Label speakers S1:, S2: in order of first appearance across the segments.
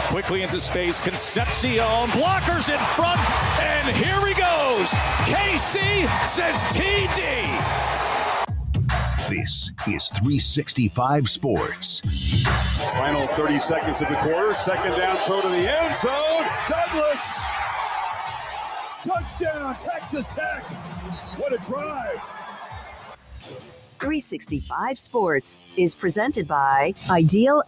S1: Quickly into space, Concepcion, blockers in front, and here he goes. KC says TD.
S2: This is 365 Sports.
S3: Final 30 seconds of the quarter, second down throw to the end zone. Douglas. Touchdown, Texas Tech. What a drive.
S4: 365 Sports is presented by IdealMRI.com.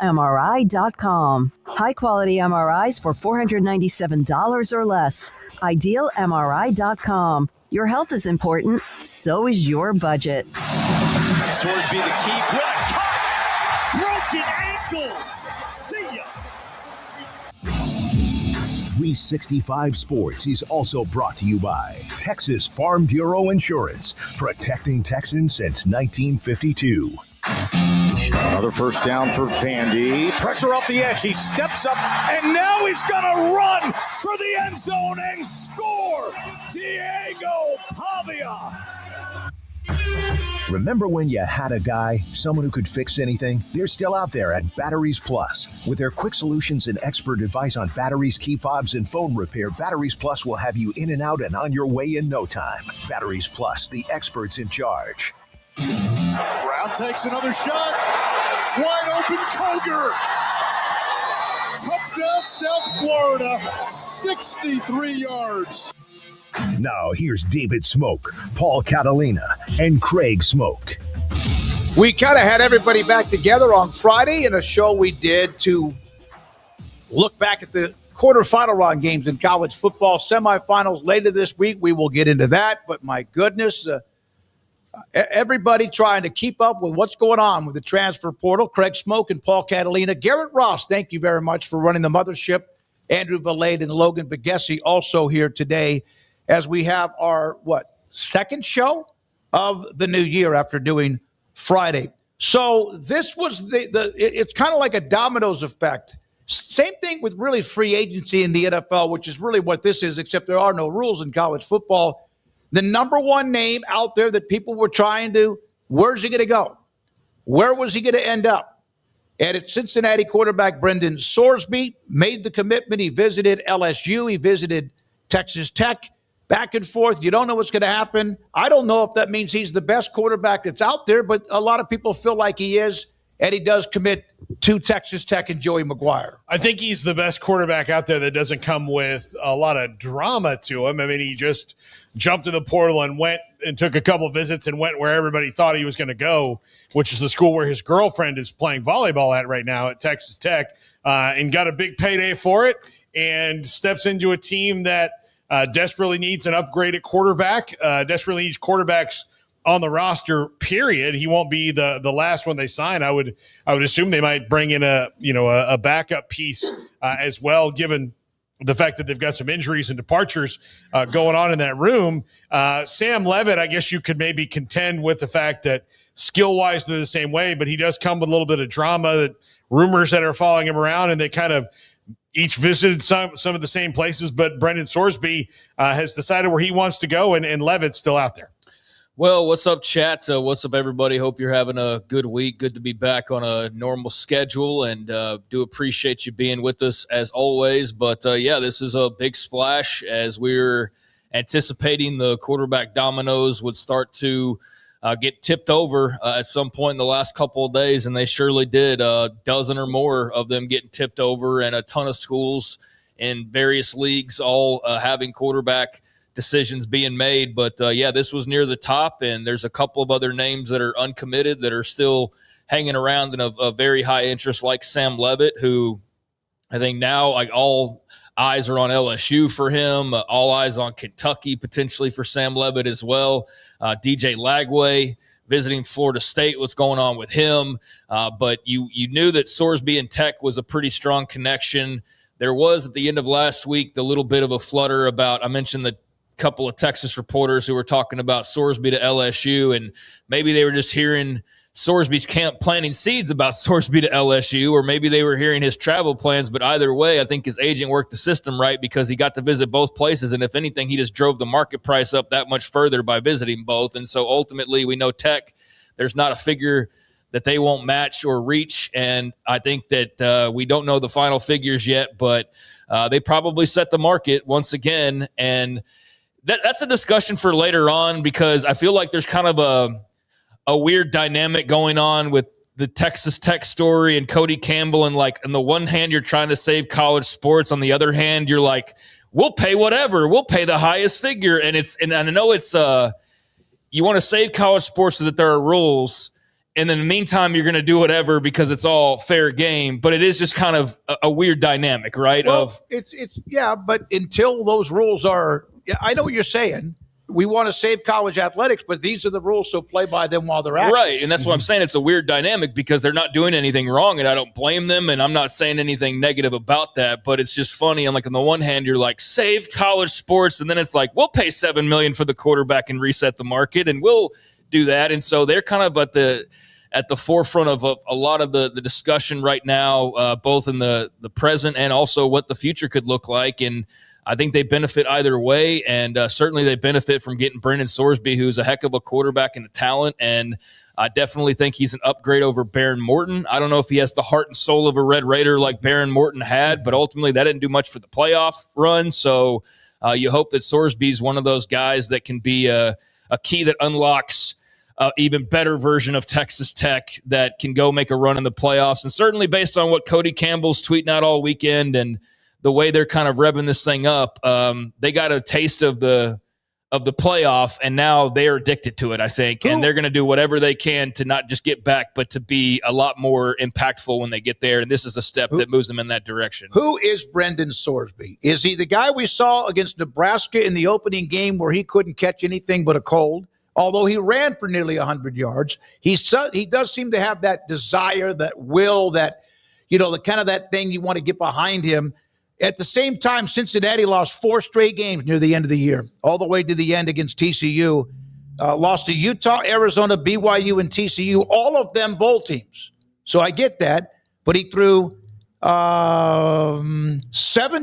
S4: High-quality MRIs for $497 or less. IdealMRI.com. Your health is important, so is your budget.
S1: Sorsby the key. What a cut!
S3: Broken ankles. See ya.
S2: 365 Sports is also brought to you by Texas Farm Bureau Insurance, protecting Texans since 1952.
S1: Another first down for Vandy. Pressure off the edge. He steps up, and now he's going to run for the end zone and score. Diego Pavia.
S2: Remember when you had a guy, someone who could fix anything? They're still out there at Batteries Plus. With their quick solutions and expert advice on batteries, key fobs, and phone repair, Batteries Plus will have you in and out and on your way in no time. Batteries Plus, the experts in charge.
S3: Brown takes another shot. Wide open Koger. Touchdown, South Florida. 63 yards.
S2: Now here's David Smoak, Paul Catalina, and Craig Smoak.
S5: We kind of had everybody back together on Friday in a show we did to look back at the quarterfinal round games in college football, semifinals later this week. We will get into that, but my goodness, everybody trying to keep up with what's going on with the transfer portal. Craig Smoak and Paul Catalina. Garrett Ross, thank you very much for running the mothership. Andrew Valade and Logan Begesi also here today as we have our, second show of the new year after doing Friday. So this was it's kind of like a dominoes effect. Same thing with really free agency in the NFL, which is really what this is, except there are no rules in college football. The number one name out there that people were trying to, where's he going to go? Where was he going to end up? And it's Cincinnati quarterback Brendan Sorsby made the commitment. He visited LSU. He visited Texas Tech. Back and forth. You don't know what's going to happen. I don't know if that means he's the best quarterback that's out there, but a lot of people feel like he is, and he does commit to Texas Tech and Joey McGuire.
S6: I think he's the best quarterback out there that doesn't come with a lot of drama to him. I mean, he just jumped to the portal and went and took a couple visits and went where everybody thought he was going to go, which is the school where his girlfriend is playing volleyball at right now at Texas Tech, and got a big payday for it and steps into a team that desperately needs an upgraded quarterback, desperately needs quarterbacks on the roster, period. He won't be the last one they sign. I would assume they might bring in a backup piece as well, given the fact that they've got some injuries and departures going on in that room. Sam Levitt, I guess you could maybe contend with the fact that skill-wise they're the same way, but he does come with a little bit of drama, that rumors that are following him around, and they kind of each visited some of the same places, but Brendan Sorsby has decided where he wants to go, and Levitt's still out there.
S7: Well, what's up, chat? What's up, everybody? Hope you're having a good week. Good to be back on a normal schedule, and do appreciate you being with us as always. But, this is a big splash as we're anticipating the quarterback dominoes would start to get tipped over at some point in the last couple of days, and they surely did. A dozen or more of them getting tipped over, and a ton of schools in various leagues all having quarterback decisions being made. But, this was near the top, and there's a couple of other names that are uncommitted that are still hanging around and of very high interest, like Sam Levitt, who I think now all eyes are on LSU for him, all eyes on Kentucky potentially for Sam Levitt as well. DJ Lagway visiting Florida State, what's going on with him. But you knew that Sorsby and Tech was a pretty strong connection. There was, at the end of last week, the little bit of a flutter about, I mentioned the couple of Texas reporters who were talking about Sorsby to LSU, and maybe they were just hearing Sorsby's camp planting seeds about Sorsby to LSU, or maybe they were hearing his travel plans. But either way, I think his agent worked the system right because he got to visit both places. And if anything, he just drove the market price up that much further by visiting both. And so ultimately, we know Tech, there's not a figure that they won't match or reach. And I think that we don't know the final figures yet, but they probably set the market once again. And that's a discussion for later on, because I feel like there's kind of a weird dynamic going on with the Texas Tech story and Cody Campbell. And like, on the one hand, you're trying to save college sports. On the other hand, you're like, we'll pay whatever. We'll pay the highest figure. And I know it's you want to save college sports so that there are rules. And in the meantime, you're going to do whatever because it's all fair game. But it is just kind of a weird dynamic, right?
S5: Well, but until those rules are, I know what you're saying. We want to save college athletics, but these are the rules, so play by them while they're at it.
S7: Right, and that's what I'm saying. It's a weird dynamic because they're not doing anything wrong, and I don't blame them, and I'm not saying anything negative about that, but it's just funny. And like, on the one hand, you're like, save college sports, and then it's like, we'll pay $7 million for the quarterback and reset the market, and we'll do that. And so they're kind of at the forefront of a lot of the discussion right now, both in the present and also what the future could look like. And I think they benefit either way, and certainly they benefit from getting Brendan Sorsby, who's a heck of a quarterback and a talent, and I definitely think he's an upgrade over Baron Morton. I don't know if he has the heart and soul of a Red Raider like Baron Morton had, but ultimately that didn't do much for the playoff run, so you hope that Sorsby's one of those guys that can be a key that unlocks even better version of Texas Tech that can go make a run in the playoffs. And certainly based on what Cody Campbell's tweeting out all weekend and the way they're kind of revving this thing up, they got a taste of the playoff, and now they are addicted to it, I think. And they're going to do whatever they can to not just get back, but to be a lot more impactful when they get there. And this is a step that moves them in that direction.
S5: Who is Brendan Sorsby? Is he the guy we saw against Nebraska in the opening game where he couldn't catch anything but a cold? Although he ran for nearly 100 yards, he does seem to have that desire, that will, that, the kind of that thing you want to get behind him. At the same time, Cincinnati lost 4 straight games near the end of the year, all the way to the end against TCU. Lost to Utah, Arizona, BYU, and TCU, all of them bowl teams. So I get that, but he threw 7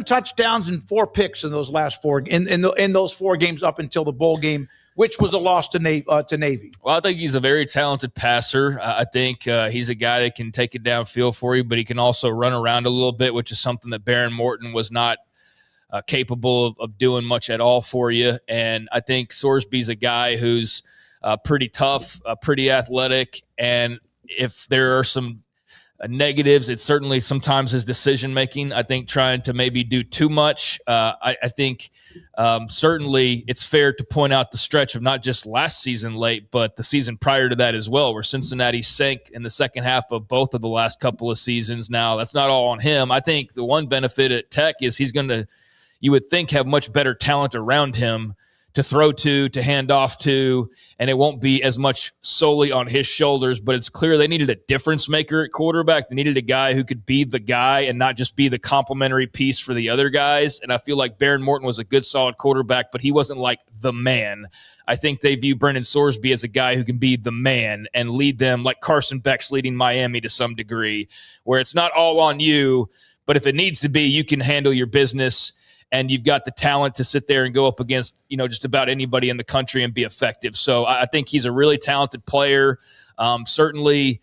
S5: touchdowns and 4 picks in those last 4 in those 4 games up until the bowl game, which was a loss to Navy.
S7: Well, I think he's a very talented passer. I think he's a guy that can take it downfield for you, but he can also run around a little bit, which is something that Baron Morton was not capable of doing much at all for you. And I think Sorsby's a guy who's pretty tough, pretty athletic, and if there are some negatives, it's certainly sometimes his decision-making. I think trying to maybe do too much. I think certainly it's fair to point out the stretch of not just last season late, but the season prior to that as well, where Cincinnati sank in the second half of both of the last couple of seasons. Now, that's not all on him. I think the one benefit at Tech is he's going to, you would think, have much better talent around him to throw to hand off to, and it won't be as much solely on his shoulders, but it's clear they needed a difference maker at quarterback. They needed a guy who could be the guy and not just be the complementary piece for the other guys, and I feel like Baron Morton was a good, solid quarterback, but he wasn't like the man. I think they view Brendan Sorsby as a guy who can be the man and lead them like Carson Beck's leading Miami to some degree, where it's not all on you, but if it needs to be, you can handle your business, and you've got the talent to sit there and go up against, just about anybody in the country and be effective. So I think he's a really talented player. Certainly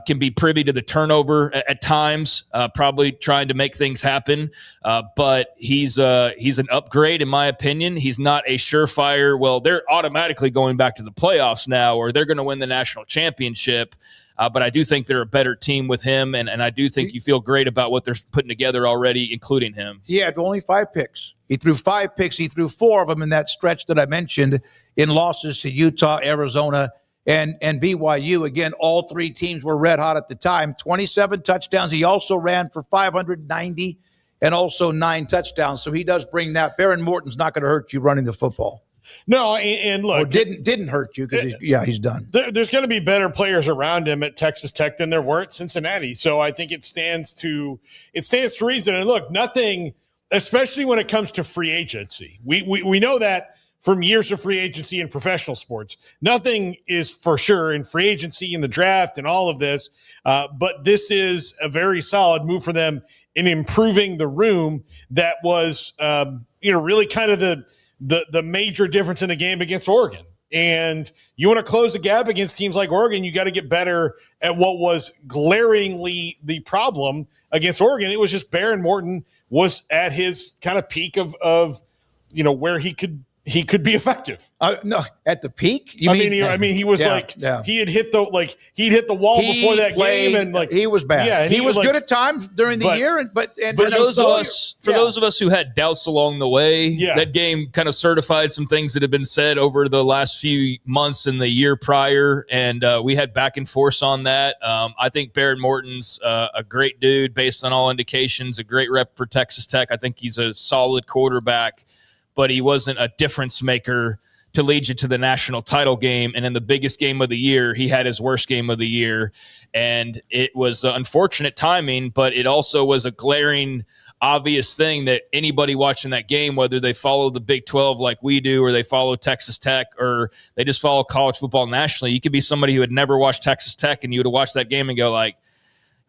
S7: can be privy to the turnover at times, probably trying to make things happen. But he's an upgrade, in my opinion. He's not a surefire, well, they're automatically going back to the playoffs now, or they're going to win the national championship. But I do think they're a better team with him, and I do think you feel great about what they're putting together already, including him.
S5: He had only 5 picks. He threw 5 picks. He threw 4 of them in that stretch that I mentioned in losses to Utah, Arizona, and BYU. Again, all 3 teams were red hot at the time. 27 touchdowns. He also ran for 590 and also 9 touchdowns. So he does bring that. Baron Morton's not going to hurt you running the football.
S6: No, and look,
S5: or didn't hurt you because he's done.
S6: There's going to be better players around him at Texas Tech than there were at Cincinnati. So I think it stands to reason. And look, nothing, especially when it comes to free agency. We know that from years of free agency in professional sports. Nothing is for sure in free agency, in the draft, and all of this. But this is a very solid move for them in improving the room that was, really kind of the major difference in the game against Oregon. And you want to close the gap against teams like Oregon, you got to get better at what was glaringly the problem against Oregon. It was just Behren Morton was at his kind of peak of where he could be effective.
S5: No, at the peak.
S6: He was he had hit the wall before that game, and
S5: he was bad.
S6: Yeah,
S5: he was good at times during the year. But
S7: for those of us who had doubts along the way, that game kind of certified some things that have been said over the last few months and the year prior, and we had back and forth on that. I think Behren Morton's a great dude based on all indications, a great rep for Texas Tech. I think he's a solid quarterback, but he wasn't a difference maker to lead you to the national title game. And in the biggest game of the year, he had his worst game of the year. And it was unfortunate timing, but it also was a glaring, obvious thing that anybody watching that game, whether they follow the Big 12 like we do, or they follow Texas Tech, or they just follow college football nationally, you could be somebody who had never watched Texas Tech, and you would have watched that game and go like,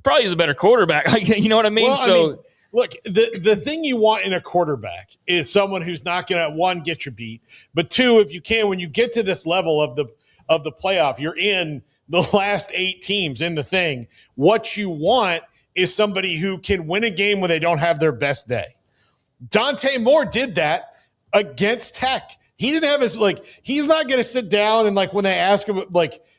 S7: probably is a better quarterback. You know what I mean?
S6: Look, the thing you want in a quarterback is someone who's not going to, one, get you beat, but two, if you can, when you get to this level of the playoff, you're in the last 8 teams in the thing. What you want is somebody who can win a game when they don't have their best day. Dante Moore did that against Tech. He didn't have he's not going to sit down and when they ask him,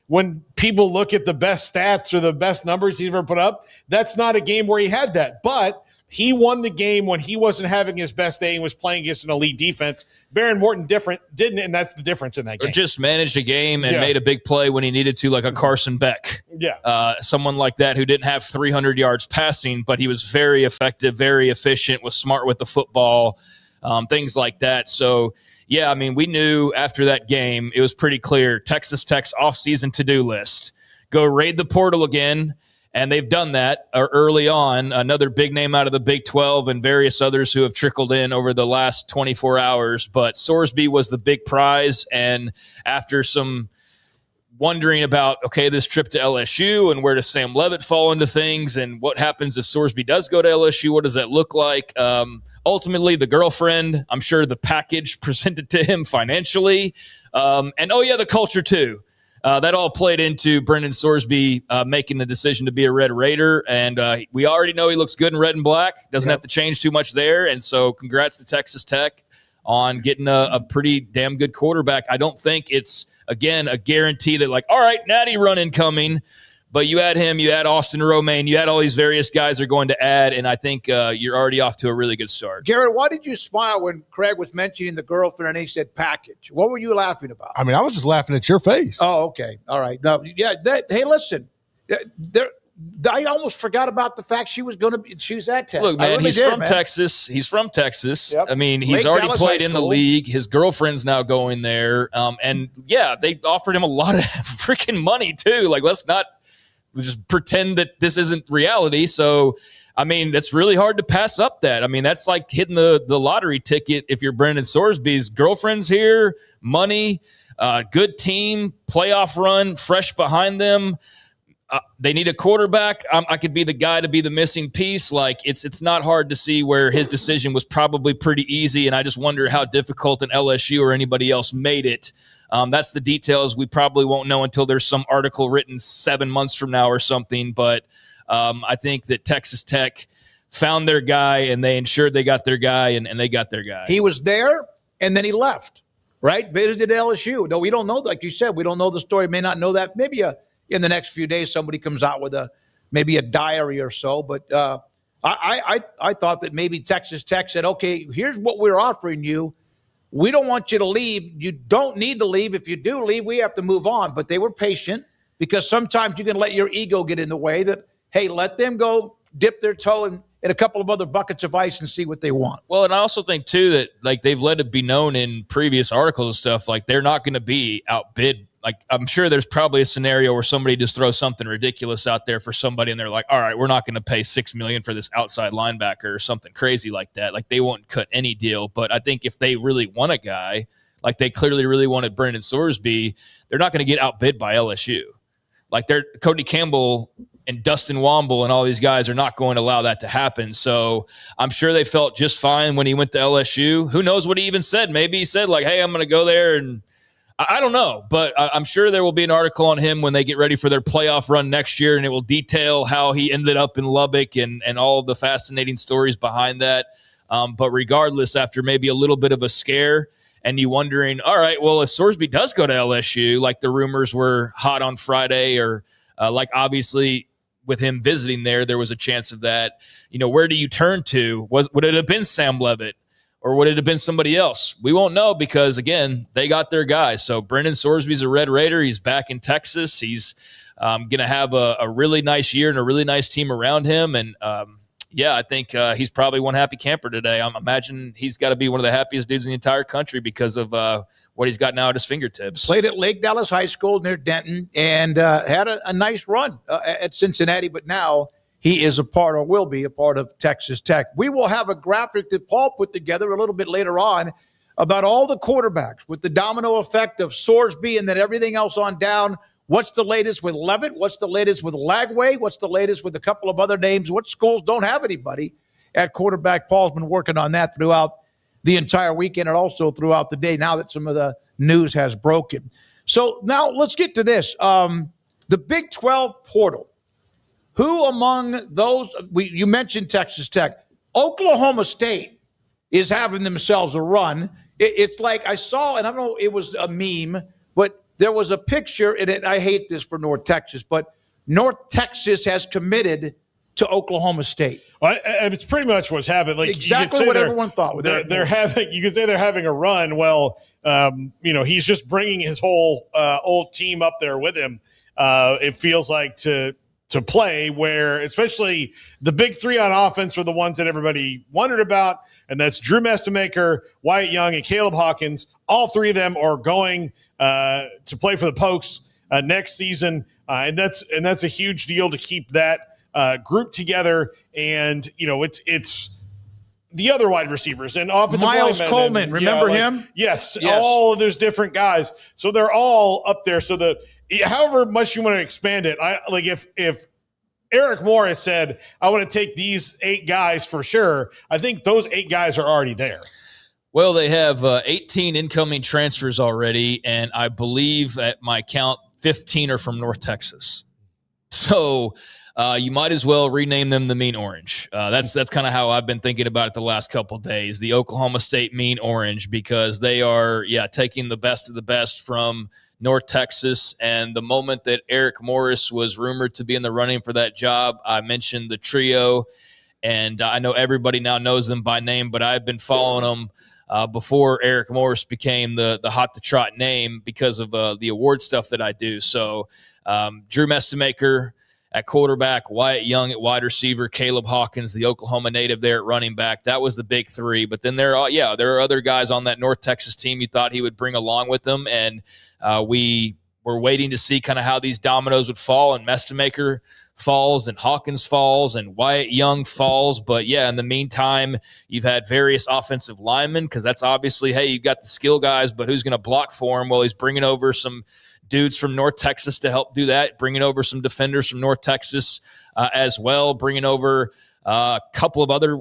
S6: when people look at the best stats or the best numbers he's ever put up, that's not a game where he had that. But he won the game when he wasn't having his best day and was playing against an elite defense. Behren Morton didn't, and that's the difference in that game.
S7: Or just managed a game and made a big play when he needed to, like a Carson Beck.
S6: Yeah.
S7: Someone like that who didn't have 300 yards passing, but he was very effective, very efficient, was smart with the football, things like that. So, yeah, we knew after that game, it was pretty clear, Texas Tech's offseason to-do list. Go raid the portal again. And they've done that early on. Another big name out of the Big 12 and various others who have trickled in over the last 24 hours. But Sorsby was the big prize. And after some wondering about, this trip to LSU and where does Sam Leavitt fall into things and what happens if Sorsby does go to LSU, what does that look like? Ultimately, the girlfriend, I'm sure the package presented to him financially. And, the culture too. That all played into Brendan Sorsby making the decision to be a Red Raider, and we already know he looks good in red and black. Doesn't have to change too much there, and so congrats to Texas Tech on getting a pretty damn good quarterback. I don't think it's, again, a guarantee that all right, natty run incoming, but you add him, you add Austin Romaine, you add all these various guys are going to add, and I think you're already off to a really good start.
S5: Garrett, why did you smile when Craig was mentioning the girlfriend and he said package? What were you laughing about?
S8: I was just laughing at your face.
S5: Oh, okay. All right. No, yeah. Hey, listen, I almost forgot about the fact she was at Tech.
S7: Look, man, he's from Texas. He's from Texas.
S5: Yep.
S7: He's already played in the league. His girlfriend's now going there. And they offered him a lot of freaking money too. Let's not just pretend that this isn't reality. So, that's really hard to pass up that. That's like hitting the lottery ticket if you're Brendan Sorsby's girlfriend's here, money, good team, playoff run, fresh behind them. They need a quarterback. I could be the guy to be the missing piece. It's not hard to see where his decision was probably pretty easy, and I just wonder how difficult an LSU or anybody else made it. That's the details we probably won't know until there's some article written 7 months from now or something. But I think that Texas Tech found their guy, and they ensured they got their guy, and they got their guy.
S5: He was there, and then he left, right? Visited LSU. No, we don't know. Like you said, we don't know the story. May not know that. Maybe in the next few days, somebody comes out with maybe a diary or so. But I thought that maybe Texas Tech said, okay, here's what we're offering you. We don't want you to leave. You don't need to leave. If you do leave, we have to move on. But they were patient because sometimes you can let your ego get in the way that, hey, let them go dip their toe in a couple of other buckets of ice and see what they want.
S7: Well, and I also think, too, that they've let it be known in previous articles and stuff, they're not going to be outbid. I'm sure there's probably a scenario where somebody just throws something ridiculous out there for somebody, and they're like, all right, we're not going to pay $6 million for this outside linebacker or something crazy like that. They won't cut any deal. But I think if they really want a guy, like they clearly really wanted Brendan Sorsby, they're not going to get outbid by LSU. Like Cody Campbell and Dustin Womble and all these guys are not going to allow that to happen. So I'm sure they felt just fine when he went to LSU. Who knows what he even said? Maybe he said like, hey, I'm going to go there, and I don't know. But I'm sure there will be an article on him when they get ready for their playoff run next year, and it will detail how he ended up in Lubbock and all of the fascinating stories behind that. But regardless, after maybe a little bit of a scare and you wondering, all right, well, if Sorsby does go to LSU, like the rumors were hot on Friday, or like obviously with him visiting there was a chance of that. Where do you turn to? Would it have been Sam Leavitt, or would it have been somebody else? We won't know because, again, they got their guys. So Brendan Sorsby's a Red Raider. He's back in Texas. He's going to have a really nice year and a really nice team around him. And, I think he's probably one happy camper today. I imagine he's got to be one of the happiest dudes in the entire country because of what he's got now at his fingertips.
S5: Played at Lake Dallas High School near Denton and had a nice run at Cincinnati, but now he is a part, or will be a part, of Texas Tech. We will have a graphic that Paul put together a little bit later on about all the quarterbacks with the domino effect of Sorsby and then everything else on down. What's the latest with Leavitt? What's the latest with Lagway? What's the latest with a couple of other names? What schools don't have anybody at quarterback? Paul's been working on that throughout the entire weekend and also throughout the day now that some of the news has broken. So now let's get to this. The Big 12 portal. Who among those, you mentioned Texas Tech, Oklahoma State is having themselves a run. It's like I saw, and I don't know, it was a meme, but there was a picture in it. I hate this for North Texas, but North Texas has committed to Oklahoma State.
S6: Well, it's pretty much what's happened. Like
S5: exactly what everyone thought.
S6: They're having. You could say they're having a run. Well, he's just bringing his whole old team up there with him. It feels like to play, where especially the big three on offense are the ones that everybody wondered about, and that's Drew Mestemaker, Wyatt Young, and Caleb Hawkins. All three of them are going to play for the Pokes next season, and that's a huge deal to keep that group together. And it's the other wide receivers and offensive
S5: Miles
S6: linemen.
S5: Coleman, remember him?
S6: Yes, all of those different guys. So they're all up there. So however much you want to expand it, if Eric Morris said, I want to take these 8 guys for sure, I think those 8 guys are already there.
S7: Well, they have 18 incoming transfers already, and I believe at my count, 15 are from North Texas. So you might as well rename them the Mean Orange. That's kind of how I've been thinking about it the last couple of days, the Oklahoma State Mean Orange, because they are, taking the best of the best from North Texas. And the moment that Eric Morris was rumored to be in the running for that job, I mentioned the trio, and I know everybody now knows them by name, but I've been following them before Eric Morris became the hot to trot name because of the award stuff that I do. So Drew Mestemaker at quarterback, Wyatt Young at wide receiver, Caleb Hawkins, the Oklahoma native there at running back. That was the big three. But then there are other guys on that North Texas team you thought he would bring along with them. And we were waiting to see kind of how these dominoes would fall, and Mestemaker falls and Hawkins falls and Wyatt Young falls. But, in the meantime, you've had various offensive linemen, because that's obviously, hey, you've got the skill guys, but who's going to block for him? Well, he's bringing over some dudes from North Texas to help do that, bringing over some defenders from North Texas as well, bringing over a couple of other,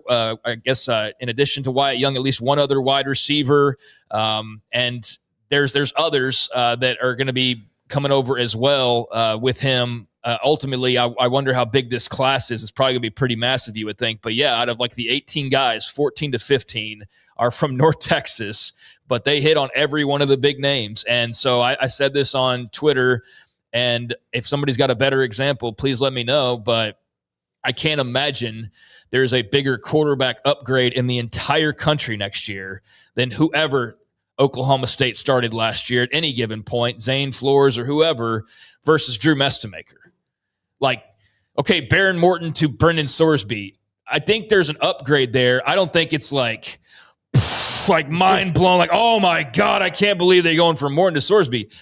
S7: in addition to Wyatt Young, at least one other wide receiver. And there's others that are going to be coming over as well with him. Ultimately, I wonder how big this class is. It's probably going to be pretty massive, you would think. But, out of like the 18 guys, 14 to 15 are from North Texas, but they hit on every one of the big names. And so I said this on Twitter, and if somebody's got a better example, please let me know. But I can't imagine there's a bigger quarterback upgrade in the entire country next year than whoever Oklahoma State started last year at any given point, Zane Flores or whoever, versus Drew Mestemaker. Like, okay, Baron Morton to Brendan Sorsby. I think there's an upgrade there. I don't think it's like mind blown, like, oh my God, I can't believe they're going from Morton to Sorsby.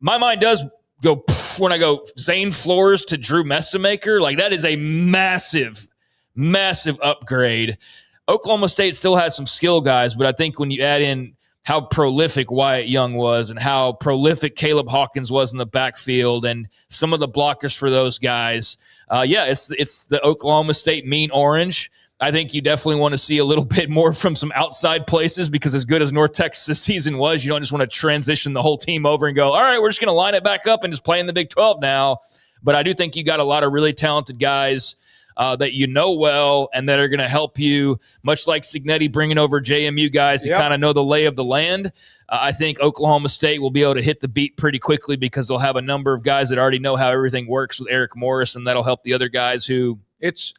S7: My mind does go when I go Zane Flores to Drew Mestemaker. Like, that is a massive, massive upgrade. Oklahoma State still has some skill guys, but I think when you add in how prolific Wyatt Young was and how prolific Caleb Hawkins was in the backfield and some of the blockers for those guys. It's the Oklahoma State mean orange. I think you definitely want to see a little bit more from some outside places because as good as North Texas season was, you don't just want to transition the whole team over and go, all right, we're just going to line it back up and just play in the Big 12 now. But I do think you got a lot of really talented guys that you know well and that are going to help you, much like Cignetti bringing over JMU guys to kind of know the lay of the land. I think Oklahoma State will be able to hit the beat pretty quickly because they'll have a number of guys that already know how everything works with Eric Morris, and that'll help the other guys who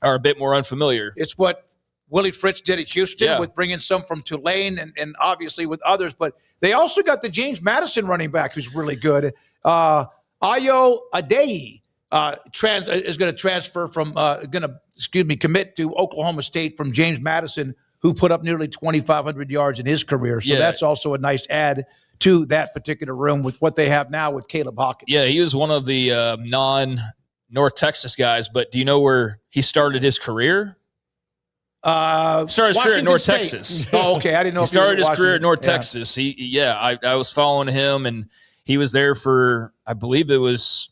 S7: are a bit more unfamiliar.
S5: It's what Willie Fritz did at Houston with bringing some from Tulane and obviously with others. But they also got the James Madison running back who's really good. Ayo Adeyi. Is going to transfer from commit to Oklahoma State from James Madison, who put up nearly 2,500 yards in his career. So that's also a nice add to that particular room with what they have now with Caleb Hawkins.
S7: Yeah, he was one of the non-North Texas guys, but do you know where he started his career?
S5: Started his career at North
S7: Texas.
S5: Oh, okay. I didn't know.
S7: He started his career at North Texas. I was following him, and he was there for, I believe it was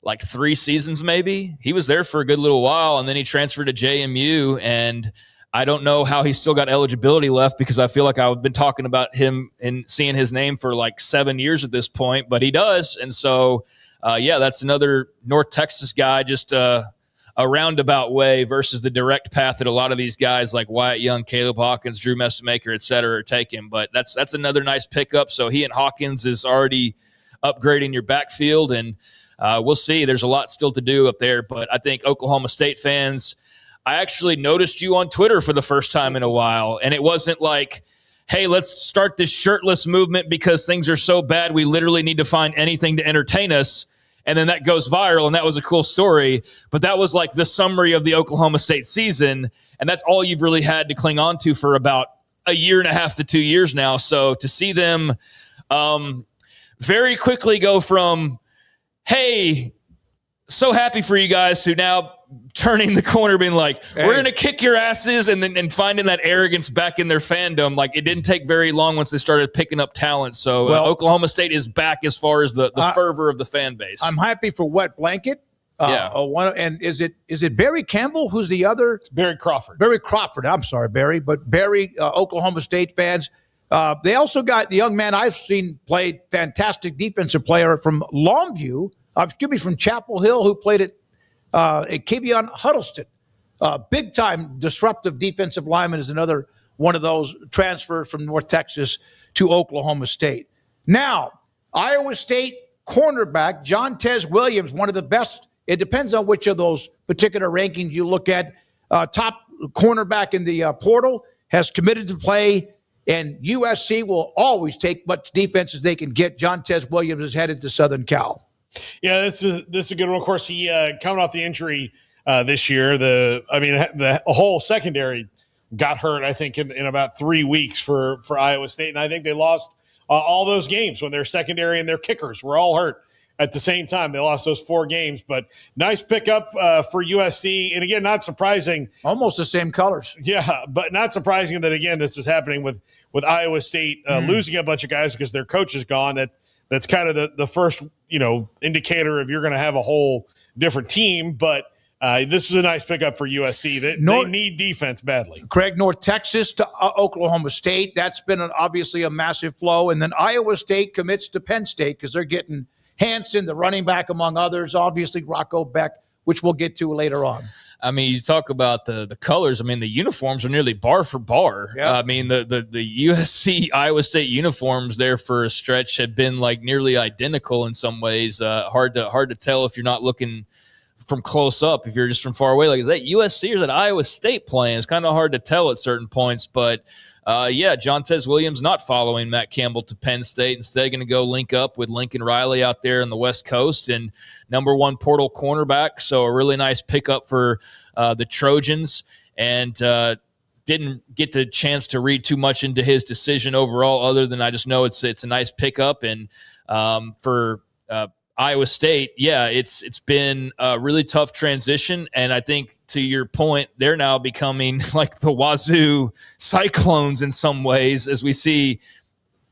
S7: like 3 seasons maybe. He was there for a good little while, and then he transferred to JMU, and I don't know how he's still got eligibility left because I feel like I've been talking about him and seeing his name for like 7 years at this point, but he does. And so, that's another North Texas guy, just a roundabout way versus the direct path that a lot of these guys like Wyatt Young, Caleb Hawkins, Drew Messamaker, et cetera, are taking. But that's another nice pickup. So he and Hawkins is already upgrading your backfield, and we'll see. There's a lot still to do up there, but I think Oklahoma State fans, I actually noticed you on Twitter for the first time in a while, and it wasn't like, hey, let's start this shirtless movement because things are so bad we literally need to find anything to entertain us, and then that goes viral, and that was a cool story, but that was like the summary of the Oklahoma State season, and that's all you've really had to cling on to for about a year and a half to 2 years now. So to see them very quickly go from, hey, so happy for you guys, to now turning the corner, being like, we're going to kick your asses, and then finding that arrogance back in their fandom. Like, it didn't take very long once they started picking up talent. So Oklahoma State is back as far as the fervor of the fan base.
S5: I'm happy for Wet Blanket. And is it Barry Campbell? Who's the other?
S6: It's Barry Crawford.
S5: Barry Crawford. I'm sorry, Barry. But Barry, Oklahoma State fans. They also got the young man I've seen play, fantastic defensive player from Longview, from Chapel Hill, who played at Kavion Huddleston. Big-time disruptive defensive lineman is another one of those transfers from North Texas to Oklahoma State. Now, Iowa State cornerback Jontez Williams, one of the best. It depends on which of those particular rankings you look at. Top cornerback in the portal, has committed to play, and USC will always take much defense as they can get. Jontez Williams is headed to Southern Cal.
S6: Yeah, this is a good one. Of course, he coming off the injury this year. The whole secondary got hurt, I think, in about 3 weeks for Iowa State, and I think they lost all those games when their secondary and their kickers were all hurt at the same time. They lost those 4 games, but nice pickup for USC. And again, not surprising.
S5: Almost the same colors.
S6: Yeah, but not surprising that, again, this is happening with Iowa State losing a bunch of guys because their coach is gone. That's kind of the first, indicator of you're going to have a whole different team. But this is a nice pickup for USC. They need defense badly.
S5: Craig, North Texas to Oklahoma State. That's been obviously a massive flow. And then Iowa State commits to Penn State because they're getting Hanson, the running back, among others. Obviously, Rocco Beck, which we'll get to later on.
S7: I mean, you talk about the colors. I mean, the uniforms are nearly bar for bar.
S5: Yeah.
S7: I mean, the USC Iowa State uniforms there for a stretch had been like nearly identical in some ways. Hard to tell if you're not looking from close up. If you're just from far away, like, is that USC or is that Iowa State playing? It's kind of hard to tell at certain points. But Jontez Williams not following Matt Campbell to Penn State. Instead, going to go link up with Lincoln Riley out there on the West Coast and #1 portal cornerback. So a really nice pickup for the Trojans, and didn't get the chance to read too much into his decision overall, other than I just know it's a nice pickup. And for Iowa State, it's been a really tough transition. And I think to your point, they're now becoming like the Wazoo Cyclones in some ways, as we see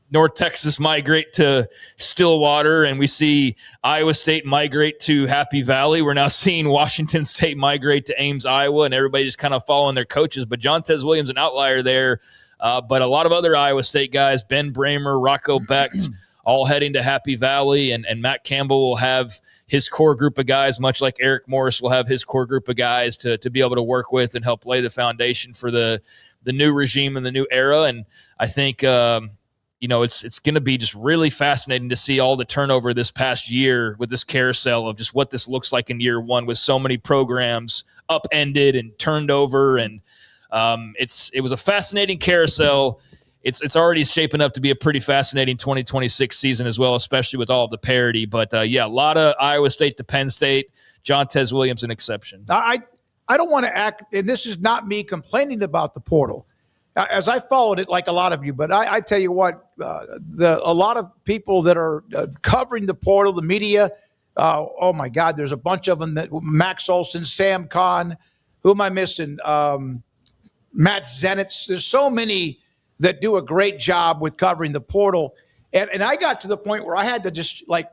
S7: North Texas migrate to Stillwater and we see Iowa State migrate to Happy Valley. We're now seeing Washington State migrate to Ames, Iowa, and everybody just kind of following their coaches. But Jontez Williams, an outlier there. But a lot of other Iowa State guys, Ben Bramer, Rocco Becht, all heading to Happy Valley, and Matt Campbell will have his core group of guys, much like Eric Morris will have his core group of guys to be able to work with and help lay the foundation for the new regime and the new era. And I think it's going to be just really fascinating to see all the turnover this past year with this carousel of just what this looks like in year one with so many programs upended and turned over. And it was a fascinating carousel. It's already shaping up to be a pretty fascinating 2026 season as well, especially with all of the parity. But, a lot of Iowa State to Penn State. Jontez Williams an exception.
S5: I don't want to act, and this is not me complaining about the portal, as I followed it like a lot of you, but I tell you what, a lot of people that are covering the portal, the media, oh my God, there's a bunch of them, that Max Olson, Sam Kahn, who am I missing? Matt Zenitz. There's so many that do a great job with covering the portal. And I got to the point where I had to just like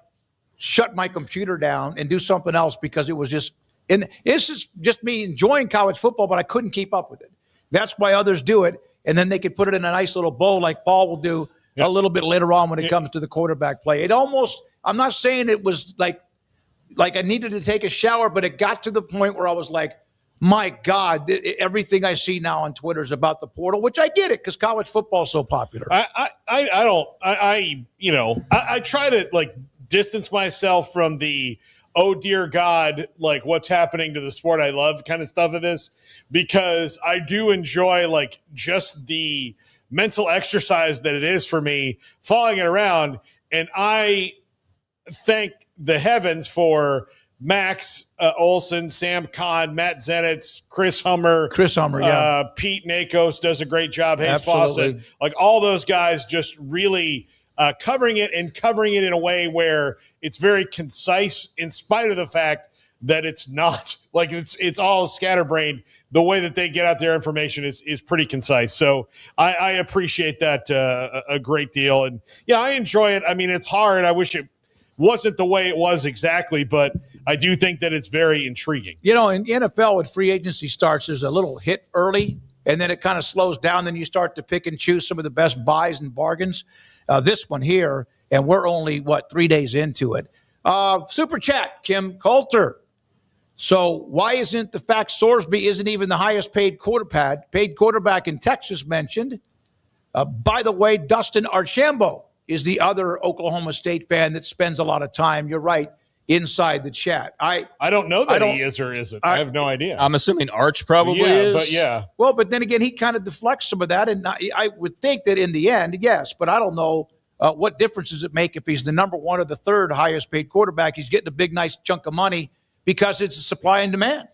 S5: shut my computer down and do something else because it was just, and this is just me enjoying college football, but I couldn't keep up with it. That's why others do it. And then they could put it in a nice little bow like Paul will do a little bit later on when it comes to the quarterback play. It almost, I'm not saying it was like I needed to take a shower, but it got to the point where I was like, my God, everything I see now on Twitter is about the portal, which I get it because college football is so popular.
S6: I try to like distance myself from the, oh dear God, like what's happening to the sport I love kind of stuff of this, because I do enjoy like just the mental exercise that it is for me following it around. And I thank the heavens for Max Olson, Sam Kahn, Matt Zenitz, Chris Hummer, yeah. Pete Nakos does a great job. Hayes Fawcett, like all those guys just really covering it in a way where it's very concise in spite of the fact that it's not like it's all scatterbrained. The way that they get out their information is pretty concise. So I appreciate that a great deal. And yeah, I enjoy it. I mean, it's hard. I wish it wasn't the way it was exactly, but I do think that it's very intriguing.
S5: You know, in NFL, when free agency starts, there's a little hit early, and then it kind of slows down. Then you start to pick and choose some of the best buys and bargains. This one here, and we're only, 3 days into it. Super chat, Kim Coulter. So why isn't the fact Sorsby isn't even the highest paid quarterback in Texas mentioned? By the way, Dustin Archambault is the other Oklahoma State fan that spends a lot of time, you're right, inside the chat. I
S6: don't know that he is or isn't. I have no idea.
S7: I'm assuming Arch probably is.
S6: But yeah.
S5: Well, but then again, he kind of deflects some of that, and I would think that in the end, yes, but I don't know what difference does it make if he's the number one or the third highest paid quarterback. He's getting a big, nice chunk of money because it's a supply and demand.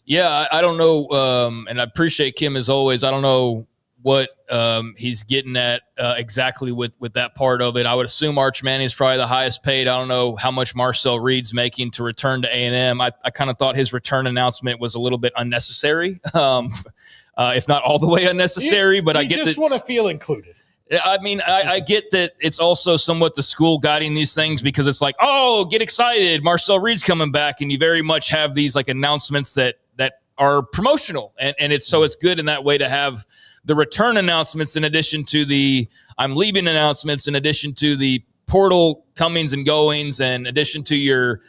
S7: Yeah, I don't know, and I appreciate Kim as always. I don't know what he's getting at exactly with that part of it. I would assume Arch Manning is probably the highest paid. I don't know how much Marcel Reed's making to return to A&M. I kind of thought his return announcement was a little bit unnecessary, if not all the way unnecessary. But I get that.
S6: You just want to feel included.
S7: I mean, I get that it's also somewhat the school guiding these things because it's like, oh, get excited, Marcel Reed's coming back, and you very much have these like announcements that are promotional, and it's good in that way to have the return announcements in addition to the I'm leaving announcements, in addition to the portal comings and goings, and in addition to your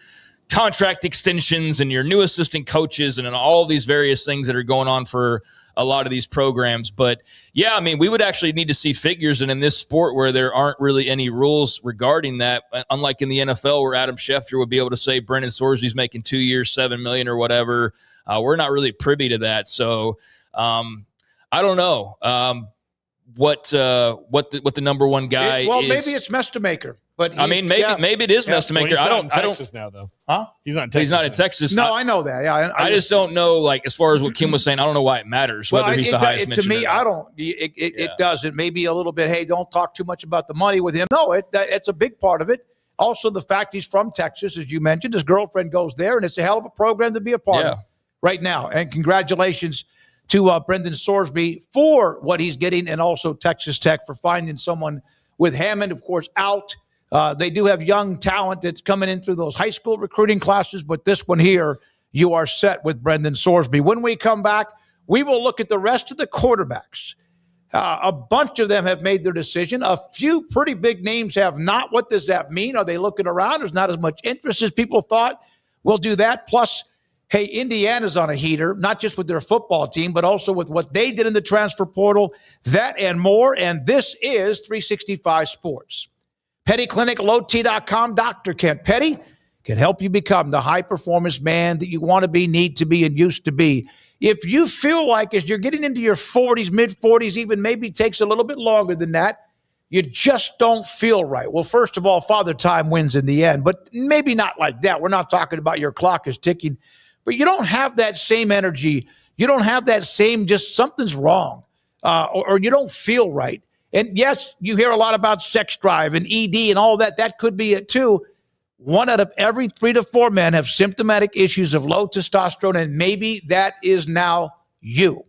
S7: contract extensions and your new assistant coaches and all these various things that are going on for a lot of these programs. But yeah, I mean, we would actually need to see figures. And in this sport where there aren't really any rules regarding that, unlike in the NFL where Adam Schefter would be able to say Brendan Sorsby's making 2 years, $7 million or whatever, we're not really privy to that. So I don't know what the number one guy is.
S5: Maybe it's Mestamaker. But
S7: maybe it is Mestamaker.
S6: Well, I don't. Texas now though.
S5: Huh?
S6: He's not in Texas.
S7: He's not in Texas.
S5: No, I know that. Yeah,
S7: I just don't know. Like as far as what Kim was saying, I don't know why it matters whether he's the highest mentioned.
S5: To me, I don't. It does. It may be a little bit. Hey, don't talk too much about the money with him. No, it's a big part of it. also the fact he's from Texas, as you mentioned. His girlfriend goes there, and it's a hell of a program to be a part of right now. And congratulations to Brendan Sorsby for what he's getting, and also Texas Tech for finding someone with Hammond, of course, out. They do have young talent that's coming in through those high school recruiting classes, but this one here, you are set with Brendan Sorsby. When we come back, we will look at the rest of the quarterbacks. A bunch of them have made their decision. A few pretty big names have not. What does that mean? Are they looking around? There's not as much interest as people thought. We'll do that. Plus, hey, Indiana's on a heater, not just with their football team, but also with what they did in the transfer portal, that and more. And this is 365 Sports. PettyClinicLowT.com. Dr. Kent Petty can help you become the high-performance man that you want to be, need to be, and used to be. If you feel like as you're getting into your 40s, mid-40s, even maybe takes a little bit longer than that, you just don't feel right. Well, first of all, Father Time wins in the end, but maybe not like that. We're not talking about your clock is ticking, but you don't have that same energy. You don't have that same, just something's wrong, or you don't feel right. And yes, you hear a lot about sex drive and ED and all that. That could be it too. 1 out of every 3 to 4 men have symptomatic issues of low testosterone, and maybe that is now you.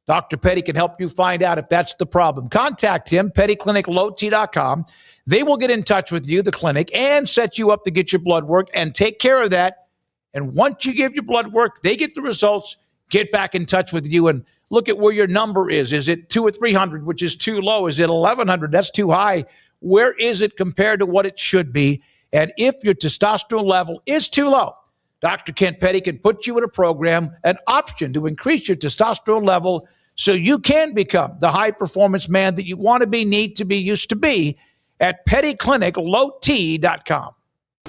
S5: Dr. Petty can help you find out if that's the problem. Contact him, PettyClinicLowT.com. They will get in touch with you, the clinic, and set you up to get your blood work and take care of that. And once you give your blood work, they get the results, get back in touch with you, and look at where your number is. Is it 200 or 300, which is too low? Is it 1,100? That's too high. Where is it compared to what it should be? And if your testosterone level is too low, Dr. Kent Petty can put you in a program, an option to increase your testosterone level so you can become the high-performance man that you want to be, need to be, used to be at PettyClinicLowT.com.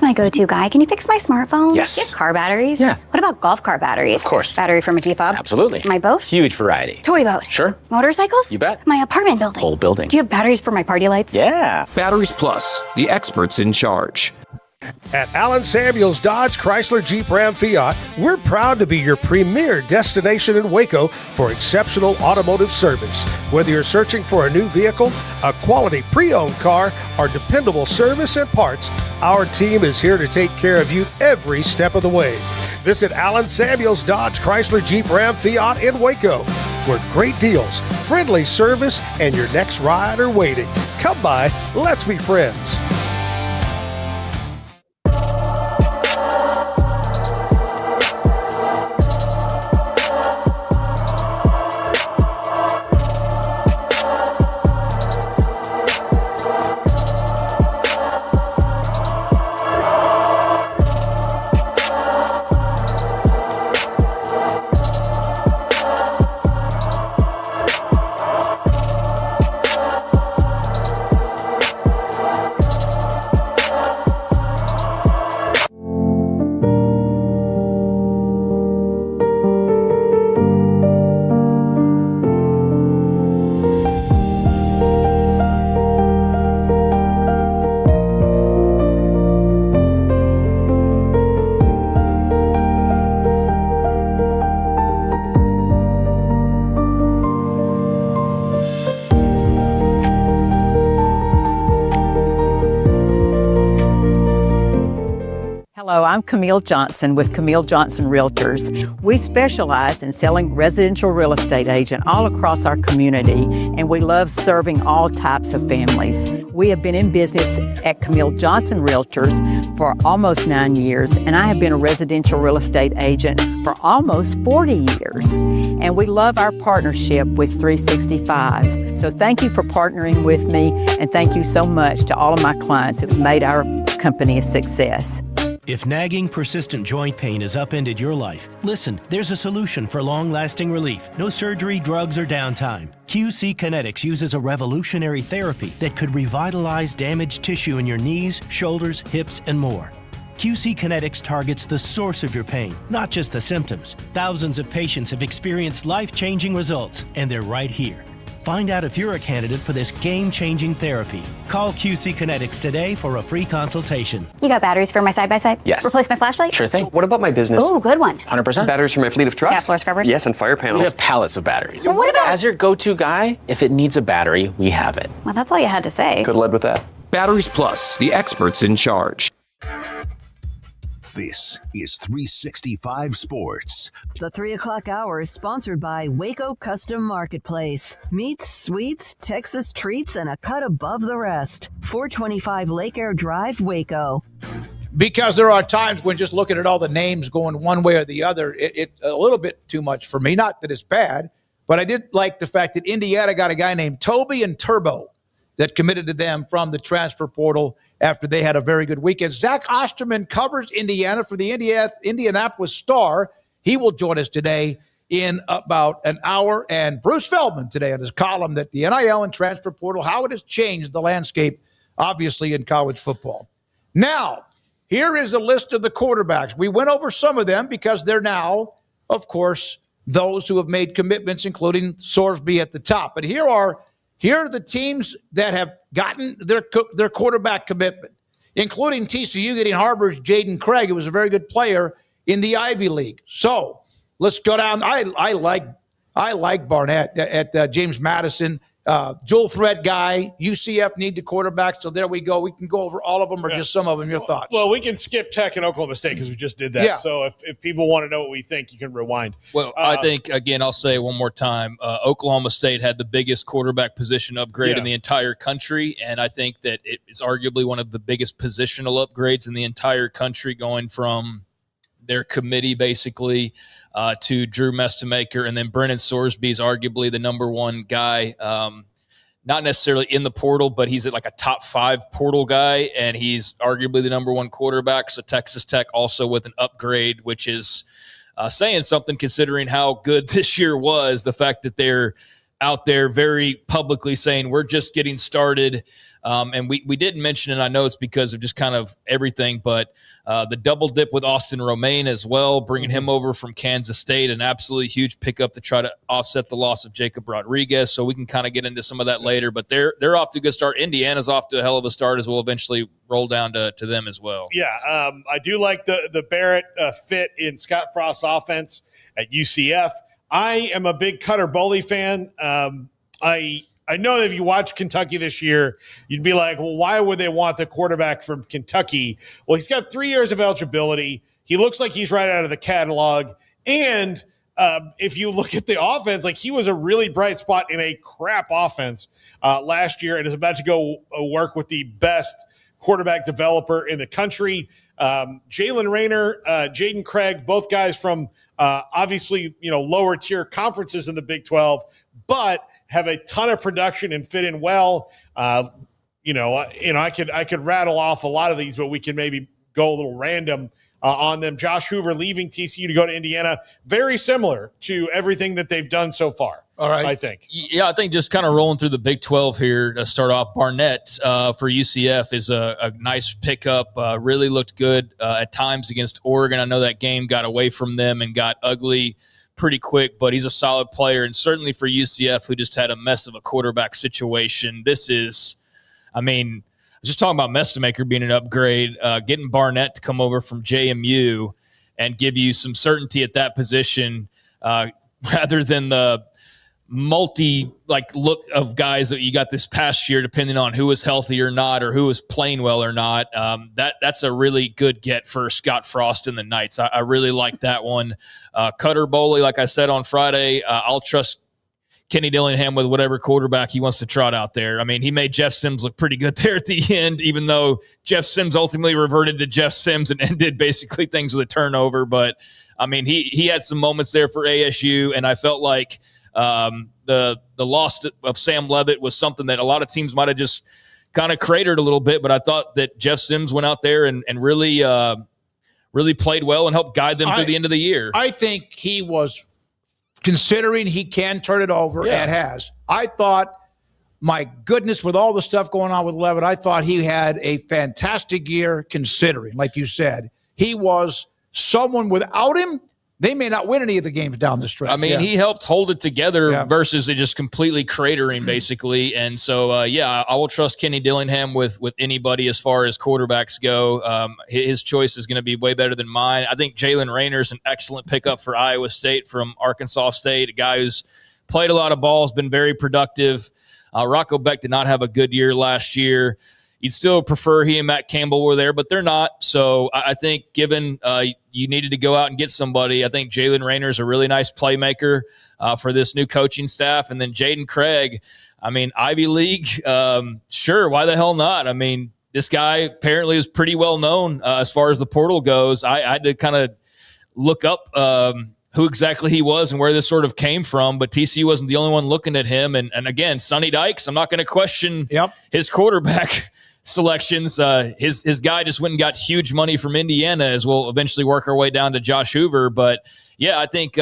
S9: My go-to guy. Can you fix my smartphone?
S10: Yes.
S9: Do you have car batteries?
S10: Yeah.
S9: What about golf cart batteries?
S10: Of course.
S9: Battery from a T-fob?
S10: Absolutely.
S9: My boat?
S10: Huge variety.
S9: Toy boat?
S10: Sure.
S9: Motorcycles?
S10: You bet.
S9: My apartment building?
S10: Whole building.
S9: Do you have batteries for my party lights?
S10: Yeah.
S11: Batteries Plus, the experts in charge.
S12: At Allen Samuels Dodge Chrysler Jeep Ram Fiat, we're proud to be your premier destination in Waco for exceptional automotive service. Whether you're searching for a new vehicle, a quality pre-owned car, or dependable service and parts, our team is here to take care of you every step of the way. Visit Allen Samuels Dodge Chrysler Jeep Ram Fiat in Waco, where great deals, friendly service, and your next ride are waiting. Come by, let's be friends.
S13: Hello, I'm Camille Johnson with Camille Johnson Realtors. We specialize in selling residential real estate agent all across our community, and we love serving all types of families. We have been in business at Camille Johnson Realtors for almost 9 years, and I have been a residential real estate agent for almost 40 years. And we love our partnership with 365. So thank you for partnering with me, and thank you so much to all of my clients who have made our company a success.
S14: If nagging, persistent joint pain has upended your life, listen, there's a solution for long-lasting relief. No surgery, drugs, or downtime. QC Kinetics uses a revolutionary therapy that could revitalize damaged tissue in your knees, shoulders, hips, and more. QC Kinetics targets the source of your pain, not just the symptoms. Thousands of patients have experienced life-changing results, and they're right here. Find out if you're a candidate for this game-changing therapy. Call QC Kinetics today for a free consultation.
S9: You got batteries for my side-by-side?
S10: Yes.
S9: Replace my flashlight?
S10: Sure thing. What about my business?
S9: Ooh, good one.
S10: 100%.
S11: Batteries for my fleet of trucks?
S9: Gas floor scrubbers?
S11: Yes, and fire panels.
S10: We have pallets of batteries.
S9: Well, what about...
S10: As your go-to guy, if it needs a battery, we have it.
S9: Well, that's all you had to say.
S11: Could have led with that. Batteries Plus, the experts in charge.
S2: This is 365 Sports.
S4: The 3 o'clock hour is sponsored by Waco Custom Marketplace. Meats, sweets, Texas treats, and a cut above the rest. 425 Lake Air Drive, Waco.
S5: Because there are times when just looking at all the names going one way or the other, it's a little bit too much for me. Not that it's bad, but I did like the fact that Indiana got a guy named Toby and Turbo that committed to them from the transfer portal after they had a very good weekend. Zack Austerman covers Indiana for the Indianapolis Star. He will join us today in about an hour. And Bruce Feldman today on his column that the NIL and transfer portal, how it has changed the landscape, obviously, in college football. Now, here is a list of the quarterbacks. We went over some of them because they're now, of course, those who have made commitments, including Sorsby at the top. But here are the teams that have gotten their quarterback commitment, including TCU getting Harvard's Jaden Craig, who was a very good player in the Ivy League. So let's go down. I like Barnett at James Madison. Dual threat guy, UCF need the quarterback, so there we go. We can go over all of them or just some of them. Your thoughts?
S6: Well, we can skip Tech and Oklahoma State because we just did that. Yeah. So if people want to know what we think, you can rewind.
S7: Well, I think, again, I'll say it one more time, Oklahoma State had the biggest quarterback position upgrade in the entire country, and I think that it is arguably one of the biggest positional upgrades in the entire country, going from their committee basically to Drew Mestemaker, and then Brennan Sorsby is arguably the number one guy, not necessarily in the portal, but he's like a top 5 portal guy, and he's arguably the number one quarterback. So Texas Tech also with an upgrade, which is saying something considering how good this year was, the fact that they're out there very publicly saying we're just getting started. And we didn't mention it. I know it's because of just kind of everything, but the double dip with Austin Romaine as well, bringing him over from Kansas State, an absolutely huge pickup to try to offset the loss of Jacob Rodriguez. So we can kind of get into some of that later, but they're off to a good start. Indiana's off to a hell of a start, as we'll eventually roll down to them as well.
S6: Yeah, I do like the Barrett fit in Scott Frost's offense at UCF. I am a big Cutter Boley fan. I know that if you watch Kentucky this year, you'd be like, well, why would they want the quarterback from Kentucky? Well, he's got 3 years of eligibility. He looks like he's right out of the catalog. And if you look at the offense, like, he was a really bright spot in a crap offense last year and is about to go work with the best quarterback developer in the country. Jalen Rayner, Jaden Craig, both guys from obviously, lower tier conferences in the Big 12, but have a ton of production and fit in well. I could rattle off a lot of these, but we can maybe go a little random on them. Josh Hoover leaving TCU to go to Indiana, very similar to everything that they've done so far. All right, I think.
S7: Yeah, I think just kind of rolling through the Big 12 here to start off. Barnett for UCF is a nice pickup. Really looked good at times against Oregon. I know that game got away from them and got ugly pretty quick, but he's a solid player. And certainly for UCF, who just had a mess of a quarterback situation, this is, just talking about Mestemaker being an upgrade, getting Barnett to come over from JMU and give you some certainty at that position rather than the look of guys that you got this past year, depending on who was healthy or not, or who was playing well or not. That's a really good get for Scott Frost and the Knights. I really like that one. Cutter Boley, like I said on Friday, I'll trust Kenny Dillingham with whatever quarterback he wants to trot out there. He made Jeff Sims look pretty good there at the end, even though Jeff Sims ultimately reverted to Jeff Sims and did basically things with a turnover. But he had some moments there for ASU, and I felt like the loss of Sam Leavitt was something that a lot of teams might have just kind of cratered a little bit, but I thought that Jeff Sims went out there and really played well and helped guide them through the end of the year.
S5: I think he was, considering he can turn it over and has. I thought, my goodness, with all the stuff going on with Leavitt, I thought he had a fantastic year considering, like you said. He was someone without him, they may not win any of the games down the stretch.
S7: He helped hold it together versus it just completely cratering, basically. And so, I will trust Kenny Dillingham with anybody as far as quarterbacks go. His choice is going to be way better than mine. I think Jalen Rayner is an excellent pickup for Iowa State from Arkansas State, a guy who's played a lot of ball, has been very productive. Rocco Beck did not have a good year last year. you'd still prefer he and Matt Campbell were there, but they're not. So I think given you needed to go out and get somebody, I think Jalen Rayner is a really nice playmaker for this new coaching staff. And then Jaden Craig, I mean, Ivy League, sure, why the hell not? I mean, this guy apparently is pretty well known as far as the portal goes. I had to kind of look up who exactly he was and where this sort of came from, but TCU wasn't the only one looking at him. And again, Sonny Dykes, I'm not going to question his quarterback selections. His guy just went and got huge money from Indiana, as we'll eventually work our way down to Josh Hoover. But yeah, I think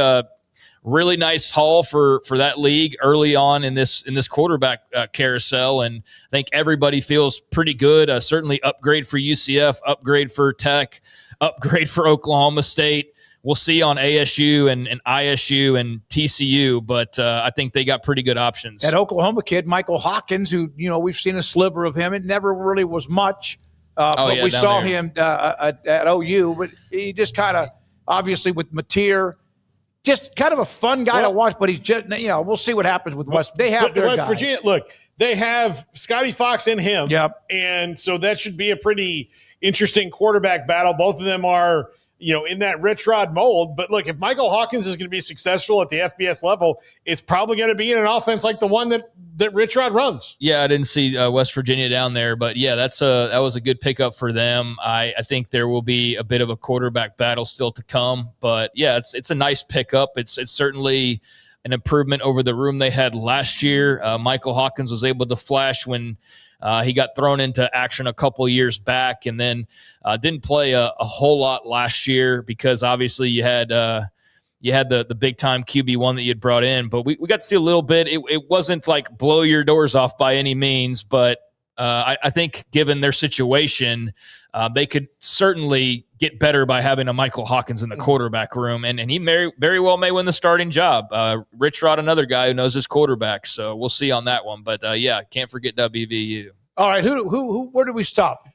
S7: really nice haul for that league early on in this quarterback carousel, and I think everybody feels pretty good. Certainly upgrade for UCF, upgrade for Tech, upgrade for Oklahoma State. We'll see on ASU and ISU and TCU, but I think they got pretty good options.
S5: That Oklahoma kid, Michael Hawkins, who, we've seen a sliver of him. It never really was much, but we saw him at OU. But he just kind of, obviously with Mateer, just kind of a fun guy to watch. But he's just, we'll see what happens with West. They have their
S6: West
S5: guy.
S6: Virginia. Look, they have Scotty Fox in him.
S5: Yep.
S6: And so that should be a pretty interesting quarterback battle. Both of them are, in that Rich Rod mold. But look, if Michael Hawkins is going to be successful at the FBS level, it's probably going to be in an offense like the one that Rich Rod runs.
S7: Yeah, I didn't see West Virginia down there, but yeah, that was a good pickup for them. I think there will be a bit of a quarterback battle still to come, but yeah, it's a nice pickup. It's certainly an improvement over the room they had last year. Michael Hawkins was able to flash when he got thrown into action a couple years back, and then didn't play a whole lot last year because obviously you had the big time QB1 that you had brought in. But we got to see a little bit. It wasn't like blow your doors off by any means, but I think given their situation, they could certainly get better by having a Michael Hawkins in the quarterback room, and he very well may win the starting job. Rich Rod, another guy who knows his quarterback, so we'll see on that one. But yeah, can't forget WVU.
S5: All right, who? Where did we stop?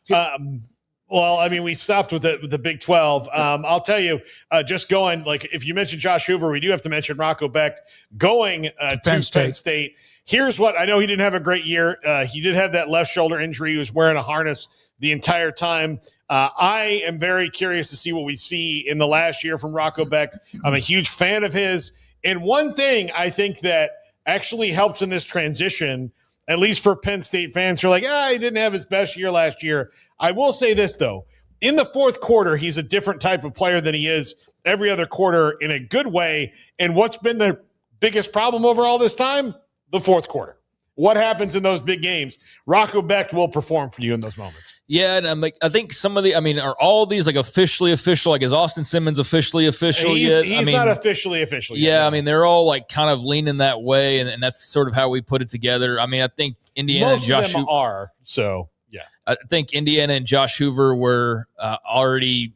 S6: Well, I mean, we stopped with the Big 12. I'll tell you, just going, like, if you mentioned Josh Hoover, we do have to mention Rocco Becht going to Penn State. Here's what I know: he didn't have a great year. He did have that left shoulder injury. He was wearing a harness the entire time. I am very curious to see what we see in the last year from Rocco Becht. I'm a huge fan of his. And one thing I think that actually helps in this transition, at least for Penn State fans who are like, he didn't have his best year last year. I will say this, though. In the fourth quarter, he's a different type of player than he is every other quarter in a good way. And what's been the biggest problem over all this time? The fourth quarter. What happens in those big games? Rocco Becht will perform for you in those moments.
S7: Yeah, and I think some of are all these like officially official? Like, is Austin Simmons officially official yet?
S6: He's not officially official yet.
S7: Yeah, I mean, they're all like kind of leaning that way, and that's sort of how we put it together. I mean, I think Indiana
S6: most
S7: and Josh
S6: of them are, so yeah.
S7: I think Indiana and Josh Hoover were already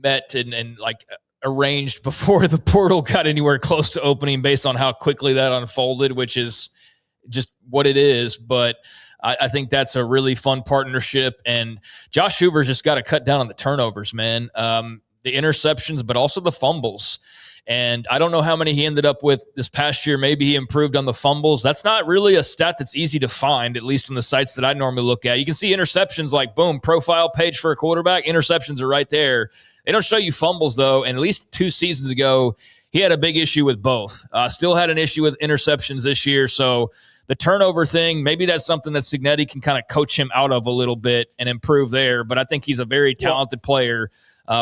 S7: met and like arranged before the portal got anywhere close to opening based on how quickly that unfolded, which is just what it is. But I think that's a really fun partnership. And Josh Hoover's just got to cut down on the turnovers, man. The interceptions, but also the fumbles. And I don't know how many he ended up with this past year. Maybe he improved on the fumbles. That's not really a stat that's easy to find, at least on the sites that I normally look at. You can see interceptions like, boom, profile page for a quarterback. Interceptions are right there. They don't show you fumbles, though. And at least 2 seasons ago, he had a big issue with both. Still had an issue with interceptions this year. So the turnover thing, maybe that's something that Cignetti can kind of coach him out of a little bit and improve there. But I think he's a very talented player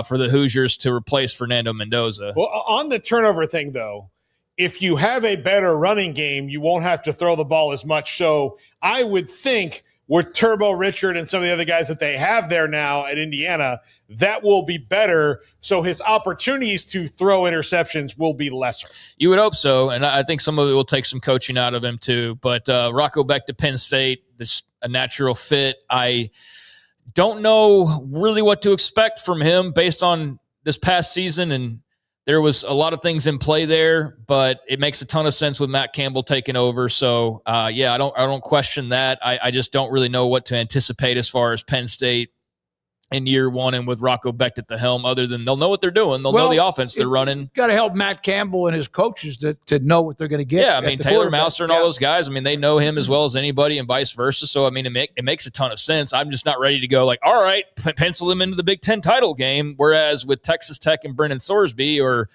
S7: for the Hoosiers to replace Fernando Mendoza.
S6: Well, on the turnover thing, though, if you have a better running game, you won't have to throw the ball as much. So I would think with Turbo Richard and some of the other guys that they have there now at Indiana, that will be better. So his opportunities to throw interceptions will be lesser.
S7: You would hope so. And I think some of it will take some coaching out of him too. But Rocco Becht to Penn State, this a natural fit. I don't know really what to expect from him based on this past season. And there was a lot of things in play there, but it makes a ton of sense with Matt Campbell taking over. So, yeah, I don't question that. I just don't really know what to anticipate as far as Penn State in year one and with Rocco Becht at the helm, other than they'll know what they're doing. They'll know the offense they're running.
S5: Got to help Matt Campbell and his coaches to know what they're going to get.
S7: Yeah, I mean, Taylor Mouser and all those guys, I mean, they know him as well as anybody and vice versa. So, I mean, it makes a ton of sense. I'm just not ready to go like, all right, pencil him into the Big Ten title game. Whereas with Texas Tech and Brennan Sorsby or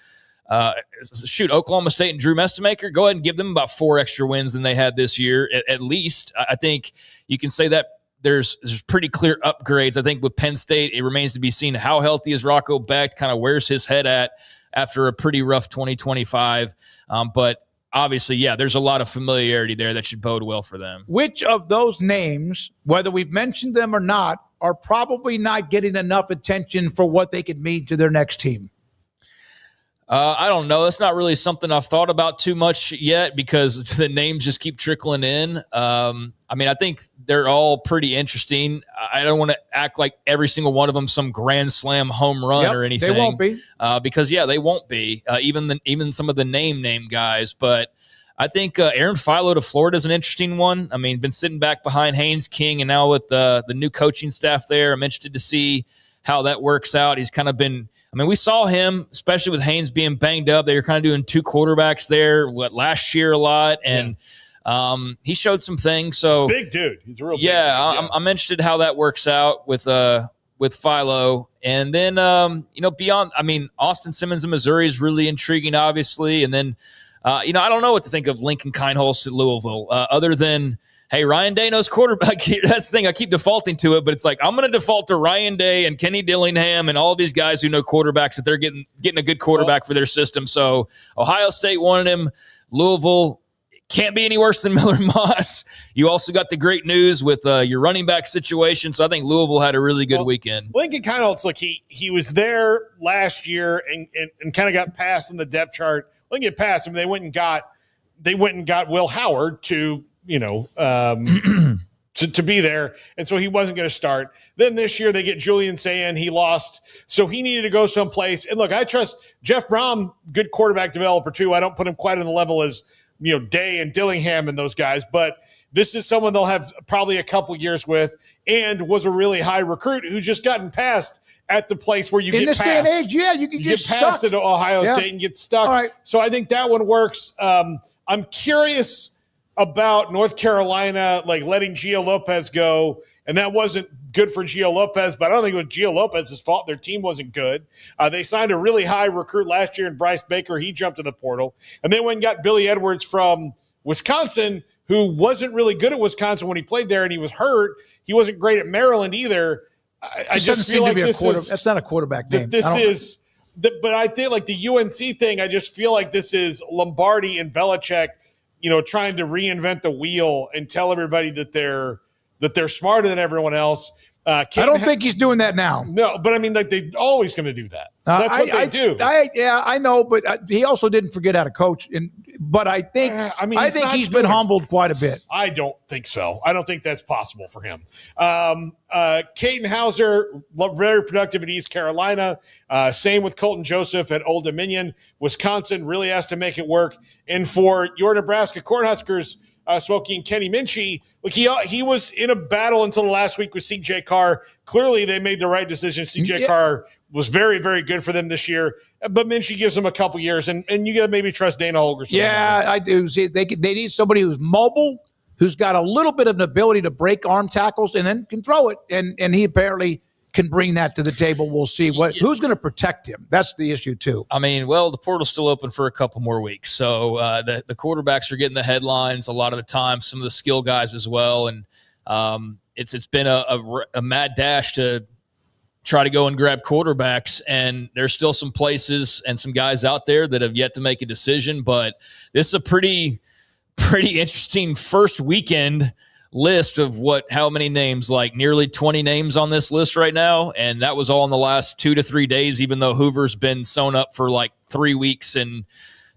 S7: Oklahoma State and Drew Mestemaker, go ahead and give them about 4 extra wins than they had this year. At least, I think you can say that there's pretty clear upgrades. I think with Penn State, it remains to be seen how healthy is Rocco Becht, kind of where's his head at after a pretty rough 2025. But obviously, yeah, there's a lot of familiarity there that should bode well for them.
S5: Which of those names, whether we've mentioned them or not, are probably not getting enough attention for what they could mean to their next team?
S7: I don't know. That's not really something I've thought about too much yet because the names just keep trickling in. I mean, I think they're all pretty interesting. I don't want to act like every single one of them some grand slam home run or anything.
S5: They won't be.
S7: Because, they won't be. Even some of the name guys. But I think Aaron Philo to Florida is an interesting one. I mean, been sitting back behind Haynes King and now with the new coaching staff there. I'm interested to see how that works out. He's kind of been – I mean, we saw him, especially with Haynes being banged up. They were kind of doing 2 quarterbacks there last year a lot, and he showed some things. So
S6: big dude, he's a real big dude.
S7: I'm interested how that works out with Philo, and then beyond. I mean, Austin Simmons in Missouri is really intriguing, obviously, and then I don't know what to think of Lincoln Kineholz at Louisville, other than. Hey, Ryan Day knows quarterback. That's the thing. I keep defaulting to it, but it's like I'm going to default to Ryan Day and Kenny Dillingham and all these guys who know quarterbacks that they're getting a good quarterback for their system. So Ohio State wanted him. Louisville can't be any worse than Miller Moss. You also got the great news with your running back situation. So I think Louisville had a really good weekend.
S6: Lincoln Kineholz, look, he was there last year and kind of got passed in the depth chart. Lincoln passed him. They went and got Will Howard to to be there. And so he wasn't going to start. Then this year they get Julian Sayin. He lost. So he needed to go someplace. And look, I trust Jeff Brom, good quarterback developer too. I don't put him quite on the level as, Day and Dillingham and those guys, but this is someone they'll have probably a couple years with and was a really high recruit who just gotten passed at the place where you get
S5: this
S6: passed.
S5: day and age, you can get
S6: passed
S5: stuck
S6: at Ohio State and get stuck.
S5: All right.
S6: So I think that one works. I'm curious about North Carolina, like letting Gio Lopez go, and that wasn't good for Gio Lopez, but I don't think it was Gio Lopez's fault. Their team wasn't good. They signed a really high recruit last year in Bryce Baker. He jumped to the portal. And they went and got Billy Edwards from Wisconsin, who wasn't really good at Wisconsin when he played there, and he was hurt. He wasn't great at Maryland either. I just feel like
S5: that's not a quarterback name.
S6: But I think like the UNC thing, I just feel like this is Lombardi and Belichick, trying to reinvent the wheel and tell everybody that they're smarter than everyone else.
S5: I don't think he's doing that now.
S6: No, but I mean, like they're always going to do that. That's what they do.
S5: I know, but he also didn't forget how to coach. But I think he's been humbled quite a bit.
S6: I don't think so. I don't think that's possible for him. Caden Hauser, very productive at East Carolina. Same with Colton Joseph at Old Dominion. Wisconsin really has to make it work. And for your Nebraska Cornhuskers, Smoky and Kenny Minchie, look, he was in a battle until the last week with C.J. Carr. Clearly, they made the right decision. C.J. Carr was very, very good for them this year, but Minchie gives them a couple years, and you got to maybe trust Dana Holgorsen.
S5: Yeah, I do. See, they need somebody who's mobile, who's got a little bit of an ability to break arm tackles, and then can throw it. And he apparently can bring that to the table. We'll see who's going to protect him. That's the issue too.
S7: I mean, well, the portal's still open for a couple more weeks, so the quarterbacks are getting the headlines a lot of the time. Some of the skill guys as well, and it's been a mad dash to try to go and grab quarterbacks, and there's still some places and some guys out there that have yet to make a decision. But this is a pretty interesting first weekend list of how many names, like nearly 20 names on this list right now. And that was all in the last 2 to 3 days, even though Hoover's been sewn up for like 3 weeks and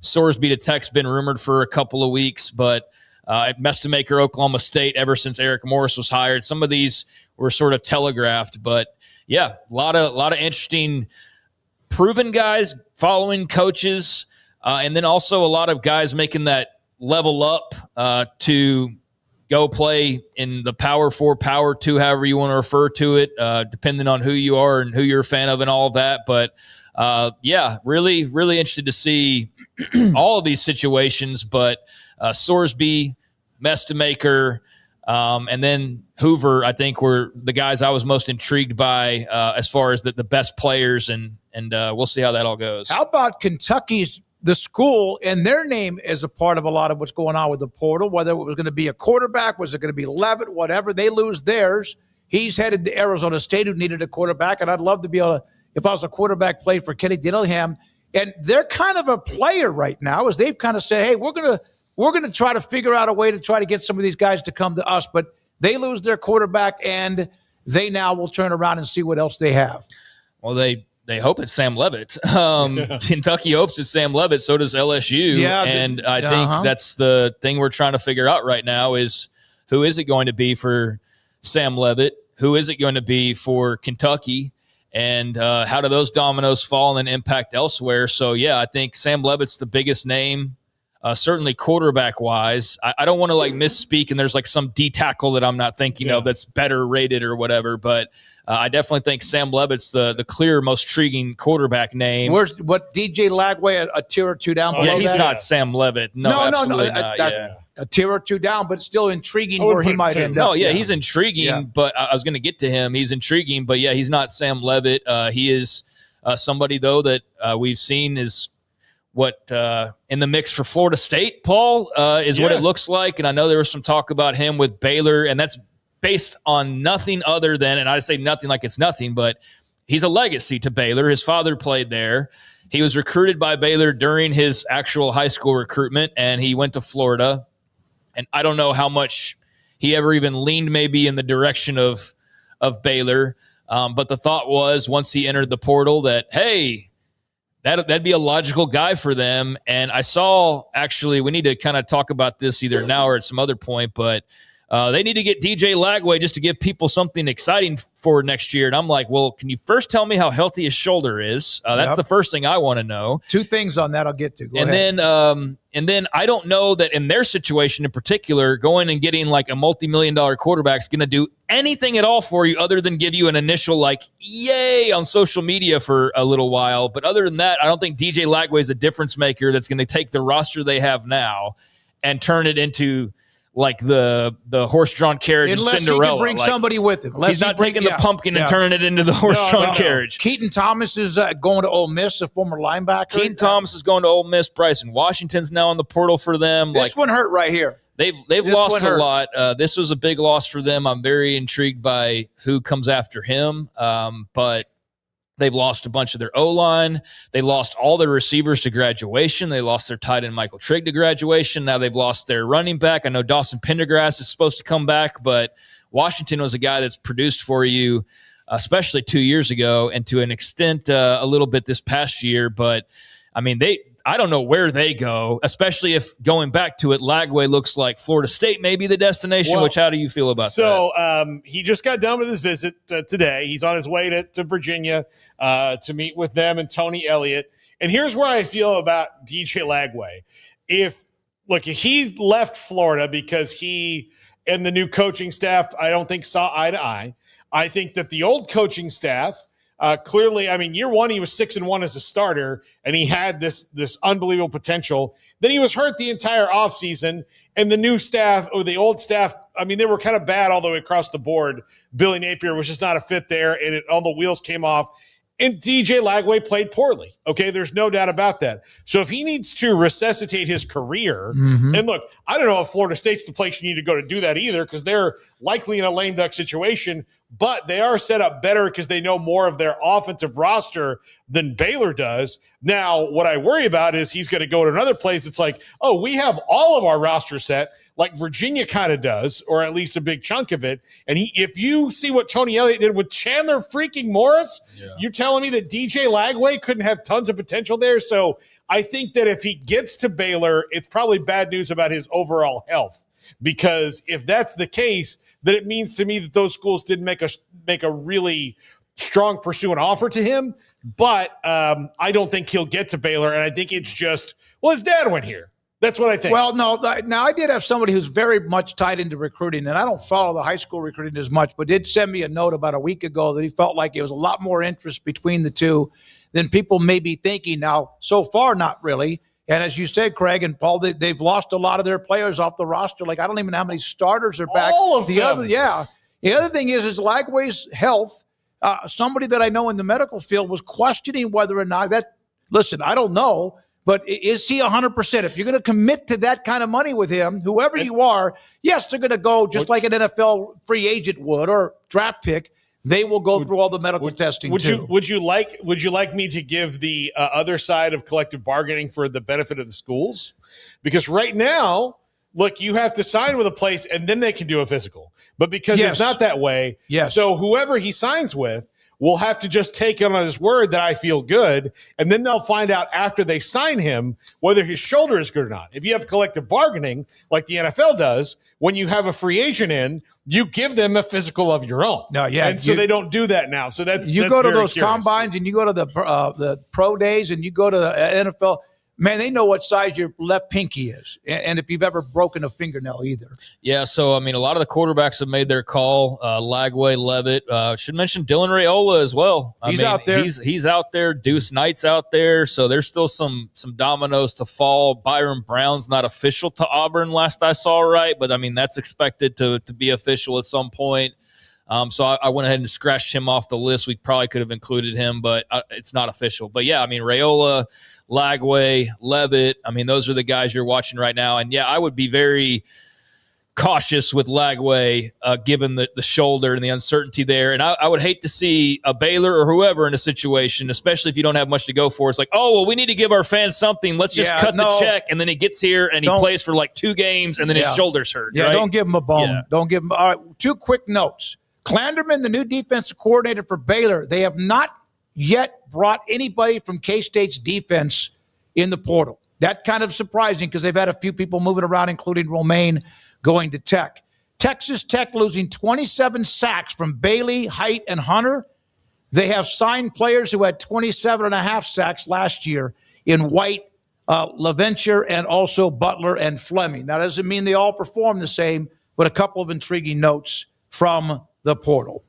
S7: Sorsby to Tech's been rumored for a couple of weeks. But at Mestemaker, Oklahoma State, ever since Eric Morris was hired, some of these were sort of telegraphed. But yeah, a lot of interesting proven guys following coaches. And then also a lot of guys making that level up to go play in the Power 4, Power 2, however you want to refer to it, depending on who you are and who you're a fan of and all of that. But, really, really interested to see all of these situations. But Sorsby, Mestemaker, and then Hoover, I think, were the guys I was most intrigued by as far as the best players, and we'll see how that all goes.
S5: How about Kentucky's the school, and their name is a part of a lot of what's going on with the portal, whether it was going to be a quarterback, was it going to be Levitt, whatever. They lose theirs. He's headed to Arizona State, who needed a quarterback, and I'd love to be able to, if I was a quarterback, play for Kenny Dillingham. And they're kind of a player right now, as they've kind of said, hey, we're going to try to figure out a way to try to get some of these guys to come to us. But they lose their quarterback, and they now will turn around and see what else they have.
S7: Well, they hope it's Sam Levitt. Kentucky hopes it's Sam Levitt. So does LSU. Yeah, and I think that's the thing we're trying to figure out right now is who is it going to be for Sam Levitt? Who is it going to be for Kentucky? And how do those dominoes fall and impact elsewhere? So, yeah, I think Sam Levitt's the biggest name, certainly quarterback-wise. I don't want to, misspeak and there's, some D tackle that I'm not thinking of that's better rated or whatever, but I definitely think Sam Levitt's the clear, most intriguing quarterback name.
S5: Where's what DJ Lagway a tier or two down below?
S7: Yeah, he's not Sam Levitt. No, absolutely not.
S5: A tier or two down, but still intriguing where he might end up.
S7: No, yeah, he's intriguing, but I was going to get to him. He's intriguing, but yeah, he's not Sam Levitt. He is somebody though that we've seen is what in the mix for Florida State. Paul is what it looks like, and I know there was some talk about him with Baylor, and that's based on nothing other than, and I say nothing like it's nothing, but he's a legacy to Baylor. His father played there. He was recruited by Baylor during his actual high school recruitment, and he went to Florida. And I don't know how much he ever even leaned maybe in the direction of Baylor. But the thought was once he entered the portal that, hey, that'd be a logical guy for them. And I saw, actually, we need to kind of talk about this either now or at some other point, but they need to get DJ Lagway just to give people something exciting for next year. And I'm like, well, can you first tell me how healthy his shoulder is? That's the first thing I want to know.
S5: Two things on that I'll get to. Go
S7: ahead. And then I don't know that in their situation in particular, going and getting a multi-million-dollar quarterback is going to do anything at all for you other than give you an initial yay on social media for a little while. But other than that, I don't think DJ Lagway is a difference maker that's going to take the roster they have now and turn it into the horse-drawn carriage and Cinderella.
S5: Unless he can bring somebody with him.
S7: He's not taking the pumpkin and turning it into the horse-drawn carriage.
S5: Keaton Thomas is going to Ole Miss, a former linebacker.
S7: Keaton Thomas is going to Ole Miss. Bryson Washington's now in the portal for them.
S5: This one hurt right here.
S7: They've lost a lot. This was a big loss for them. I'm very intrigued by who comes after him. But they've lost a bunch of their O-line. They lost all their receivers to graduation. They lost their tight end Michael Trigg to graduation. Now they've lost their running back. I know Dawson Pendergrass is supposed to come back, but Washington was a guy that's produced for you, especially 2 years ago, and to an extent a little bit this past year. But, I mean, I don't know where they go, especially if going back to it, Lagway looks like Florida State may be the destination, which how do you feel about that?
S6: So he just got done with his visit today. He's on his way to Virginia to meet with them and Tony Elliott. And here's where I feel about DJ Lagway. If he left Florida because he and the new coaching staff, I don't think saw eye to eye. I think that the old coaching staff, clearly, I mean, year one, he was 6-1 as a starter, and he had this unbelievable potential. Then he was hurt the entire offseason, and the new staff, or the old staff, I mean, they were kind of bad all the way across the board. Billy Napier was just not a fit there, and all the wheels came off. And DJ Lagway played poorly. Okay, there's no doubt about that. So if he needs to resuscitate his career, and look, I don't know if Florida State's the place you need to go to do that either, because they're likely in a lame duck situation, but they are set up better because they know more of their offensive roster than Baylor does. Now, what I worry about is he's going to go to another place. It's like, oh, we have all of our roster set, like Virginia kind of does, or at least a big chunk of it. And if you see what Tony Elliott did with Chandler freaking Morris, you're telling me that DJ Lagway couldn't have tons of potential there? So I think that if he gets to Baylor, it's probably bad news about his overall health. Because if that's the case, then it means to me that those schools didn't make a really strong pursuant offer to him. But I don't think he'll get to Baylor. And I think it's just, well, his dad went here. That's what I think.
S5: Well, no. Now, I did have somebody who's very much tied into recruiting, and I don't follow the high school recruiting as much, but did send me a note about a week ago that he felt like there was a lot more interest between the two than people may be thinking. Now, so far, not really. And as you said, Craig and Paul, they've lost a lot of their players off the roster. Like, I don't even know how many starters are back.
S6: All of them.
S5: The other thing is Lagway's health. Somebody that I know in the medical field was questioning whether or not listen, I don't know, but is he 100%? If you're going to commit to that kind of money with him, whoever you are, yes, they're going to go just like an NFL free agent would or draft pick. They will go through all the medical testing too.
S6: Would you like me to give the other side of collective bargaining for the benefit of the schools? Because right now, look, you have to sign with a place and then they can do a physical. But because it's not that way, so whoever he signs with will have to just take him on his word that I feel good, and then they'll find out after they sign him whether his shoulder is good or not. If you have collective bargaining like the NFL does, when you have a free agent in, you give them a physical of your own. And so they don't do that now. So that's
S5: go to those
S6: curious.
S5: combines and you go to the pro days and you go to the NFL. Man, they know what size your left pinky is, and if you've ever broken a fingernail either.
S7: Yeah, so, I mean, a lot of the quarterbacks have made their call. Lagway, Levitt. Should mention Dylan Raiola as well.
S5: He's out there.
S7: He's out there. Deuce Knight's out there. So there's still some dominoes to fall. Byron Brown's not official to Auburn last I saw, right? But, I mean, that's expected to be official at some point. So I went ahead and scratched him off the list. We probably could have included him, but it's not official. But, yeah, I mean, Raiola, Lagway, Levitt, I mean, those are the guys you're watching right now. And, yeah, I would be very cautious with Lagway given the shoulder and the uncertainty there. And I would hate to see a Baylor or whoever in a situation, especially if you don't have much to go for. It's like, oh, well, we need to give our fans something. Let's just cut the check. And then he gets here and he plays for like 2 games and then his shoulder's hurt.
S5: Yeah,
S7: right?
S5: Don't give him a bone. Yeah. Don't give him. All right, 2 quick notes. Clanderman, the new defensive coordinator for Baylor, they have not yet brought anybody from K-State's defense in the portal. That kind of surprising because they've had a few people moving around, including Romaine going to Tech. Texas Tech losing 27 sacks from Bailey, Height, and Hunter. They have signed players who had 27.5 sacks last year in White, LaVenture, and also Butler and Fleming. Now, that doesn't mean they all perform the same, but a couple of intriguing notes from the portal.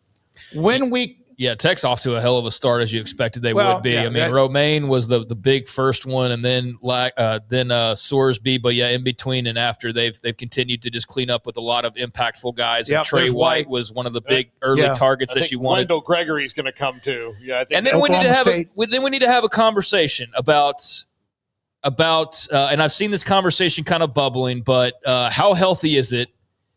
S7: Yeah, Tech's off to a hell of a start as you expected they would be. I mean, Romaine was the big first one, and then Sorsby. But yeah, in between and after, they've continued to just clean up with a lot of impactful guys. And Trey White was one of the big early targets that you wanted.
S6: Wendell Gregory's going to come too. Yeah, I think.
S7: And then we need to have a conversation about and I've seen this conversation kind of bubbling, but how healthy is it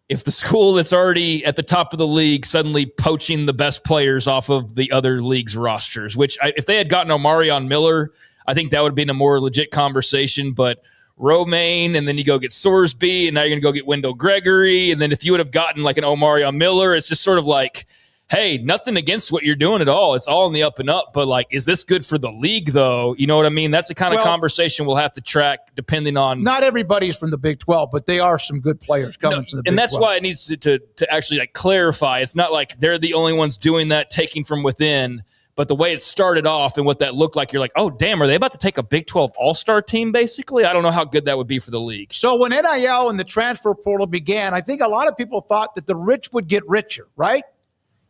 S7: if the school that's already at the top of the league suddenly poaching the best players off of the other league's rosters, which if they had gotten Omarion Miller, I think that would have been a more legit conversation. But Romaine, and then you go get Sorsby, and now you're going to go get Wendell Gregory. And then if you would have gotten like an Omarion Miller, it's just sort of like, hey, nothing against what you're doing at all. It's all in the up and up. But, like, is this good for the league, though? You know what I mean? That's the kind of conversation we'll have to track depending on.
S5: Not everybody's from the Big 12, but they are some good players coming from the Big 12.
S7: And that's why it needs to actually, like, clarify. It's not like they're the only ones doing that, taking from within. But the way it started off and what that looked like, you're like, oh, damn, are they about to take a Big 12 all-star team, basically? I don't know how good that would be for the league.
S5: So when NIL and the transfer portal began, I think a lot of people thought that the rich would get richer, right?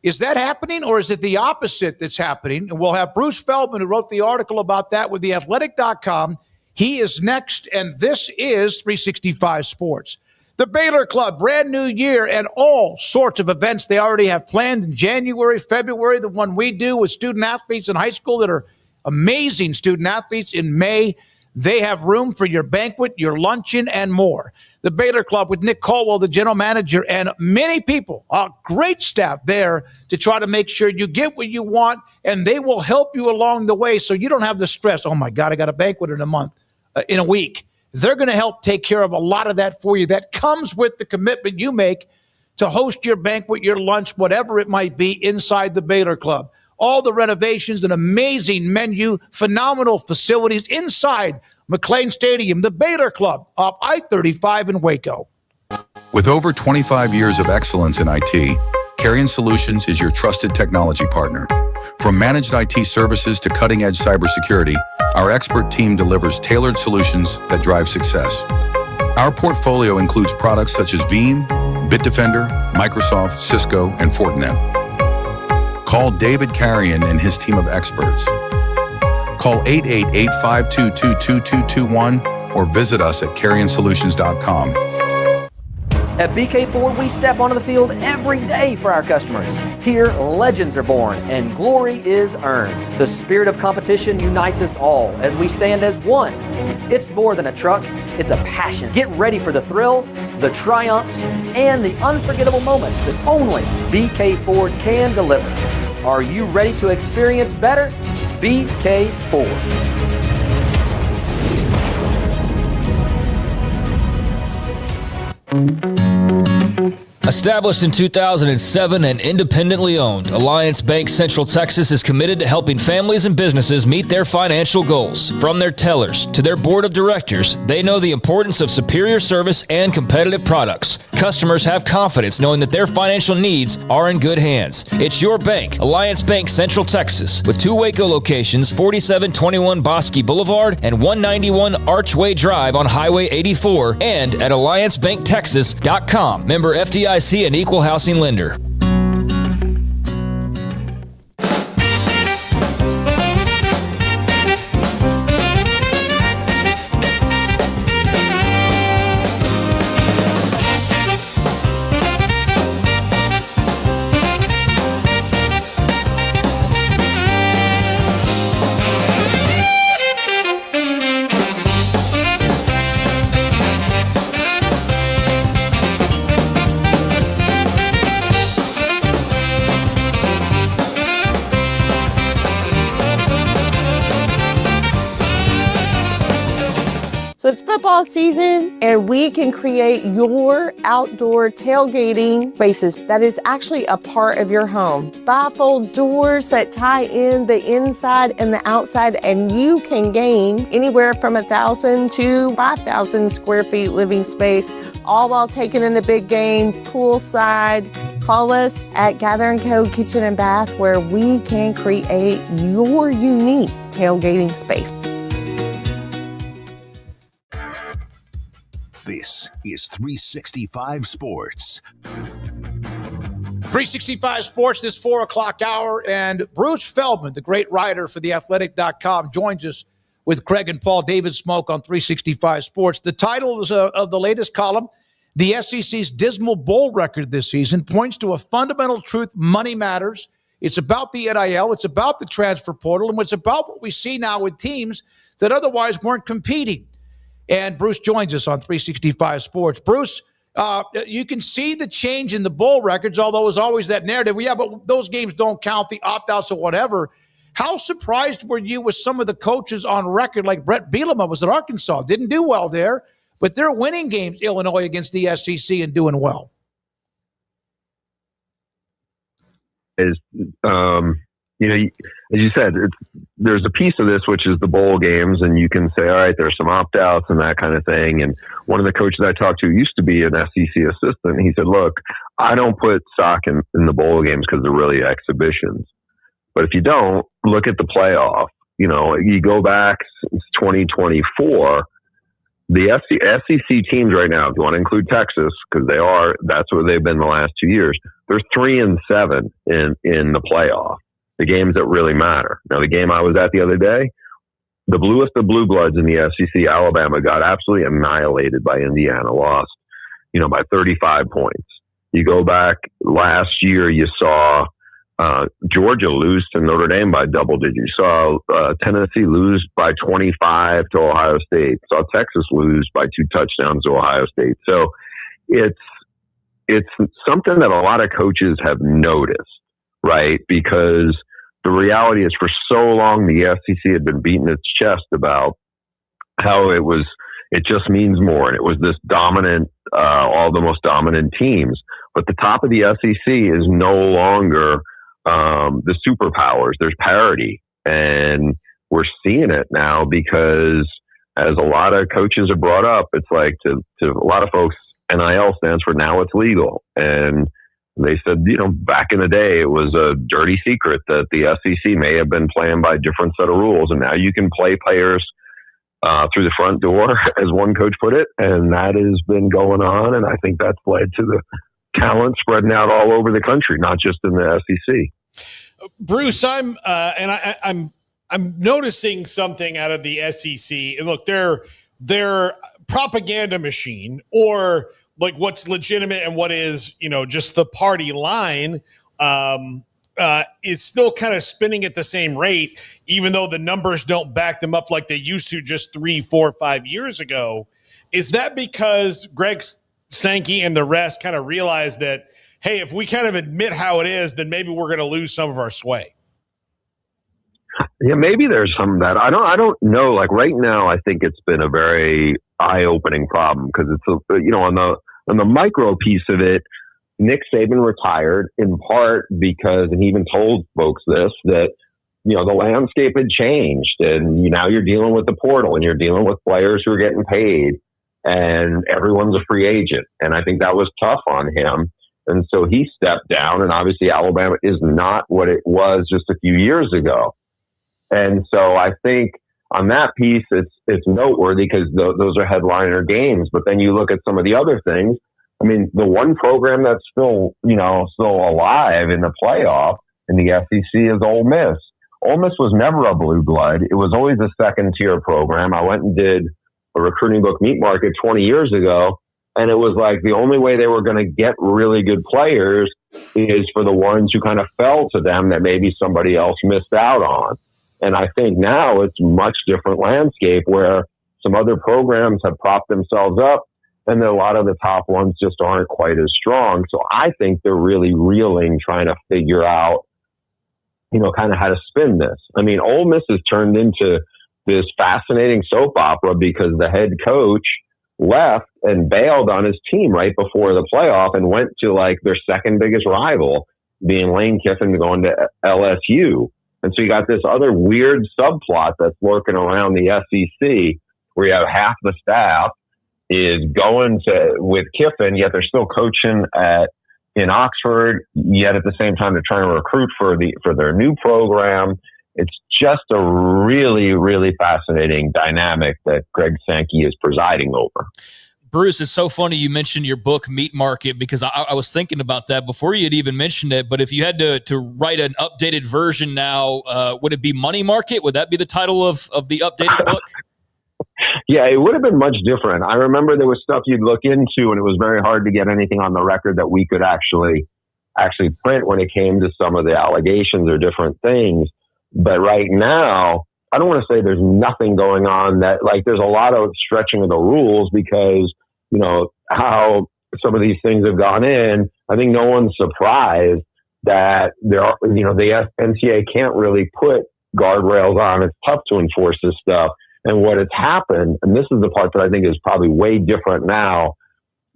S5: Is that happening, or is it the opposite that's happening? And we'll have Bruce Feldman, who wrote the article about that with theathletic.com. He is next, and this is 365 Sports. The Baylor Club, brand new year, and all sorts of events they already have planned in January, February, the one we do with student-athletes in high school that are amazing student-athletes in May. They have room for your banquet, your luncheon, and more. The Baylor Club with Nick Colwell, the general manager, and many people, a great staff there to try to make sure you get what you want, and they will help you along the way so you don't have the stress. Oh, my God, I got a banquet in a week. They're going to help take care of a lot of that for you. That comes with the commitment you make to host your banquet, your lunch, whatever it might be inside the Baylor Club. All the renovations, an amazing menu, phenomenal facilities inside McLean Stadium, the Baylor Club off I-35 in Waco.
S15: With over 25 years of excellence in IT, Carrion Solutions is your trusted technology partner. From managed IT services to cutting-edge cybersecurity, our expert team delivers tailored solutions that drive success. Our portfolio includes products such as Veeam, Bitdefender, Microsoft, Cisco, and Fortinet. Call David Carrion and his team of experts. Call 888-522-2221 or visit us at carrionsolutions.com.
S10: At BK4, we step onto the field every day for our customers. Here, legends are born and glory is earned. The spirit of competition unites us all as we stand as one. It's more than a truck, it's a passion. Get ready for the thrill, the triumphs, and the unforgettable moments that only BK4 can deliver. Are you ready to experience better? BK4.
S7: Established in 2007 and independently owned, Alliance Bank Central Texas is committed to helping families and businesses meet their financial goals. From their tellers to their board of directors, they know the importance of superior service and competitive products. Customers have confidence knowing that their financial needs are in good hands. It's your bank, Alliance Bank Central Texas, with 2 Waco locations, 4721 Bosque Boulevard and 191 Archway Drive on Highway 84, and at alliancebanktexas.com. Member FDIC and equal housing lender.
S16: It's football season, and we can create your outdoor tailgating spaces that is actually a part of your home. Bifold doors that tie in the inside and the outside, and you can gain anywhere from 1,000 to 5,000 square feet living space, all while taking in the big game poolside. Call us at Gather & Co. Kitchen and Bath, where we can create your unique tailgating space.
S2: This is 365 Sports.
S5: 365 Sports, this 4 o'clock hour, and Bruce Feldman, the great writer for theathletic.com, joins us with Craig and Paul. David Smoak on 365 Sports. The title of the latest column, the SEC's dismal bowl record this season, points to a fundamental truth: money matters. It's about the NIL, it's about the transfer portal, and it's about what we see now with teams that otherwise weren't competing. And Bruce joins us on 365 Sports. Bruce, you can see the change in the bowl records, although there's always that narrative. Yeah, but those games don't count, the opt-outs or whatever. How surprised were you with some of the coaches on record, like Brett Bielema was at Arkansas? Didn't do well there, but they're winning games, Illinois, against the SEC and doing well.
S17: As you said, there's a piece of this, which is the bowl games, and you can say, all right, there's some opt-outs and that kind of thing. And one of the coaches I talked to used to be an SEC assistant. He said, look, I don't put stock in the bowl games because they're really exhibitions. But if you don't, look at the playoff. You go back since 2024, the SEC teams right now, if you want to include Texas, because that's where they've been the last 2 years, they're 3-7 in the playoff. The games that really matter. Now, the game I was at the other day, the bluest of blue bloods in the SEC, Alabama, got absolutely annihilated by Indiana, lost, by 35 points. You go back last year, you saw Georgia lose to Notre Dame by double digits. You saw Tennessee lose by 25 to Ohio State. You saw Texas lose by 2 touchdowns to Ohio State. So it's something that a lot of coaches have noticed, right? Because the reality is, for so long, the SEC had been beating its chest about how it just means more. And it was this dominant, all the most dominant teams. But the top of the SEC is no longer the superpowers. There's parity. And we're seeing it now because, as a lot of coaches have brought up, it's like to a lot of folks, NIL stands for now it's legal. And they said, back in the day, it was a dirty secret that the SEC may have been playing by a different set of rules. And now you can play players through the front door, as one coach put it, and that has been going on. And I think that's led to the talent spreading out all over the country, not just in the SEC.
S6: Bruce, I'm noticing something out of the SEC. And look, their propaganda machine, or like what's legitimate and what is, just the party line, is still kind of spinning at the same rate, even though the numbers don't back them up like they used to just 3, 4, 5 years ago. Is that because Greg Sankey and the rest kind of realized that, hey, if we kind of admit how it is, then maybe we're going to lose some of our sway?
S17: Yeah, maybe there's some of that. I don't know. Like right now, I think it's been a very eye-opening problem because it's on the micro piece of it. Nick Saban retired in part because, and he even told folks this, that, the landscape had changed and now you're dealing with the portal and you're dealing with players who are getting paid and everyone's a free agent. And I think that was tough on him. And so he stepped down, and obviously Alabama is not what it was just a few years ago. And so I think on that piece, it's noteworthy because those are headliner games. But then you look at some of the other things. I mean, the one program that's still alive in the playoff in the SEC is Ole Miss. Ole Miss was never a blue blood. It was always a second tier program. I went and did a recruiting book meat market 20 years ago, and it was like the only way they were going to get really good players is for the ones who kind of fell to them that maybe somebody else missed out on. And I think now it's much different landscape where some other programs have propped themselves up, and a lot of the top ones just aren't quite as strong. So I think they're really reeling, trying to figure out, kind of how to spin this. I mean, Ole Miss has turned into this fascinating soap opera because the head coach left and bailed on his team right before the playoff and went to like their second biggest rival, being Lane Kiffin, going to LSU. And so you got this other weird subplot that's lurking around the SEC where you have half the staff is going with Kiffin, yet they're still coaching in Oxford, yet at the same time they're trying to recruit for their new program. It's just a really, really fascinating dynamic that Greg Sankey is presiding over.
S7: Bruce, it's so funny you mentioned your book, Meat Market, because I was thinking about that before you had even mentioned it. But if you had to write an updated version now, would it be Money Market? Would that be the title of the updated book?
S17: Yeah, it would have been much different. I remember there was stuff you'd look into, and it was very hard to get anything on the record that we could actually print when it came to some of the allegations or different things. But right now, I don't want to say there's nothing going on that, like, there's a lot of stretching of the rules because, how some of these things have gone in. I think no one's surprised that there are, the NCAA can't really put guardrails on. It's tough to enforce this stuff. And what has happened, and this is the part that I think is probably way different now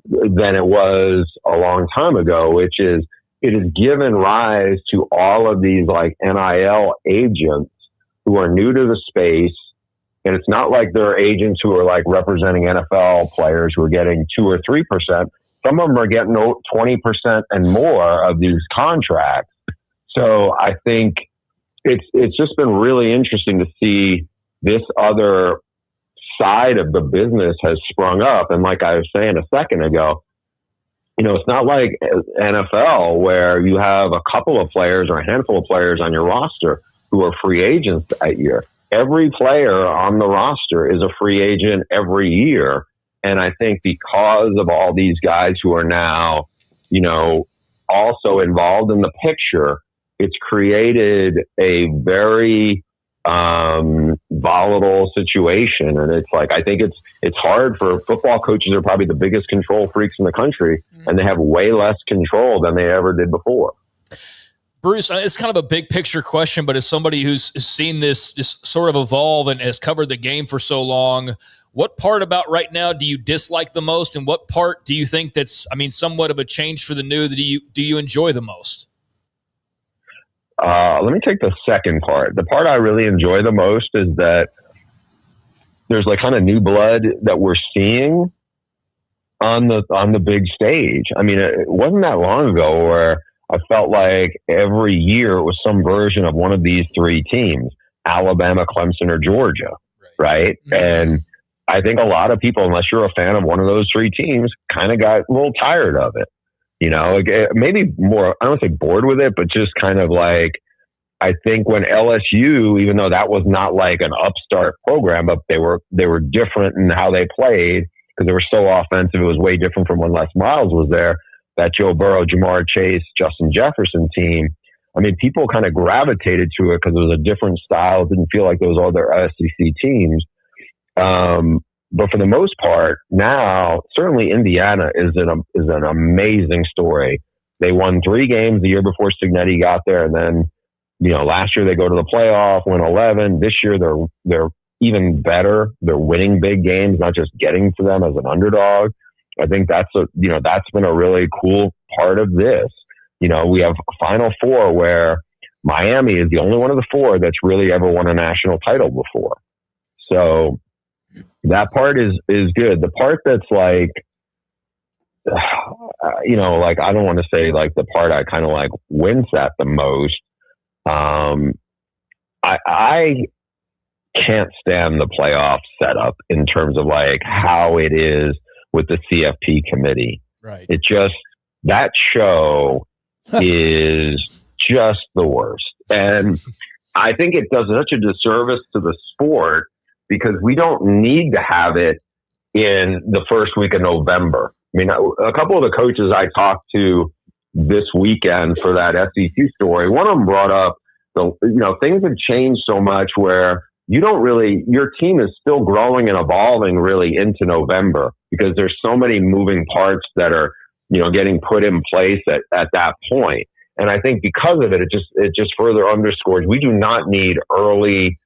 S17: than it was a long time ago, which is it has given rise to all of these like NIL agents who are new to the space. And it's not like they're agents who are like representing NFL players who are getting 2 or 3%. Some of them are getting 20% and more of these contracts. So I think it's just been really interesting to see this other side of the business has sprung up. And like I was saying a second ago, it's not like NFL where you have a couple of players or a handful of players on your roster who are free agents that year. Every player on the roster is a free agent every year. And I think because of all these guys who are now, also involved in the picture, it's created a very volatile situation. And it's like, I think it's hard for football coaches are probably the biggest control freaks in the country, and they have way less control than they ever did before.
S7: Bruce, it's kind of a big picture question, but as somebody who's seen this sort of evolve and has covered the game for so long, what part about right now do you dislike the most? And what part do you think that's, somewhat of a change for the new that do you enjoy the most?
S17: Let me take the second part. The part I really enjoy the most is that there's like kind of new blood that we're seeing on the big stage. It wasn't that long ago where I felt like every year it was some version of one of these three teams, Alabama, Clemson, or Georgia.
S7: Right.
S17: right?
S7: Mm-hmm.
S17: And I think a lot of people, unless you're a fan of one of those three teams, kind of got a little tired of it. You know, like, maybe more, I don't say bored with it, but just kind of like, I think when LSU, even though that was not like an upstart program, but they were different in how they played because they were so offensive. It was way different from when Les Miles was there. That Joe Burrow, Jamar Chase, Justin Jefferson team. I mean, people kind of gravitated to it because it was a different style. It didn't feel like those other SEC teams. But for the most part, now certainly Indiana is an amazing story. They won 3 games the year before Signetti got there, and then last year they go to the playoff, win 11. This year they're even better. They're winning big games, not just getting to them as an underdog. I think that's been a really cool part of this. We have a Final Four where Miami is the only one of the 4 that's really ever won a national title before. So that part is good. The part that's like, like, I don't want to say like the part I kind of like wince at the most. I can't stand the playoff setup in terms of like how it is with the CFP committee.
S7: Right.
S17: It just, that show is just the worst. And I think it does such a disservice to the sport because we don't need to have it in the first week of November. I mean, a couple of the coaches I talked to this weekend for that SEC story, one of them brought up things have changed so much where your team is still growing and evolving really into November because there's so many moving parts that are, getting put in place at that point. And I think because of it, it just further underscores we do not need early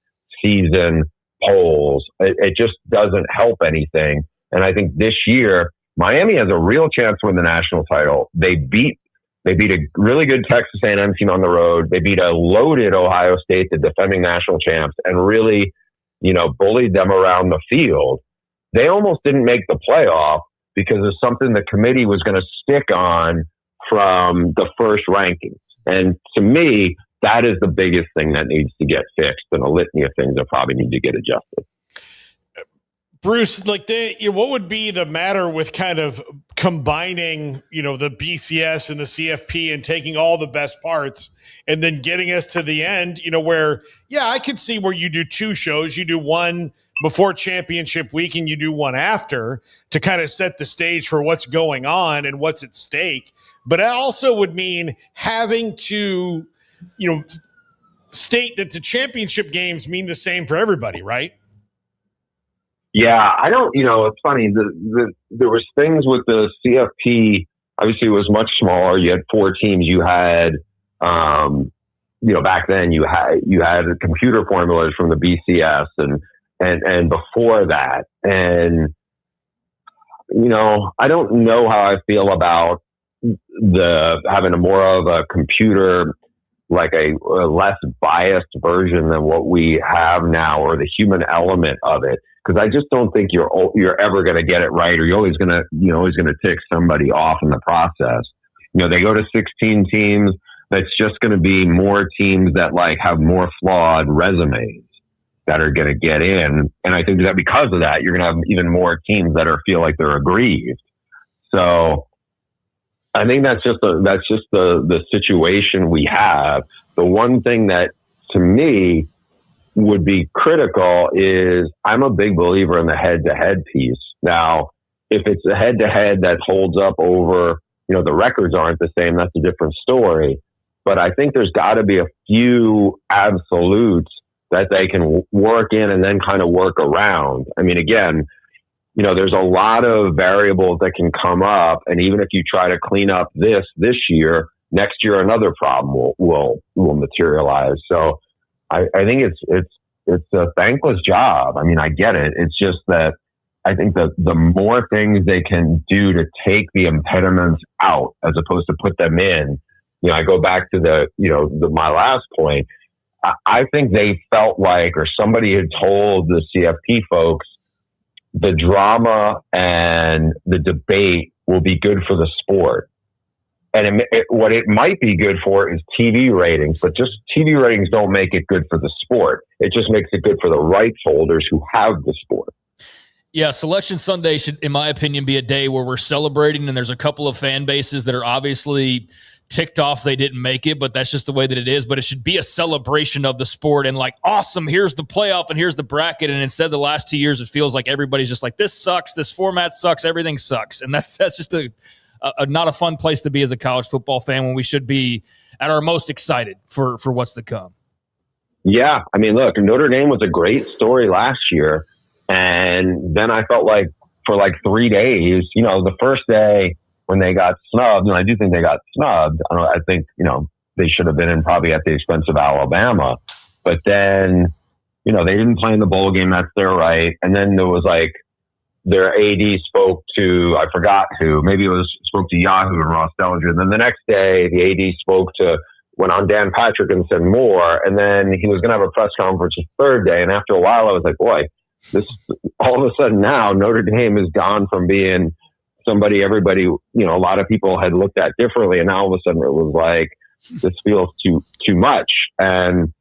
S17: season polls. It just doesn't help anything. And I think this year, Miami has a real chance to win the national title. They beat a really good Texas A&M team on the road. They beat a loaded Ohio State, the defending national champs, and really, bullied them around the field. They almost didn't make the playoff because of something the committee was going to stick on from the first rankings. And to me, that is the biggest thing that needs to get fixed, and a litany of things that probably need to get adjusted.
S6: Bruce, like, what would be the matter with kind of combining, the BCS and the CFP and taking all the best parts and then getting us to the end, where, I could see where you do 2 shows. You do one before championship week and you do one after to kind of set the stage for what's going on and what's at stake. But it also would mean having to, state that the championship games mean the same for everybody, right?
S17: Yeah, I don't, it's funny. There was things with the CFP, obviously it was much smaller. You had 4 teams. You had, back then you had computer formulas from the BCS and before that. And, I don't know how I feel about having a more of a computer, like a less biased version than what we have now, or the human element of it. Because I just don't think you're ever going to get it right, or you're always going to tick somebody off in the process. They go to 16 teams. That's just going to be more teams that like have more flawed resumes that are going to get in. And I think that because of that, you're going to have even more teams that feel like they're aggrieved. So I think that's just the situation we have. The one thing that to me would be critical is I'm a big believer in the head-to-head piece. Now, if it's a head-to-head that holds up over, the records aren't the same, that's a different story. But I think there's got to be a few absolutes that they can work in and then kind of work around. I mean, again, there's a lot of variables that can come up. And even if you try to clean up this year, next year another problem will materialize. So I think it's a thankless job. I mean, I get it. It's just that I think that the more things they can do to take the impediments out as opposed to put them in, I go back to my last point. I think they felt like, or somebody had told the CFP folks, the drama and the debate will be good for the sport. And what it might be good for is TV ratings, but just TV ratings don't make it good for the sport. It just makes it good for the rights holders who have the sport.
S7: Yeah, Selection Sunday should, in my opinion, be a day where we're celebrating, and there's a couple of fan bases that are obviously ticked off they didn't make it, but that's just the way that it is. But it should be a celebration of the sport and like, awesome, here's the playoff and here's the bracket. And instead, the last 2 years, it feels like everybody's just like, this sucks, this format sucks, everything sucks. And that's just not a fun place to be as a college football fan when we should be at our most excited for what's to come.
S17: Yeah, I mean, look, Notre Dame was a great story last year. And then I felt like for like 3 days, the first day when they got snubbed, and I do think they got snubbed, I think, they should have been in probably at the expense of Alabama. But then, they didn't play in the bowl game. That's their right. And then there was like their AD spoke to, I forgot who, maybe spoke to Yahoo and Ross Dellinger. And then the next day, the AD went on Dan Patrick and said more. And then he was going to have a press conference the third day. And after a while, I was like, boy, this all of a sudden now Notre Dame has gone from being somebody everybody, a lot of people had looked at differently. And now all of a sudden it was like, this feels too much. And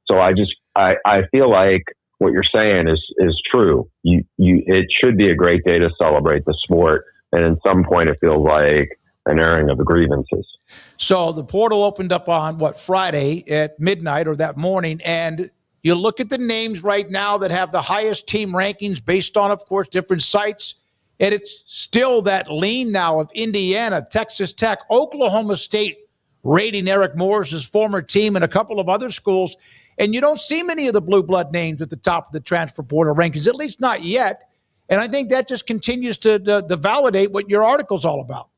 S17: so I feel like what you're saying is true. It should be a great day to celebrate the sport. And at some point it feels like an airing of the grievances.
S5: So the portal opened up on Friday at midnight or that morning. And you look at the names right now that have the highest team rankings based on, of course, different sites. And it's still that lean now of Indiana, Texas Tech, Oklahoma State rating Eric Morris's former team and a couple of other schools. And you don't see many of the blue blood names at the top of the transfer portal rankings, at least not yet. And I think that just continues to validate what your article's all about.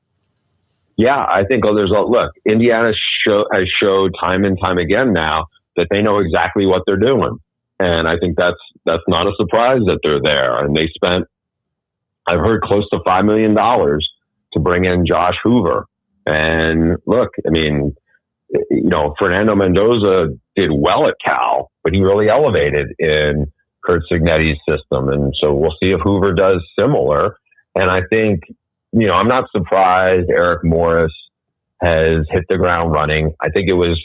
S17: Yeah, I think look, Indiana has showed time and time again now that they know exactly what they're doing. And I think that's not a surprise that they're there. And they spent, I've heard, close to $5 million to bring in Josh Hoover. And look, I mean, Fernando Mendoza did well at Cal, but he really elevated in Curt Cignetti's system. And so we'll see if Hoover does similar. And I think, I'm not surprised Eric Morris has hit the ground running. I think it was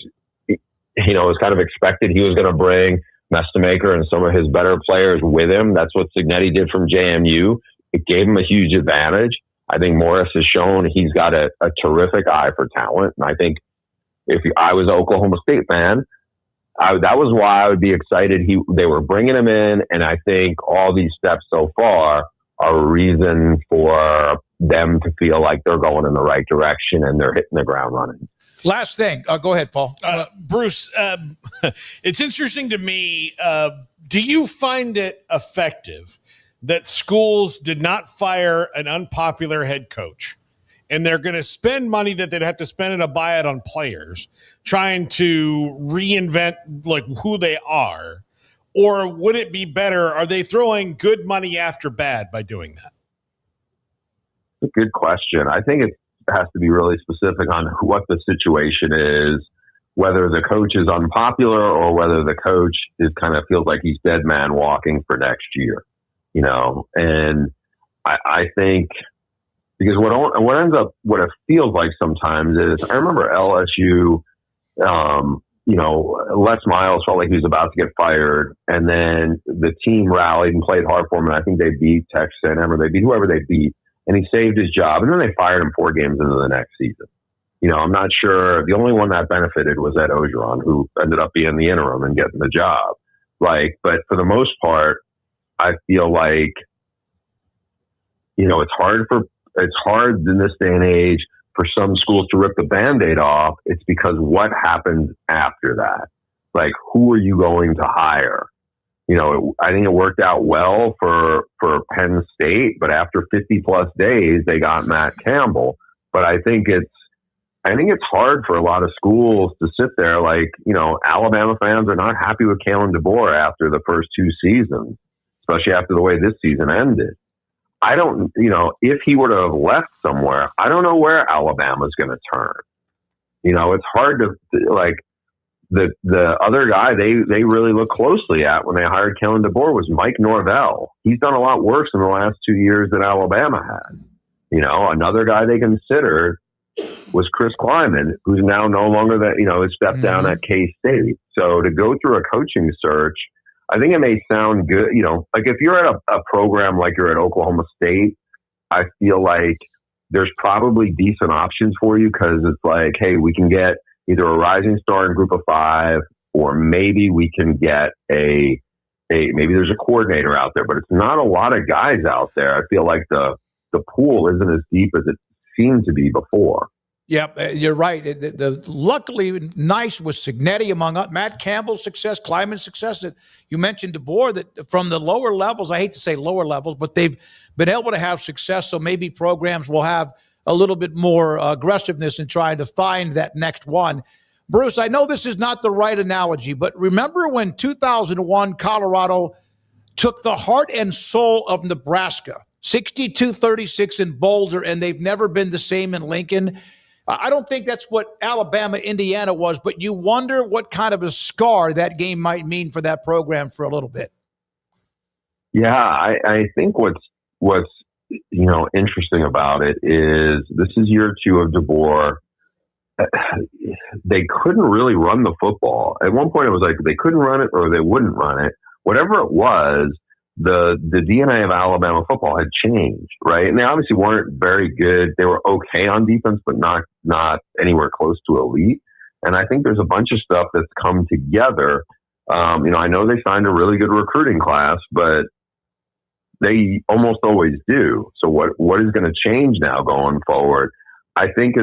S17: kind of expected he was going to bring Mestemaker and some of his better players with him. That's what Cignetti did from JMU. It gave him a huge advantage. I think Morris has shown he's got a terrific eye for talent. And I think if I was an Oklahoma State fan, that was why I would be excited. They were bringing him in. And I think all these steps so far are a reason for them to feel like they're going in the right direction and they're hitting the ground running.
S5: Last thing. Go ahead, Paul.
S6: Bruce, it's interesting to me. Do you find it effective that schools did not fire an unpopular head coach and they're going to spend money that they'd have to spend in a buyout on players trying to reinvent like who they are? Or would it be better? Are they throwing good money after bad by doing that?
S17: It's a good question. I think it has to be really specific on what the situation is, whether the coach is unpopular or whether the coach is kind of feels like he's dead man walking for next year, and I think because what ends up, what it feels like sometimes is, I remember LSU, Les Miles felt like he was about to get fired, and then the team rallied and played hard for him, and I think they beat Texas A&M or they beat whoever they beat, and he saved his job, and then they fired him 4 games into the next season. I'm not sure. The only one that benefited was Ed Ogeron, who ended up being the interim and getting the job. But for the most part, I feel like, it's hard in this day and age for some schools to rip the Band-Aid off. It's because what happens after that? Like, who are you going to hire? I think it worked out well for Penn State, but after 50 plus days, they got Matt Campbell. But I think it's hard for a lot of schools to sit there. Like, Alabama fans are not happy with Kalen DeBoer after the first 2 seasons, especially after the way this season ended. I don't, if he were to have left somewhere, I don't know where Alabama's going to turn. It's hard to, like, the other guy they really look closely at when they hired Kalen DeBoer was Mike Norvell. He's done a lot worse in the last 2 years than Alabama had. Another guy they considered was Chris Kleiman, who's now no longer that, has stepped down at K-State. So to go through a coaching search, I think it may sound good. Like if you're at a program like you're at Oklahoma State, I feel like there's probably decent options for you because it's like, hey, we can get either a rising star in Group of 5, or maybe we can get maybe there's a coordinator out there, but it's not a lot of guys out there. I feel like the pool isn't as deep as it seemed to be before.
S5: Yeah, you're right. Luckily, nice with Cignetti among Matt Campbell's success, Kleiman's success. That you mentioned DeBoer, that from the lower levels, I hate to say lower levels, but they've been able to have success. So maybe programs will have a little bit more aggressiveness in trying to find that next one. Bruce, I know this is not the right analogy, but remember when 2001 Colorado took the heart and soul of Nebraska, 62-36 in Boulder, and they've never been the same in Lincoln? I don't think that's what Alabama, Indiana was, but you wonder what kind of a scar that game might mean for that program for a little bit.
S17: Yeah, I think what's interesting about it is this is year 2 of DeBoer. They couldn't really run the football. At one point, it was like they couldn't run it or they wouldn't run it. Whatever it was, the DNA of Alabama football had changed, right? And they obviously weren't very good. They were okay on defense, but not anywhere close to elite. And I think there's a bunch of stuff that's come together. I know they signed a really good recruiting class, but they almost always do. So what is going to change now going forward? I think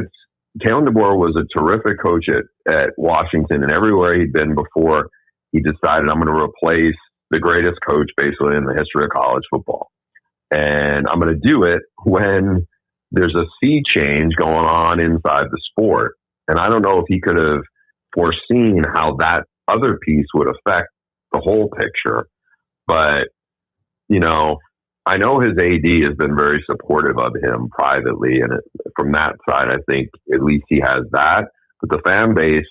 S17: Kalen DeBoer was a terrific coach at Washington, and everywhere he'd been before, he decided, I'm going to replace the greatest coach basically in the history of college football. And I'm going to do it when there's a sea change going on inside the sport. And I don't know if he could have foreseen how that other piece would affect the whole picture. But, I know his AD has been very supportive of him privately. And from that side, I think at least he has that. But the fan base,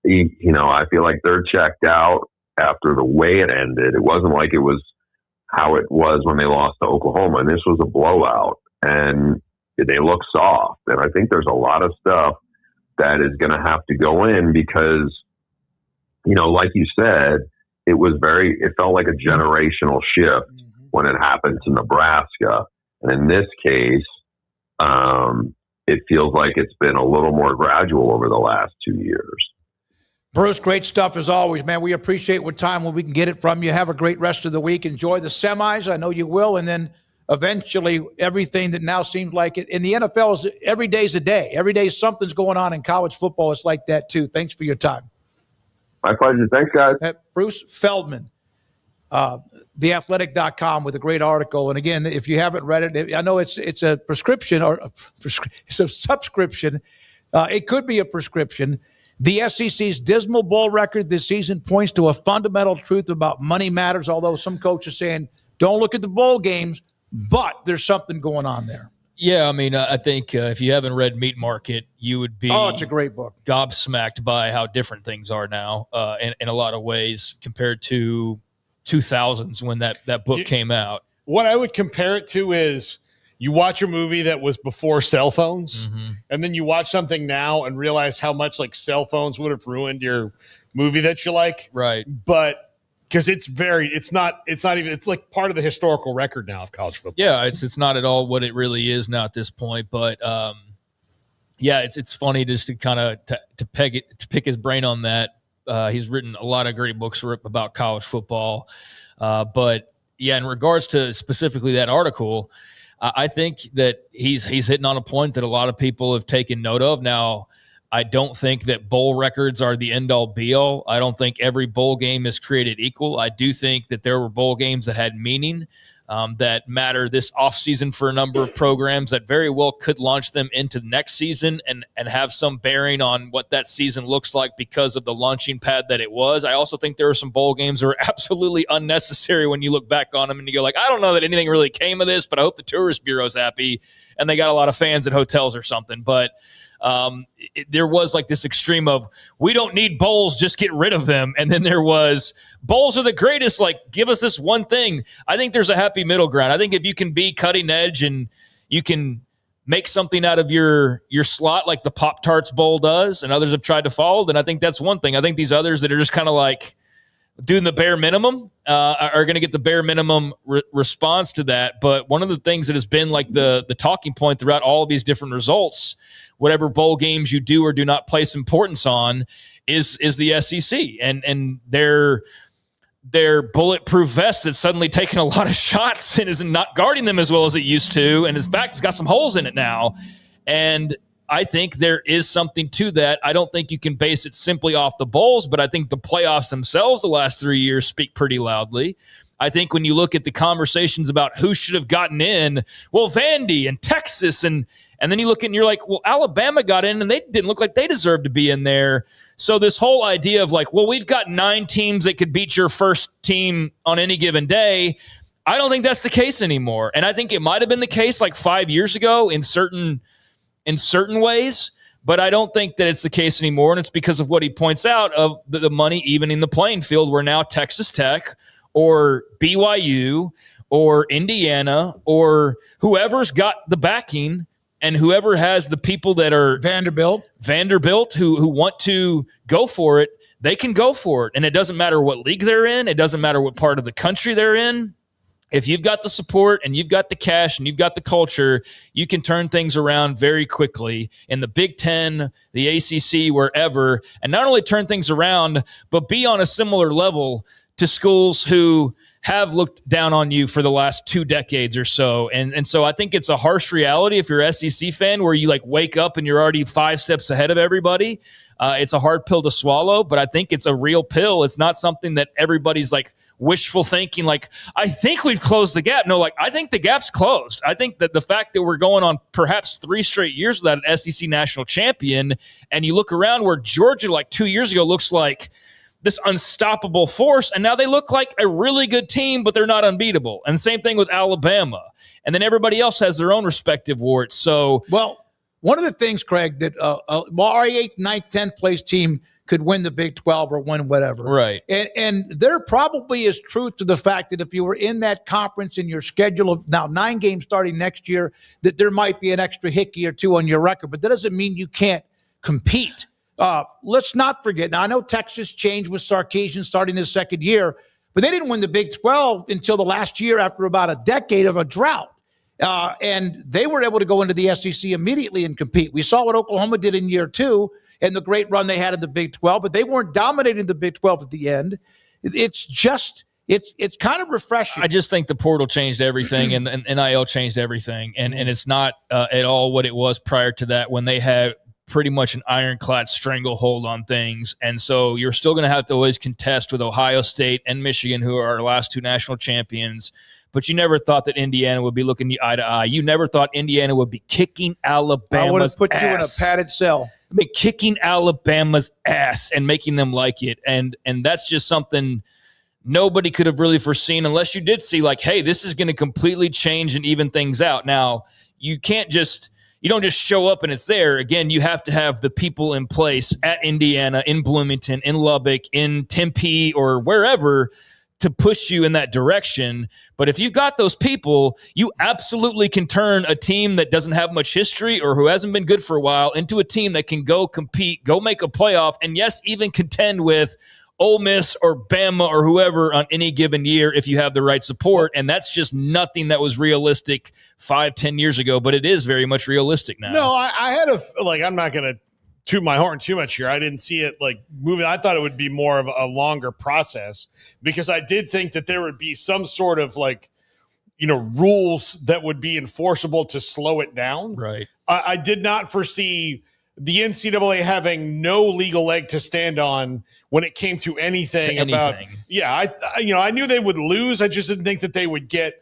S17: I feel like they're checked out after the way it ended. It wasn't like it was how it was when they lost to Oklahoma. And this was a blowout. And they look soft. And I think there's a lot of stuff that is going to have to go in because, like you said, it felt like a generational shift when it happened to Nebraska. And in this case, it feels like it's been a little more gradual over the last 2 years.
S5: Bruce, great stuff as always, man. We appreciate what time when we can get it from you. Have a great rest of the week. Enjoy the semis. I know you will. And then eventually everything that now seems like it in the NFL is every day's a day. Every day something's going on in college football. It's like that too. Thanks for your time.
S17: My pleasure. Thanks, guys.
S5: Bruce Feldman, theathletic.com with a great article. And again, if you haven't read it, I know it's a prescription it's a subscription. It could be a prescription. The SEC's dismal bowl record this season points to a fundamental truth about money matters, although some coaches are saying, don't look at the bowl games, but there's something going on there.
S7: Yeah, I mean, I think if you haven't read Meat Market, you would be
S5: it's a great book.
S7: Gobsmacked by how different things are now in a lot of ways compared to 2000s when that book came out.
S6: What I would compare it to is you watch a movie that was before cell phones, and then you watch something now and realize how much like cell phones would have ruined your movie that you like.
S7: Right.
S6: But because it's like part of the historical record now of college football.
S7: Yeah, it's not at all what it really is now at this point. But it's funny just to kind of to pick his brain on that. He's written a lot of great books about college football. But yeah, in regards to specifically that article, I think that he's hitting on a point that a lot of people have taken note of. Now, I don't think that bowl records are the end-all, be-all. I don't think every bowl game is created equal. I do think that there were bowl games that had meaning, that matter this offseason for a number of programs that very well could launch them into the next season and have some bearing on what that season looks like because of the launching pad that it was. I also think there are some bowl games that are absolutely unnecessary when you look back on them and you go like, I don't know that anything really came of this, but I hope the Tourist Bureau's happy and they got a lot of fans at hotels or something. But there was like this extreme of we don't need bowls, just get rid of them. And then there was bowls are the greatest, like give us this one thing. I think there's a happy middle ground. I think if you can be cutting edge and you can make something out of your slot like the Pop-Tarts Bowl does, and others have tried to follow, then I think that's one thing. I think these others that are just kind of like doing the bare minimum are going to get the bare minimum response to that. But one of the things that has been like the talking point throughout all of these different results, whatever bowl games you do or do not place importance on, is the SEC and their bulletproof vest that's suddenly taken a lot of shots and is not guarding them as well as it used to. And in fact, it's got some holes in it now. And I think there is something to that. I don't think you can base it simply off the bowls, but I think the playoffs themselves the last 3 years speak pretty loudly. I think when you look at the conversations about who should have gotten in, well, Vandy and Texas, and then you look and you're like, well, Alabama got in and they didn't look like they deserved to be in there. So this whole idea of like, well, we've got 9 teams that could beat your first team on any given day, I don't think that's the case anymore. And I think it might have been the case like 5 years ago in certain ways, but I don't think that it's the case anymore. And it's because of what he points out of the money evening the playing field, where now Texas Tech or BYU or Indiana or whoever's got the backing and whoever has the people that are Vanderbilt who want to go for it, they can go for it. And it doesn't matter what league they're in. It doesn't matter what part of the country they're in. If you've got the support and you've got the cash and you've got the culture, you can turn things around very quickly in the Big Ten, the ACC, wherever, and not only turn things around, but be on a similar level to schools who have looked down on you for the last 2 decades or so. And so I think it's a harsh reality if you're an SEC fan where you like wake up and you're already 5 steps ahead of everybody. It's a hard pill to swallow, but I think it's a real pill. It's not something that everybody's like wishful thinking, like, I think we've closed the gap. No, like, I think the gap's closed. I think that the fact that we're going on perhaps 3 straight years without an SEC national champion, and you look around where Georgia like 2 years ago looks like this unstoppable force, and now they look like a really good team, but they're not unbeatable. And same thing with Alabama. And then everybody else has their own respective warts. So,
S5: well, one of the things, Craig, that our 8th, 9th, 10th place team could win the Big 12 or win whatever.
S7: Right.
S5: And there probably is truth to the fact that if you were in that conference in your schedule of now 9 games starting next year, that there might be an extra hickey or 2 on your record, but that doesn't mean you can't compete. Let's not forget. Now, I know Texas changed with Sarkisian starting his 2nd year, but they didn't win the Big 12 until the last year after about a decade of a drought. And they were able to go into the SEC immediately and compete. We saw what Oklahoma did in year 2 and the great run they had in the Big 12, but they weren't dominating the Big 12 at the end. It's just, it's kind of refreshing.
S7: I just think the portal changed everything and NIL changed everything. And it's not at all what it was prior to that when they had pretty much an ironclad stranglehold on things. And so you're still going to have to always contest with Ohio State and Michigan, who are our last 2 national champions. But you never thought that Indiana would be looking eye to eye. You never thought Indiana would be kicking Alabama's ass.
S5: I would have put you in a padded cell.
S7: Kicking Alabama's ass and making them like it. And that's just something nobody could have really foreseen unless you did see like, hey, this is going to completely change and even things out. Now, you don't just show up and it's there. Again, you have to have the people in place at Indiana, in Bloomington, in Lubbock, in Tempe, or wherever to push you in that direction. But if you've got those people, you absolutely can turn a team that doesn't have much history or who hasn't been good for a while into a team that can go compete, go make a playoff, and yes, even contend with Ole Miss or Bama or whoever on any given year if you have the right support. And that's just nothing that was realistic 5-10 years ago, but it is very much realistic now.
S6: No, I had I'm not going to toot my horn too much here. I didn't see it like moving. I thought it would be more of a longer process because I did think that there would be some sort of rules that would be enforceable to slow it down.
S7: Right.
S6: I did not foresee the NCAA having no legal leg to stand on when it came to anything. About. Yeah, I knew they would lose. I just didn't think that they would get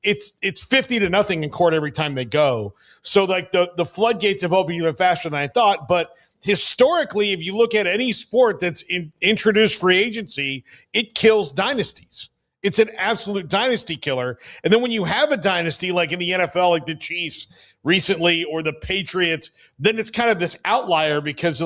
S6: it's 50-0 in court every time they go. So the floodgates have opened even faster than I thought. But historically, if you look at any sport that's introduced free agency, it kills dynasties. It's an absolute dynasty killer. And then when you have a dynasty, like in the NFL, like the Chiefs recently or the Patriots, then it's kind of this outlier because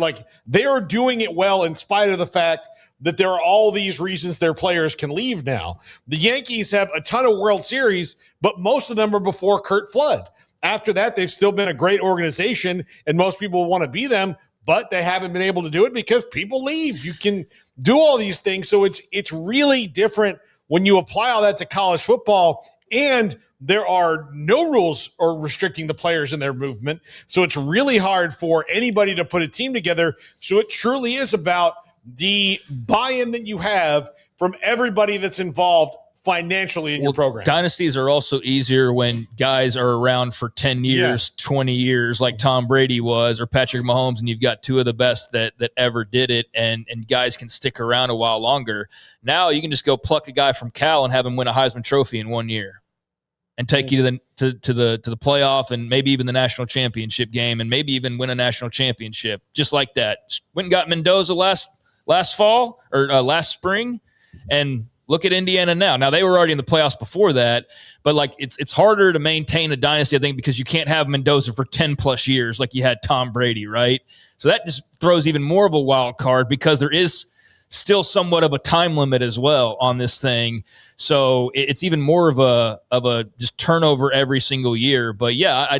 S6: they are doing it well in spite of the fact that there are all these reasons their players can leave now. The Yankees have a ton of World Series, but most of them are before Curt Flood. after that, they've still been a great organization, and most people want to be them, but they haven't been able to do it because people leave. You can do all these things. So it's really different when you apply all that to college football, and there are no rules or restricting the players in their movement. So it's really hard for anybody to put a team together. So it truly is about the buy-in that you have from everybody that's involved financially in your program.
S7: Dynasties are also easier when guys are around for 10 years, 20 years, like Tom Brady was, or Patrick Mahomes, and you've got two of the best that ever did it, and guys can stick around a while longer. Now you can just go pluck a guy from Cal and have him win a Heisman Trophy in 1 year and take you to the playoff and maybe even the national championship game and maybe even win a national championship just like that. Went and got Mendoza last fall or last spring, and look at Indiana now. Now, they were already in the playoffs before that, but like it's harder to maintain a dynasty, I think, because you can't have Mendoza for 10-plus years like you had Tom Brady, right? So that just throws even more of a wild card because there is still somewhat of a time limit as well on this thing. So it's even more of a just turnover every single year. But, yeah,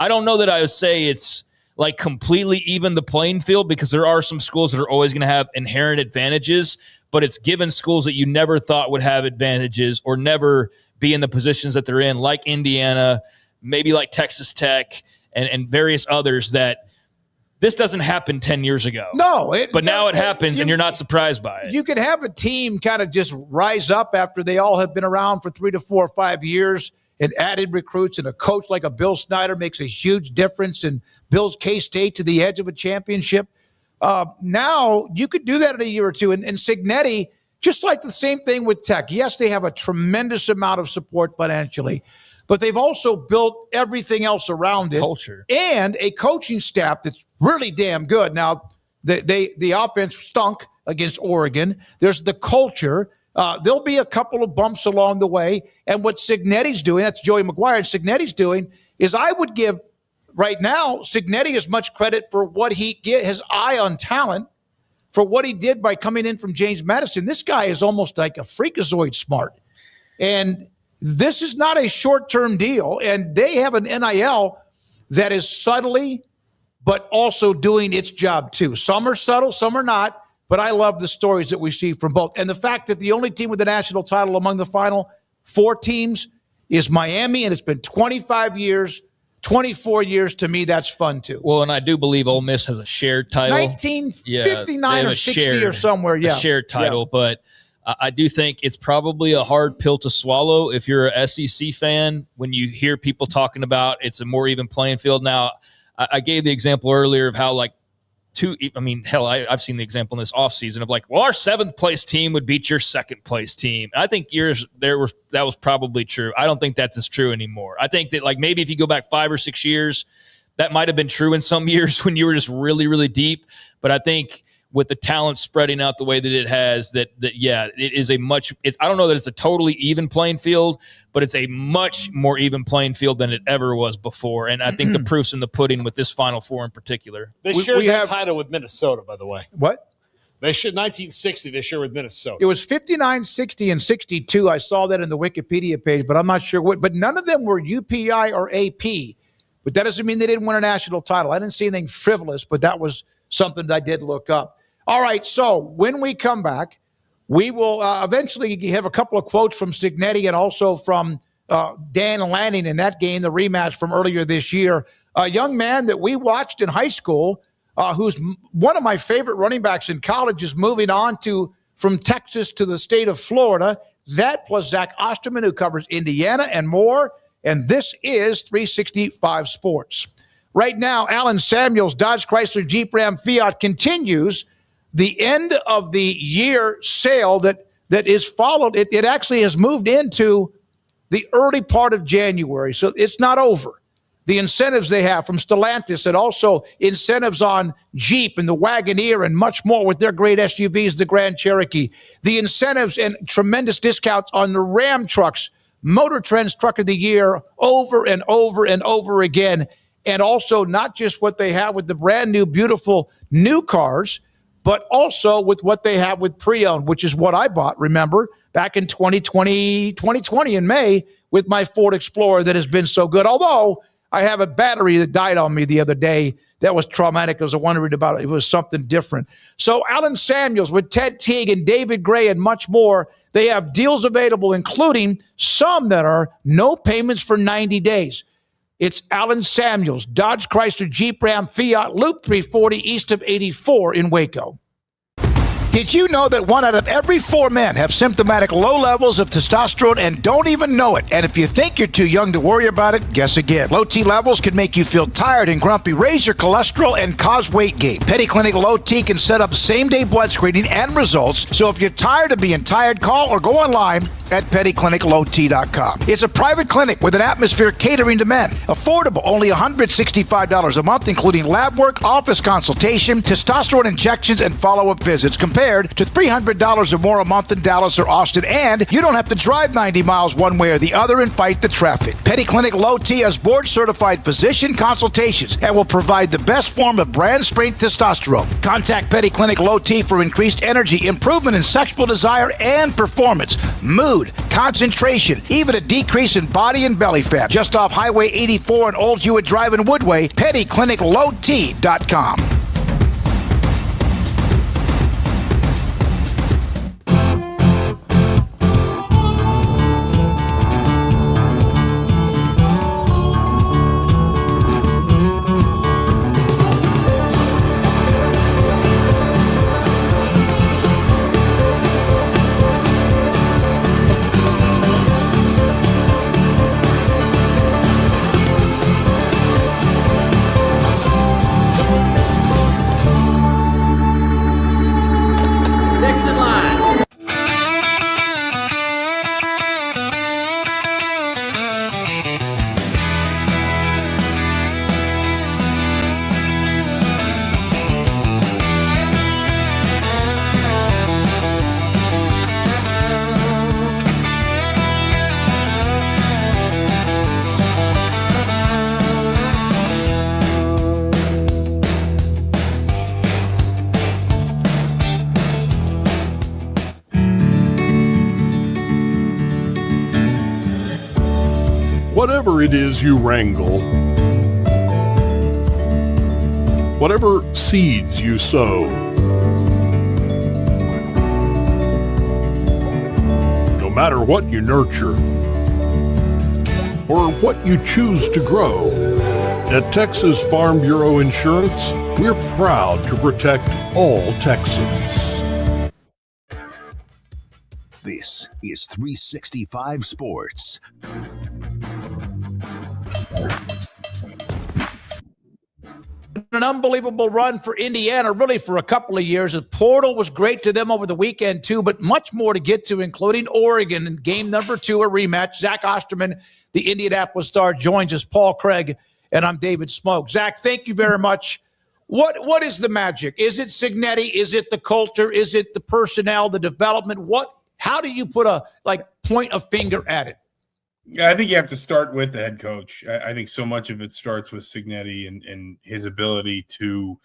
S7: I don't know that I would say it's like completely even the playing field because there are some schools that are always going to have inherent advantages, but it's given schools that you never thought would have advantages or never be in the positions that they're in, like Indiana, maybe like Texas Tech and various others that this doesn't happen 10 years ago.
S5: No.
S7: But now it happens, and you're not surprised by it.
S5: You could have a team kind of just rise up after they all have been around for 3 to 4 or 5 years and added recruits, and a coach like a Bill Snyder makes a huge difference and builds K-State to the edge of a championship. Now you could do that in a year or two. And Cignetti, just like the same thing with Tech. Yes, they have a tremendous amount of support financially, but they've also built everything else around it.
S7: Culture.
S5: And a coaching staff that's really damn good. Now, the offense stunk against Oregon. There's the culture. There'll be a couple of bumps along the way. And what Cignetti's doing, that's Joey McGuire, and Cignetti's doing is I would give right now Cignetti as much credit for what he get his eye on talent, for what he did by coming in from James Madison. This guy is almost like a freakazoid smart. And this is not a short-term deal. And they have an NIL that is subtly but also doing its job too. Some are subtle, some are not. But I love the stories that we see from both. And the fact that the only team with the national title among the final 4 teams is Miami, and it's been 25 years, 24 years. To me, that's fun too.
S7: Well, and I do believe Ole Miss has a shared title.
S5: 1959 or 60 or somewhere,
S7: a shared title. Yeah. But I do think it's probably a hard pill to swallow if you're a SEC fan when you hear people talking about it's a more even playing field. Now, I gave the example earlier of how I've seen the example in this offseason of like, well, our 7th place team would beat your 2nd place team. I think that was probably true. I don't think that's as true anymore. I think that like maybe if you go back 5 or 6 years, that might have been true in some years when you were just really, really deep. But I think with the talent spreading out the way that it has, it is I don't know that it's a totally even playing field, but it's a much more even playing field than it ever was before. And I think the proof's in the pudding with this Final Four in particular.
S6: They shared that title with Minnesota, by the way.
S5: What?
S6: They shared 1960. They shared with Minnesota.
S5: It was 59, 60, and 62. I saw that in the Wikipedia page, but I'm not sure what. But none of them were UPI or AP. But that doesn't mean they didn't win a national title. I didn't see anything frivolous, but that was something that I did look up. All right, so when we come back, we will eventually have a couple of quotes from Cignetti and also from Dan Lanning in that game, the rematch from earlier this year. A young man that we watched in high school who's one of my favorite running backs in college is moving on from Texas to the state of Florida. That plus Zack Austerman, who covers Indiana and more. And this is 365 Sports. Right now, Allen Samuels, Dodge Chrysler Jeep Ram Fiat continues the end of the year sale that is followed. It actually has moved into the early part of January, so it's not over. The incentives they have from Stellantis and also incentives on Jeep and the Wagoneer and much more with their great SUVs, the Grand Cherokee. The incentives and tremendous discounts on the Ram trucks, Motor Trend's Truck of the Year over and over and over again. And also not just what they have with the brand new, beautiful new cars, but also with what they have with pre-owned, which is what I bought, remember, back in 2020 in May with my Ford Explorer that has been so good. Although I have a battery that died on me the other day. That was traumatic. I was wondering about it. It was something different. So Alan Samuels with Ted Teague and David Gray and much more, they have deals available, including some that are no payments for 90 days. It's Alan Samuels, Dodge, Chrysler, Jeep, Ram, Fiat, Loop 340 east of 84 in Waco. Did you know that 1 out of every 4 men have symptomatic low levels of testosterone and don't even know it? And if you think you're too young to worry about it, guess again. Low T levels can make you feel tired and grumpy, raise your cholesterol, and cause weight gain. Petty Clinic Low T can set up same-day blood screening and results. So if you're tired of being tired, call or go online at pettycliniclowt.com. It's a private clinic with an atmosphere catering to men. Affordable, only $165 a month, including lab work, office consultation, testosterone injections, and follow-up visits, compared to $300 or more a month in Dallas or Austin. And you don't have to drive 90 miles one way or the other and fight the traffic. Petty Clinic Low T has board-certified physician consultations and will provide the best form of brand-strength testosterone. Contact Petty Clinic Low T for increased energy, improvement in sexual desire and performance, mood, concentration, even a decrease in body and belly fat. Just off Highway 84 and Old Hewitt Drive in Woodway, pettycliniclowt.com.
S18: Whatever it is you wrangle, whatever seeds you sow, no matter what you nurture or what you choose to grow, at Texas Farm Bureau Insurance, we're proud to protect all Texans.
S2: This is 365 Sports.
S5: An unbelievable run for Indiana, really for a couple of years. The portal was great to them over the weekend, too, but much more to get to, including Oregon in game number 2, a rematch. Zack Austerman, the Indianapolis Star, joins us. Paul Craig, and I'm David Smoak. Zack, thank you very much. What is the magic? Is it Cignetti? Is it the culture? Is it the personnel, the development? How do you put point a finger at it?
S19: Yeah, I think you have to start with the head coach. I think so much of it starts with Cignetti and his ability to,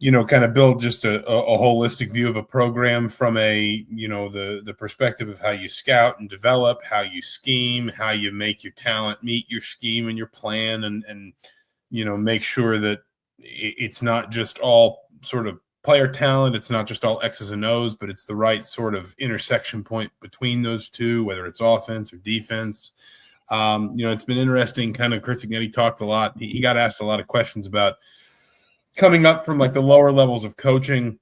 S19: kind of build just a holistic view of a program from the perspective of how you scout and develop, how you scheme, how you make your talent meet your scheme and your plan, and make sure that it's not just all sort of player talent. It's not just all X's and O's, but it's the right sort of intersection point between those two, whether it's offense or defense. It's been interesting. Kind of Chris Cignetti talked a lot. He got asked a lot of questions about coming up from the lower levels of coaching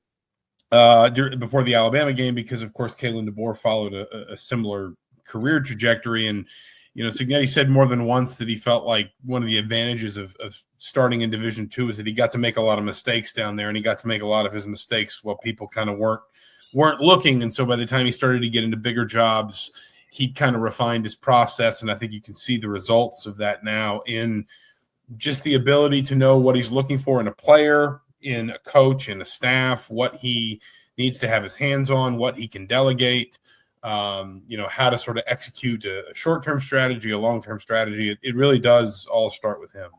S19: before the Alabama game, because of course Kalen DeBoer followed a similar career trajectory. And, Cignetti said more than once that he felt like one of the advantages of starting in Division II is that he got to make a lot of mistakes down there, and he got to make a lot of his mistakes while people kind of weren't looking. And so by the time he started to get into bigger jobs, he kind of refined his process. And I think you can see the results of that now in just the ability to know what he's looking for in a player, in a coach, in a staff, what he needs to have his hands on, what he can delegate, how to sort of execute a short-term strategy, a long-term strategy. It really does all start with him.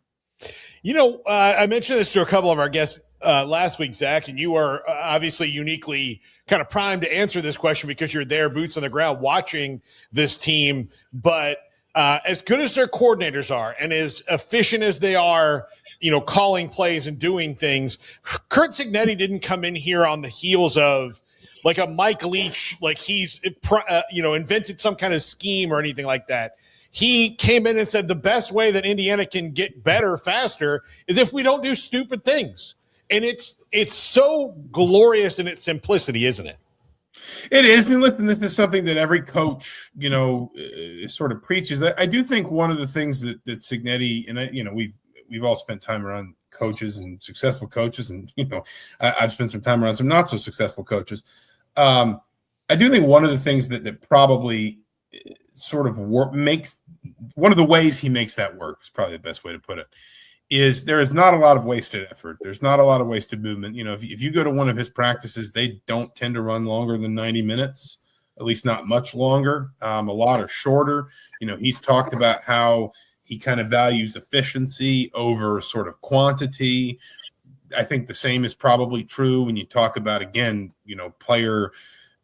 S6: I mentioned this to a couple of our guests last week, Zach, and you are obviously uniquely kind of primed to answer this question because you're there, boots on the ground, watching this team. But as good as their coordinators are and as efficient as they are, calling plays and doing things, Curt Cignetti didn't come in here on the heels of like a Mike Leach, like he's, invented some kind of scheme or anything like that. He came in and said the best way that Indiana can get better faster is if we don't do stupid things. And it's so glorious in its simplicity, isn't it?
S19: It is. And listen, this is something that every coach, sort of preaches. I do think one of the things that Cignetti, and we've all spent time around coaches and successful coaches, and I've spent some time around some not so successful coaches. I do think one of the things that probably sort of makes one of the ways he makes that work is probably the best way to put it, is there is not a lot of wasted effort. There's not a lot of wasted movement. If you go to one of his practices, they don't tend to run longer than 90 minutes, at least not much longer. A lot are shorter. He's talked about how he kind of values efficiency over sort of quantity. I think the same is probably true when you talk about, again, player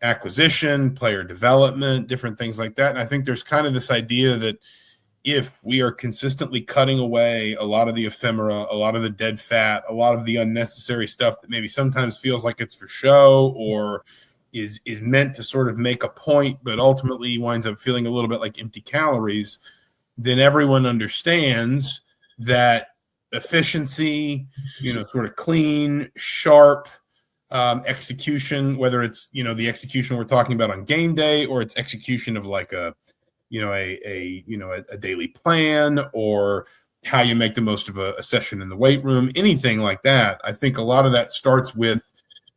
S19: acquisition, player development, different things like that. And I think there's kind of this idea that if we are consistently cutting away a lot of the ephemera, a lot of the dead fat, a lot of the unnecessary stuff that maybe sometimes feels like it's for show or is meant to sort of make a point, but ultimately winds up feeling a little bit like empty calories, then everyone understands that efficiency, sort of clean, sharp execution, whether it's, the execution we're talking about on game day or it's execution of like a daily plan or how you make the most of a session in the weight room, anything like that. I think a lot of that starts with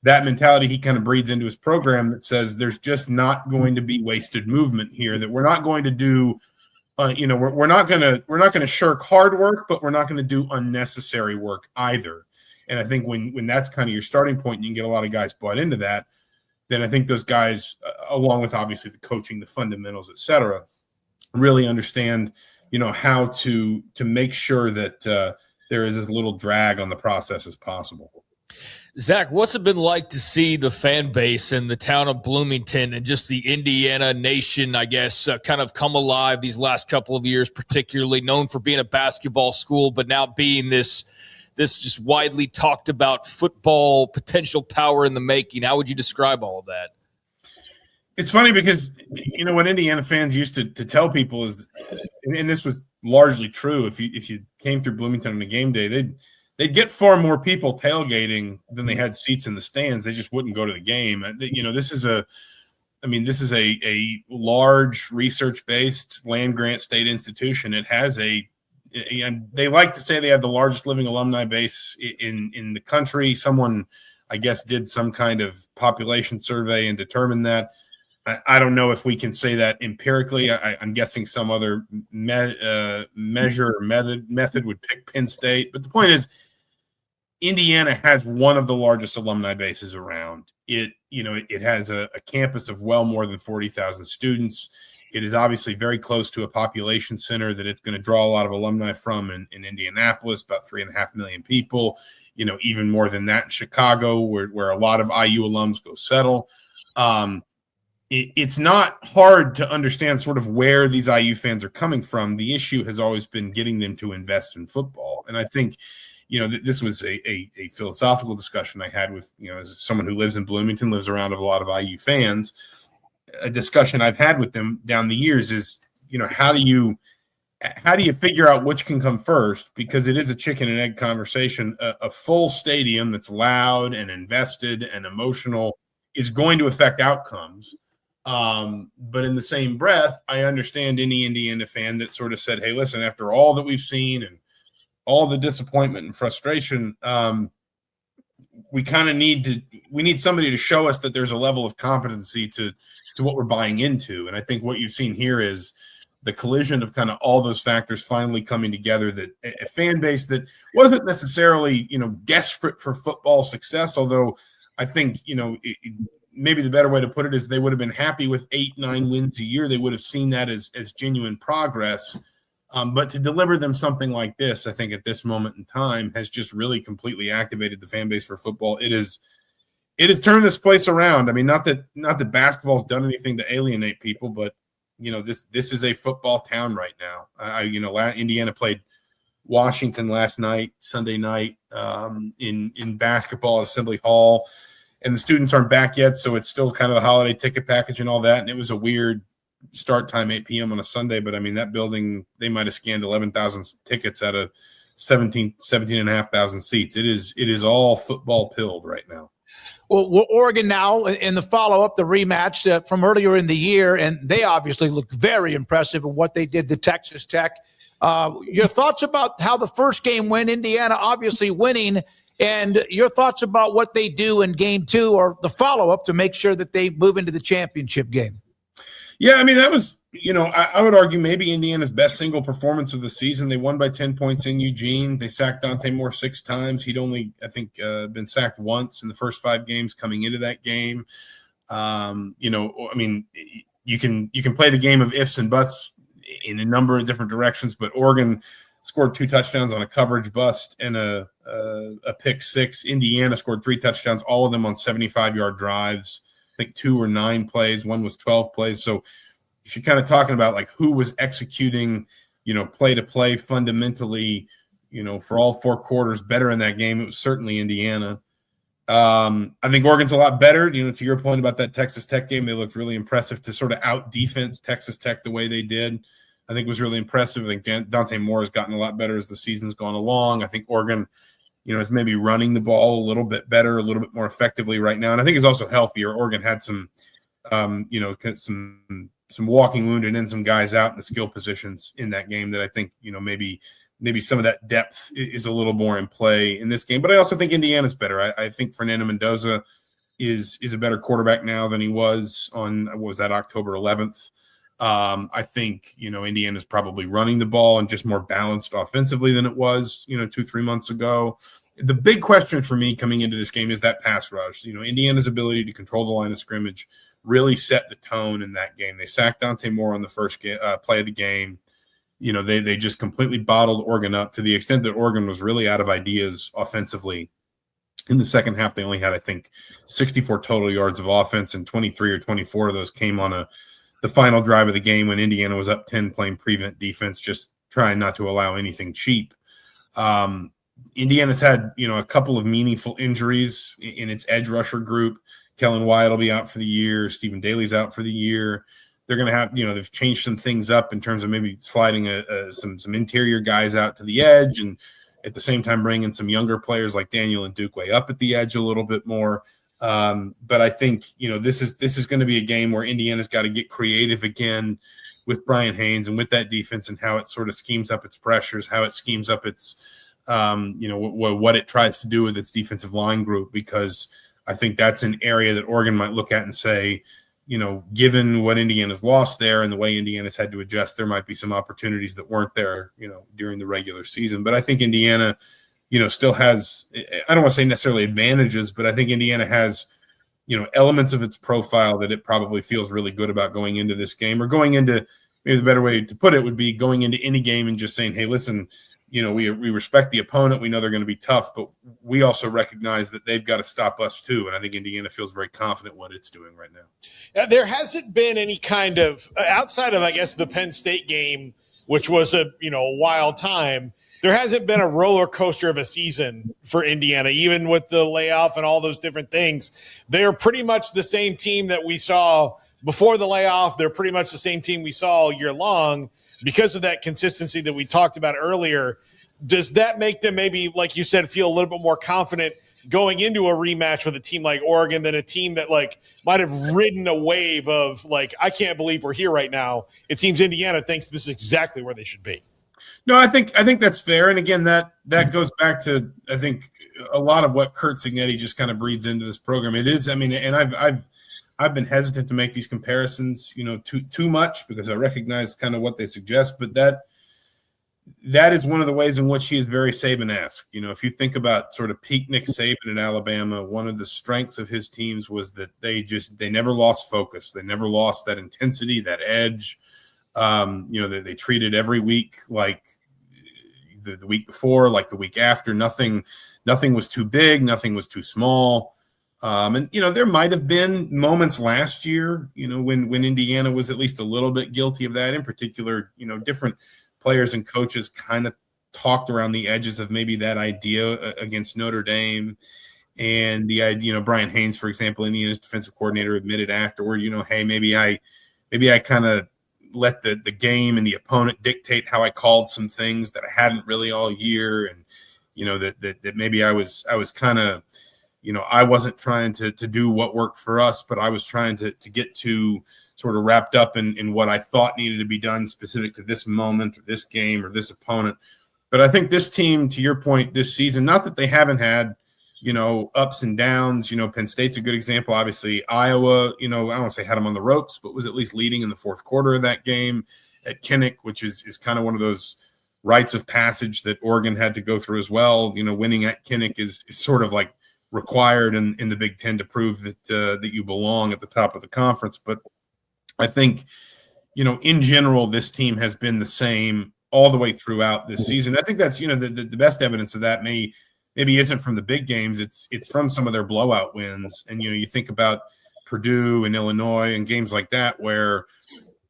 S19: that mentality he kind of breeds into his program that says there's just not going to be wasted movement here, that we're not going to do, we're not going to shirk hard work, but we're not going to do unnecessary work either. And I think when that's kind of your starting point and you can get a lot of guys bought into that, then I think those guys, along with obviously the coaching, the fundamentals, et cetera, really understand, how to make sure that there is as little drag on the process as possible.
S7: Zach, what's it been like to see the fan base in the town of Bloomington and just the Indiana nation, I guess, kind of come alive these last couple of years, particularly known for being a basketball school, but now being this just widely talked about football potential power in the making? How would you describe all of that?
S19: It's funny because, what Indiana fans used to tell people is, and this was largely true, if you came through Bloomington on a game day, they'd get far more people tailgating than they had seats in the stands. They just wouldn't go to the game. This is a large research-based land-grant state institution. It has and they like to say they have the largest living alumni base in the country. Someone, I guess, did some kind of population survey and determined that. I don't know if we can say that empirically. I'm guessing some other measure or method would pick Penn State. But the point is, Indiana has one of the largest alumni bases around. It has a campus of well more than 40,000 students. It is obviously very close to a population center that it's going to draw a lot of alumni from in Indianapolis, about 3.5 million people, even more than that in Chicago, where a lot of IU alums go settle. It's not hard to understand sort of where these IU fans are coming from. The issue has always been getting them to invest in football. And I think, this was a philosophical discussion I had with, as someone who lives in Bloomington, lives around a lot of IU fans. A discussion I've had with them down the years is, how do you figure out which can come first? Because it is a chicken and egg conversation. A full stadium that's loud and invested and emotional is going to affect outcomes. But in the same breath, I understand any Indiana fan that sort of said, hey, listen, after all that we've seen and all the disappointment and frustration, we kind of need somebody to show us that there's a level of competency to what we're buying into. And I think what you've seen here is the collision of kind of all those factors finally coming together, that a fan base that wasn't necessarily, desperate for football success, although I think, maybe the better way to put it is they would have been happy with 8-9 wins a year. They would have seen that as genuine progress. But to deliver them something like this, I think at this moment in time has just really completely activated the fan base for football. It has turned this place around. I mean, not that basketball's done anything to alienate people, but this is a football town right now. Indiana played Washington last night, Sunday night, in basketball at Assembly Hall, and the students aren't back yet, so it's still kind of the holiday ticket package and all that. And it was a weird start time, 8 p.m. on a Sunday, but I mean, that building, they might have scanned 11,000 tickets out of 17,500 seats. It is all football pilled right now.
S5: Well, Oregon now in the follow-up, the rematch from earlier in the year, and they obviously look very impressive in what they did to Texas Tech. Your thoughts about how the first game went, Indiana obviously winning, and your thoughts about what they do in game 2 or the follow-up to make sure that they move into the championship game.
S19: Yeah, I mean, that was, I would argue maybe Indiana's best single performance of the season. They won by 10 points in Eugene. They sacked Dante Moore 6 times. He'd only, I think, been sacked once in the first 5 games coming into that game. I mean, you can play the game of ifs and buts in a number of different directions, but Oregon scored 2 touchdowns on a coverage bust and a pick 6. Indiana scored 3 touchdowns, all of them on 75-yard drives. I think 2 or 9 plays. One was 12 plays. So if you're kind of talking about like who was executing, play to play fundamentally, for all 4 quarters better in that game, it was certainly Indiana. I think Oregon's a lot better. To your point about that Texas Tech game, they looked really impressive to sort of out defense Texas Tech the way they did. I think was really impressive. I think Dante Moore has gotten a lot better as the season's gone along. I think Oregon, is maybe running the ball a little bit better, a little bit more effectively right now. And I think it's also healthier. Oregon had some walking wounded and some guys out in the skill positions in that game that I think, maybe some of that depth is a little more in play in this game. But I also think Indiana's better. I think Fernando Mendoza is a better quarterback now than he was on, October 11th. I think, Indiana's probably running the ball and just more balanced offensively than it was, 2-3 months ago. The big question for me coming into this game is that pass rush. Indiana's ability to control the line of scrimmage really set the tone in that game. They sacked Dante Moore on the first play of the game. They just completely bottled Oregon up to the extent that Oregon was really out of ideas offensively. In the second half, they only had, I think, 64 total yards of offense, and 23 or 24 of those came on the final drive of the game when Indiana was up 10 playing prevent defense, just trying not to allow anything cheap. Indiana's had, a couple of meaningful injuries in its edge rusher group. Kellen Wyatt will be out for the year. Stephen Daly's out for the year. They're going to have, they've changed some things up in terms of maybe sliding some interior guys out to the edge, and at the same time bringing some younger players like Daniel and Duke way up at the edge a little bit more. But I think, this is going to be a game where Indiana's got to get creative again with Brian Haynes and with that defense and how it sort of schemes up its pressures, how it schemes up its, what it tries to do with its defensive line group, because I think that's an area that Oregon might look at and say, given what Indiana's lost there and the way Indiana's had to adjust, there might be some opportunities that weren't there, during the regular season. But I think Indiana, still has, I don't want to say necessarily advantages, but I think Indiana has, elements of its profile that it probably feels really good about going into this game, or going into, maybe the better way to put it would be going into any game and just saying, hey, listen, we respect the opponent. We know they're going to be tough, but we also recognize that they've got to stop us too. And I think Indiana feels very confident what it's doing right now.
S6: There hasn't been any kind of, outside of, I guess, the Penn State game, which was a wild time, there hasn't been a roller coaster of a season for Indiana, even with the layoff and all those different things. They're pretty much the same team that we saw before the layoff. They're pretty much the same team we saw all year long because of that consistency that we talked about earlier. Does that make them maybe, like you said, feel a little bit more confident going into a rematch with a team like Oregon than a team that might have ridden a wave of I can't believe we're here right now? It seems Indiana thinks this is exactly where they should be.
S19: No, I think that's fair. And again, that goes back to, I think, a lot of what Curt Cignetti just kind of breeds into this program. It is, and I've been hesitant to make these comparisons, too much, because I recognize kind of what they suggest, but that is one of the ways in which he is very Saban-esque. If you think about sort of peak Nick Saban in Alabama, one of the strengths of his teams was that they never lost focus. They never lost that intensity, that edge. They treated every week like the week before, like the week after. Nothing was too big. Nothing was too small. And, there might have been moments last year, when Indiana was at least a little bit guilty of that. In particular, different players and coaches kind of talked around the edges of maybe that idea against Notre Dame. And the idea, Brian Haynes, for example, Indiana's defensive coordinator, admitted afterward, hey, maybe I kind of let the game and the opponent dictate how I called some things that I hadn't really all year. And, that maybe I was kind of, I wasn't trying to do what worked for us, but I was trying to get to sort of wrapped up in what I thought needed to be done specific to this moment or this game or this opponent. But I think this team, to your point, this season, not that they haven't had, ups and downs. Penn State's a good example. Obviously, Iowa, I don't want to say had them on the ropes, but was at least leading in the fourth quarter of that game. At Kinnick, which is kind of one of those rites of passage that Oregon had to go through as well. Winning at Kinnick is sort of like required in the Big Ten to prove that you belong at the top of the conference. But I think, in general, this team has been the same all the way throughout this season. I think that's, the best evidence of that maybe isn't from the big games. It's from some of their blowout wins. And, you think about Purdue and Illinois and games like that where,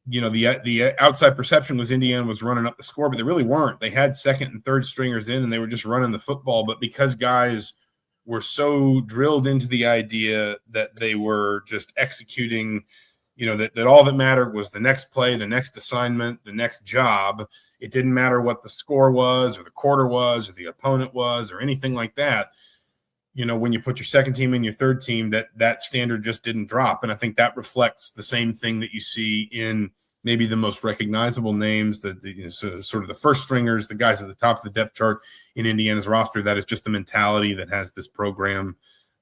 S19: the outside perception was Indiana was running up the score, but they really weren't. They had second and third stringers in and they were just running the football. But because guys were so drilled into the idea that they were just executing, that all that mattered was the next play, the next assignment, the next job. It didn't matter what the score was or the quarter was or the opponent was or anything like that. When you put your second team and your third team, that standard just didn't drop. And I think that reflects the same thing that you see in maybe the most recognizable names, sort of the first stringers, the guys at the top of the depth chart in Indiana's roster. That is just the mentality that has this program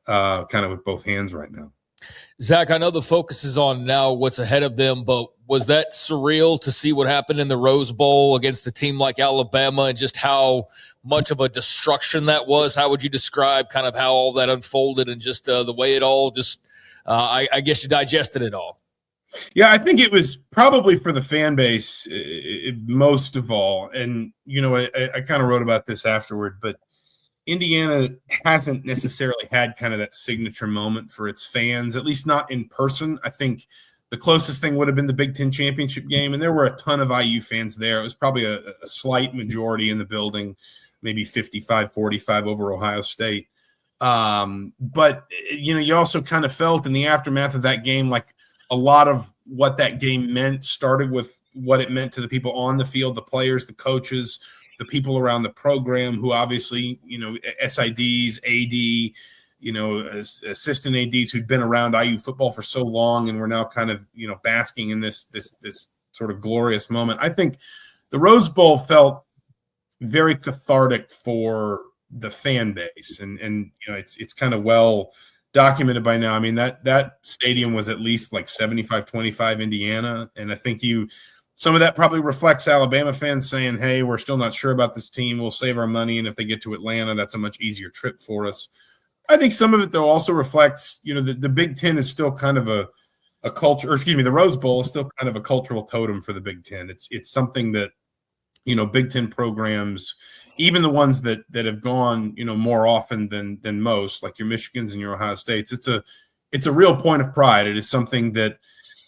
S19: kind of with both hands right now.
S7: Zach, I know the focus is on now what's ahead of them, but was that surreal to see what happened in the Rose Bowl against a team like Alabama and just how much of a destruction that was? How would you describe kind of how all that unfolded and just the way it all just, I guess you digested it all?
S19: Yeah, I think it was probably for the fan base most of all. And, I kind of wrote about this afterward, but Indiana hasn't necessarily had kind of that signature moment for its fans, at least not in person. I think the closest thing would have been the Big Ten championship game, and there were a ton of IU fans there. It was probably a slight majority in the building, maybe 55-45 over Ohio State. But, you also kind of felt in the aftermath of that game like a lot of what that game meant started with what it meant to the people on the field, the players, the coaches, the people around the program who obviously, SIDs, AD, assistant ADs who'd been around IU football for so long and were now kind of, basking in this sort of glorious moment. I think the Rose Bowl felt very cathartic for the fan base. And it's kind of well documented by now. I mean, that stadium was at least like 75-25 Indiana. And I think some of that probably reflects Alabama fans saying, hey, we're still not sure about this team. We'll save our money. And if they get to Atlanta, that's a much easier trip for us. I think some of it, though, also reflects, the Big Ten is still kind of a culture, or excuse me, the Rose Bowl is still kind of a cultural totem for the Big Ten. It's something that, Big Ten programs, even the ones that have gone, more often than most, like your Michigans and your Ohio States, it's a real point of pride. It is something that,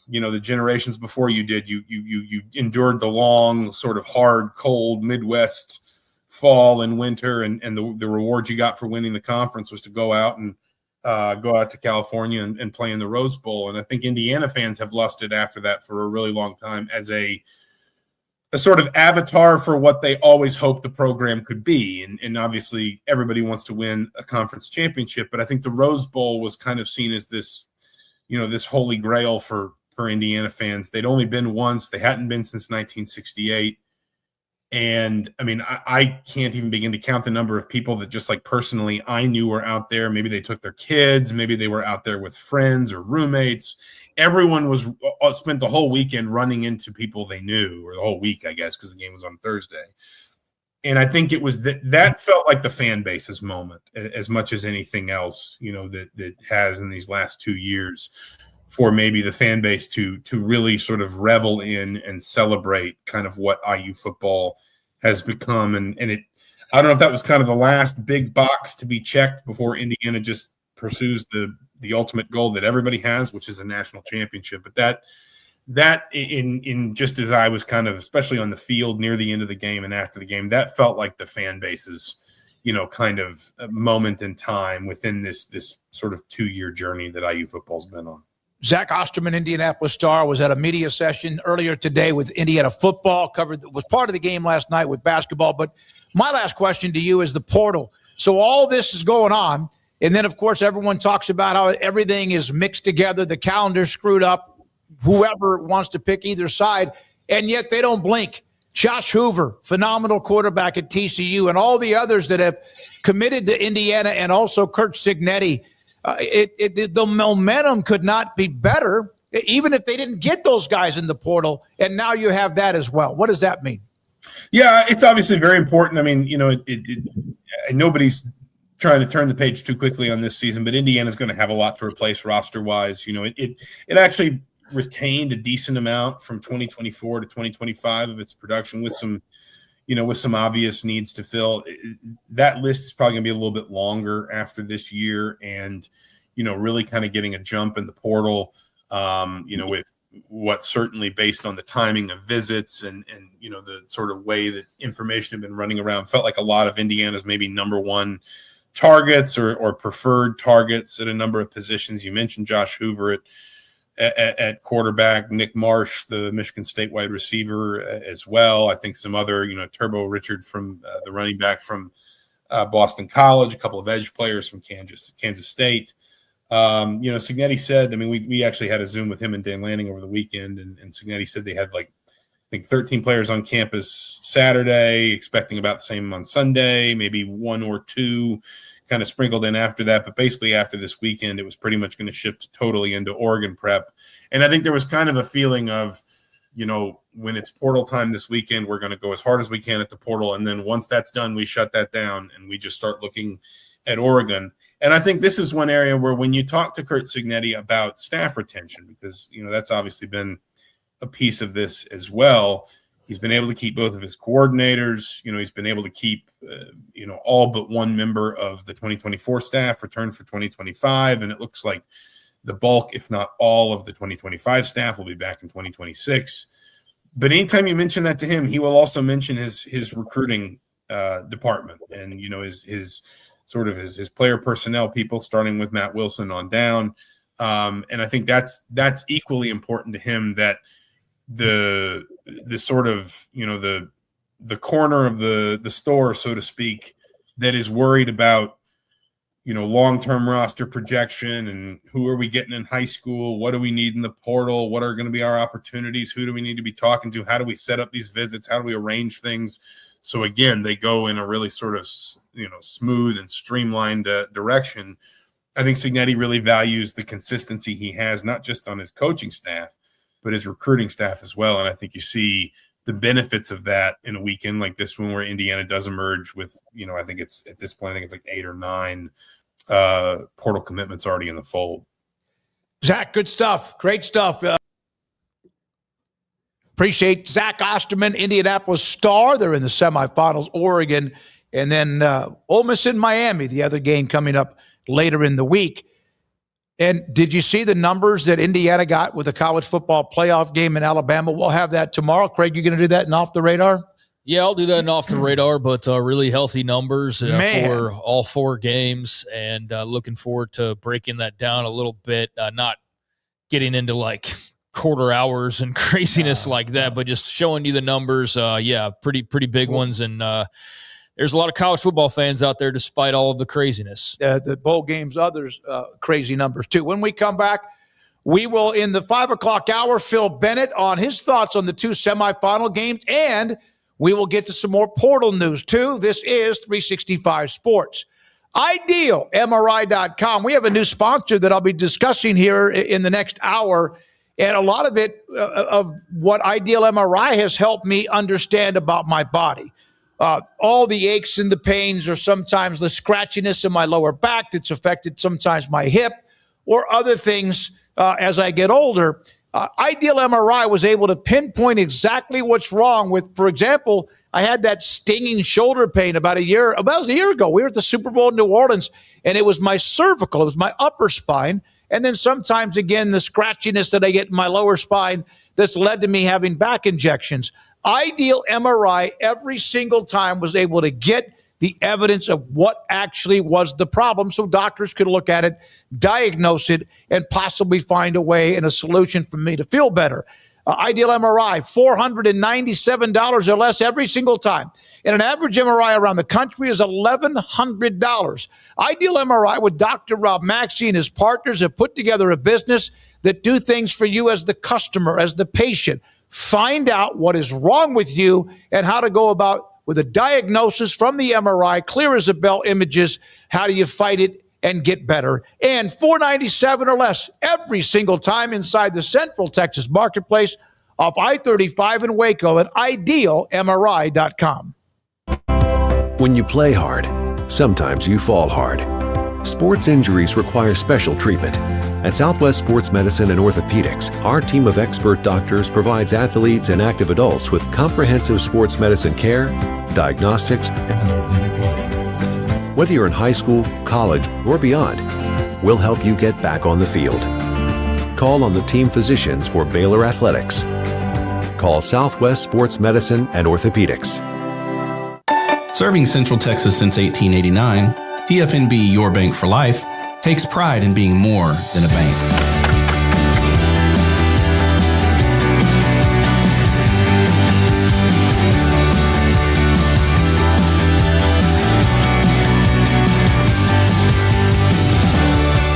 S19: the generations before you did, you endured the long, sort of hard, cold Midwest fall and winter, and the reward you got for winning the conference was to go out to California and play in the Rose Bowl. And I think Indiana fans have lusted after that for a really long time as a sort of avatar for what they always hoped the program could be. And obviously everybody wants to win a conference championship, but I think the Rose Bowl was kind of seen as this, this holy grail for Indiana fans. They'd only been once. They hadn't been since 1968. And I mean, I can't even begin to count the number of people that just like personally I knew were out there. Maybe they took their kids. Maybe they were out there with friends or roommates. Everyone was spent the whole weekend running into people they knew, or the whole week, I guess, because the game was on Thursday. And I think it was that felt like the fan base's moment as much as anything else, that has in these last 2 years, for maybe the fan base to really sort of revel in and celebrate kind of what IU football has become. And I don't know if that was kind of the last big box to be checked before Indiana just pursues the ultimate goal that everybody has, which is a national championship. But that in just as I was kind of, especially on the field near the end of the game and after the game, that felt like the fan base's, kind of a moment in time within this sort of 2-year journey that IU football's been on.
S5: Zack Austerman, Indianapolis Star, was at a media session earlier today with Indiana football, was part of the game last night with basketball. But my last question to you is the portal. So all this is going on, and then, of course, everyone talks about how everything is mixed together, the calendar's screwed up, whoever wants to pick either side, and yet they don't blink. Josh Hoover, phenomenal quarterback at TCU, and all the others that have committed to Indiana, and also Kurt Cignetti. The momentum could not be better, even if they didn't get those guys in the portal, and now you have that as well. What does that mean?
S19: Yeah, it's obviously very important. I mean, nobody's trying to turn the page too quickly on this season, but Indiana's going to have a lot to replace roster-wise. It actually retained a decent amount from 2024 to 2025 of its production with some obvious needs to fill. That list is probably going to be a little bit longer after this year, and really kind of getting a jump in the portal, with what certainly based on the timing of visits and the sort of way that information had been running around, felt like a lot of Indiana's maybe number one targets or preferred targets at a number of positions. You mentioned Josh Hoover at quarterback, Nick Marsh, the Michigan State wide receiver, as well. I think some other, Turbo Richard from the running back from Boston College, a couple of edge players from Kansas State. Cignetti said, we actually had a Zoom with him and Dan Lanning over the weekend, and Cignetti said they had 13 players on campus Saturday, expecting about the same on Sunday, maybe 1 or 2 kind of sprinkled in after that. But basically after this weekend, it was pretty much going to shift totally into Oregon prep. And I think there was kind of a feeling of, when it's portal time this weekend, we're going to go as hard as we can at the portal. And then once that's done, we shut that down and we just start looking at Oregon. And I think this is one area where when you talk to Kurt Cignetti about staff retention, because, that's obviously been a piece of this as well, he's been able to keep both of his coordinators. He's been able to keep, all but one member of the 2024 staff returned for 2025. And it looks like the bulk, if not all, of the 2025 staff will be back in 2026. But anytime you mention that to him, he will also mention his recruiting department and, his sort of his player personnel people, starting with Matt Wilson on down. And I think that's equally important to him, that the sort of, the corner of the store, so to speak, that is worried about, long-term roster projection and who are we getting in high school? What do we need in the portal? What are going to be our opportunities? Who do we need to be talking to? How do we set up these visits? How do we arrange things? So again, they go in a really sort of, smooth and streamlined direction. I think Cignetti really values the consistency he has, not just on his coaching staff, but his recruiting staff as well. And I think you see the benefits of that in a weekend like this one, where Indiana does emerge with, I think it's at this point, I think it's like 8 or 9 portal commitments already in the fold.
S5: Zach, good stuff. Great stuff. Appreciate Zack Austerman, Indianapolis Star. They're in the semifinals, Oregon, and then Ole Miss in Miami, the other game coming up later in the week. And did you see the numbers that Indiana got with a college football playoff game in Alabama? We'll have that tomorrow. Craig, you going to do that in Off the Radar?
S7: Yeah, I'll do that in Off the Radar, but really healthy numbers for all 4 games, and looking forward to breaking that down a little bit, not getting into quarter hours and craziness like that, but just showing you the numbers. Pretty big ones. And there's a lot of college football fans out there despite all of the craziness.
S5: The bowl games, others crazy numbers too. When we come back, we will, in the 5 o'clock hour, Phil Bennett on his thoughts on the 2 semifinal games, and we will get to some more portal news too. This is 365 Sports. IdealMRI.com. We have a new sponsor that I'll be discussing here in the next hour. And a lot of it, of what Ideal MRI has helped me understand about my body. All the aches and the pains, or sometimes the scratchiness in my lower back that's affected sometimes my hip or other things as I get older. Ideal MRI was able to pinpoint exactly what's wrong with, for example, I had that stinging shoulder pain about a year ago. We were at the Super Bowl in New Orleans, and it was my cervical. It was my upper spine. And then sometimes, again, the scratchiness that I get in my lower spine that's led to me having back injections. Ideal MRI every single time was able to get the evidence of what actually was the problem so doctors could look at it, diagnose it, and possibly find a way and a solution for me to feel better. Ideal MRI, $497 or less every single time. And an average MRI around the country is $1,100. Ideal MRI with Dr. Rob Maxey and his partners have put together a business that do things for you as the customer, as the patient. Find out what is wrong with you and how to go about with a diagnosis from the MRI, clear as a bell images. How do you fight it and get better? And $497 or less every single time inside the Central Texas Marketplace off I-35 in Waco at idealmri.com.
S20: When you play hard, sometimes you fall hard. Sports injuries require special treatment. At Southwest Sports Medicine and Orthopedics, our team of expert doctors provides athletes and active adults with comprehensive sports medicine care, diagnostics. Whether you're in high school, college, or beyond, we'll help you get back on the field. Call on the team physicians for Baylor Athletics. Call Southwest Sports Medicine and Orthopedics.
S21: Serving Central Texas since 1889, TFNB Your Bank for Life takes pride in being more than a bank.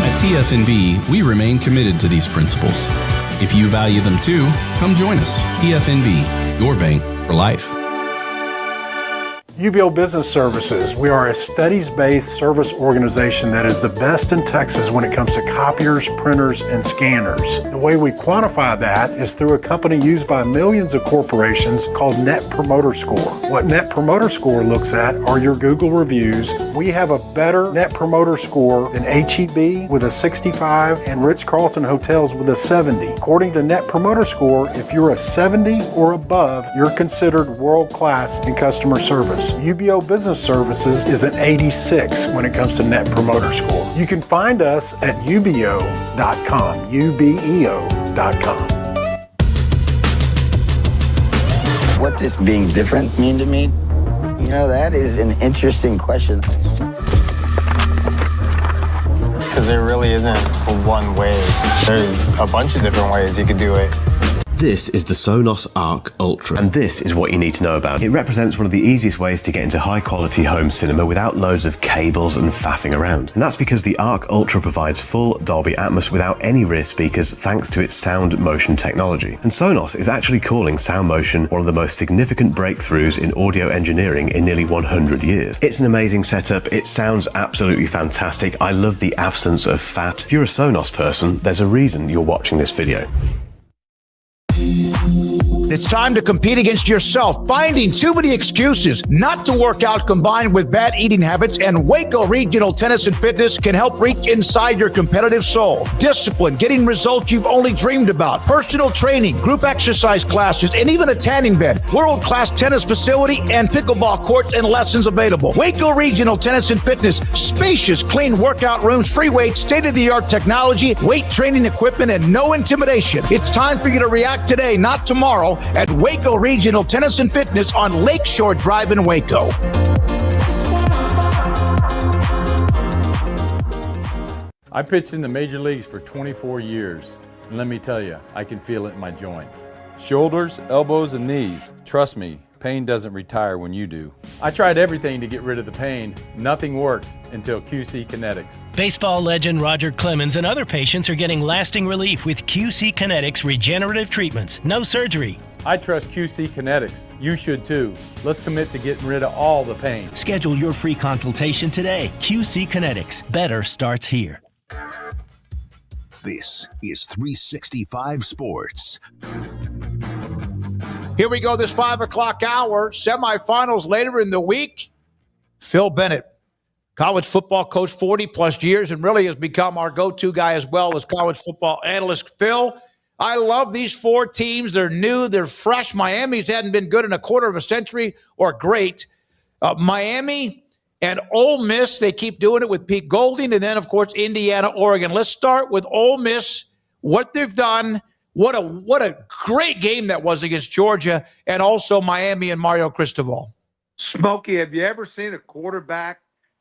S21: At TFNB, we remain committed to these principles. If you value them too, come join us. TFNB, Your Bank for Life.
S22: UBO Business Services. We are a studies-based service organization that is the best in Texas when it comes to copiers, printers, and scanners. The way we quantify that is through a company used by millions of corporations called Net Promoter Score. What Net Promoter Score looks at are your Google reviews. We have a better Net Promoter Score than H-E-B with a 65 and Ritz-Carlton Hotels with a 70. According to Net Promoter Score, if you're a 70 or above, you're considered world-class in customer service. UBO Business Services is an 86 when it comes to Net Promoter Score. You can find us at ubeo.com, ubeo.com.
S23: What does being different mean to me? You know, that is an interesting question.
S24: Because there really isn't one way. There's a bunch of different ways you could do it.
S25: This is the Sonos Arc Ultra, and this is what you need to know about. It represents one of the easiest ways to get into high-quality home cinema without loads of cables and faffing around. And that's because the Arc Ultra provides full Dolby Atmos without any rear speakers thanks to its sound motion technology. And Sonos is actually calling sound motion one of the most significant breakthroughs in audio engineering in nearly 100 years. It's an amazing setup. It sounds absolutely fantastic. I love the absence of faff. If you're a Sonos person, there's a reason you're watching this video.
S5: It's time to compete against yourself, finding too many excuses not to work out combined with bad eating habits, and Waco Regional Tennis and Fitness can help reach inside your competitive soul. Discipline, getting results you've only dreamed about, personal training, group exercise classes, and even a tanning bed, world-class tennis facility, and pickleball courts and lessons available. Waco Regional Tennis and Fitness, spacious, clean workout rooms, free weights, state-of-the-art technology, weight training equipment, and no intimidation. It's time for you to react today, not tomorrow, at Waco Regional Tennis and Fitness on Lakeshore Drive in Waco.
S26: I pitched in the major leagues for 24 years, and let me tell you, I can feel it in my joints. Shoulders, elbows, and knees. Trust me, pain doesn't retire when you do. I tried everything to get rid of the pain. Nothing worked until QC Kinetics.
S14: Baseball legend Roger Clemens and other patients are getting lasting relief with QC Kinetics regenerative treatments. No surgery.
S26: I trust QC Kinetics. You should too. Let's commit to getting rid of all the pain.
S14: Schedule your free consultation today. QC Kinetics. Better starts here.
S2: This is 365 Sports.
S5: Here we go, this 5 o'clock hour. Semifinals later in the week. Phil Bennett, college football coach, 40-plus years, and really has become our go-to guy as well as college football analyst. Phil, I love these 4 teams. They're new. They're fresh. Miami's hadn't been good in a quarter of a century or great. Miami and Ole Miss, they keep doing it with Pete Golding. And then, of course, Indiana, Oregon. Let's start with Ole Miss, what they've done. What a great game that was against Georgia, and also Miami and Mario Cristobal.
S1: Smokey, have you ever seen a quarterback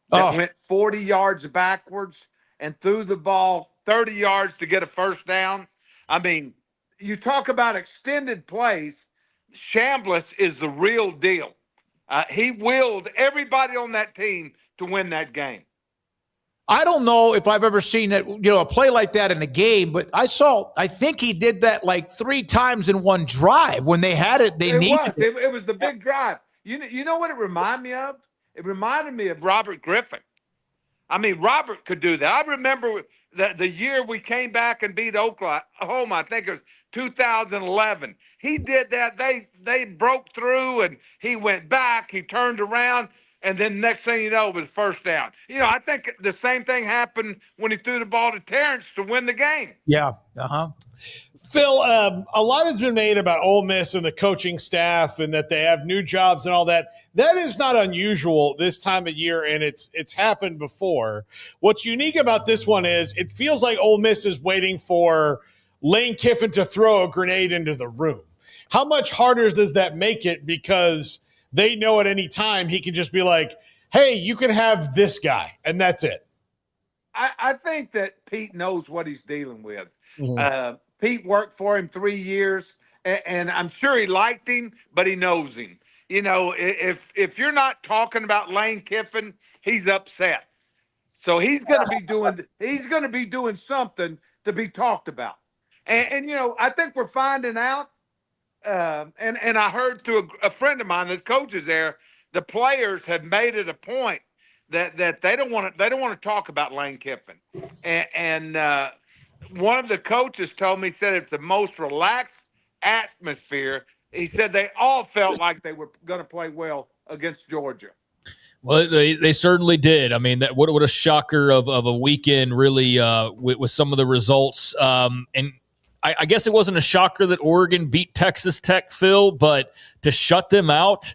S1: that went 40 yards backwards and threw the ball 30 yards to get a first down? I mean, you talk about extended plays. Chambliss is the real deal. He willed everybody on that team to win that game.
S5: I don't know if I've ever seen it, a play like that in a game, but I think he did that like 3 times in one drive when they had it.
S1: It was the big drive. You know what it reminded me of? It reminded me of Robert Griffin. I mean, Robert could do that. I remember the year we came back and beat Oklahoma. I think it was 2011. He did that. They broke through, and he went back. He turned around, and then next thing you know, it was first down. I think the same thing happened when he threw the ball to Terrence to win the game.
S5: Yeah.
S6: Phil, a lot has been made about Ole Miss and the coaching staff and that they have new jobs and all that. That is not unusual this time of year, and it's happened before. What's unique about this one is it feels like Ole Miss is waiting for Lane Kiffin to throw a grenade into the room. How much harder does that make it? Because they know at any time he can just be like, hey, you can have this guy, and that's it.
S1: I think that Pete knows what he's dealing with.
S6: Mm-hmm.
S1: Pete worked for him 3 years, and I'm sure he liked him, but he knows him. If you're not talking about Lane Kiffin, he's upset. So he's going to be doing something to be talked about. And I think we're finding out. And I heard through a friend of mine that coaches there, the players have made it a point that they don't want to talk about Lane Kiffin. And one of the coaches told me, said it's the most relaxed atmosphere. He said they all felt like they were going to play well against Georgia.
S7: Well, they certainly did. I mean, what a shocker of a weekend, really, with some of the results. And I guess it wasn't a shocker that Oregon beat Texas Tech, Phil, but to shut them out,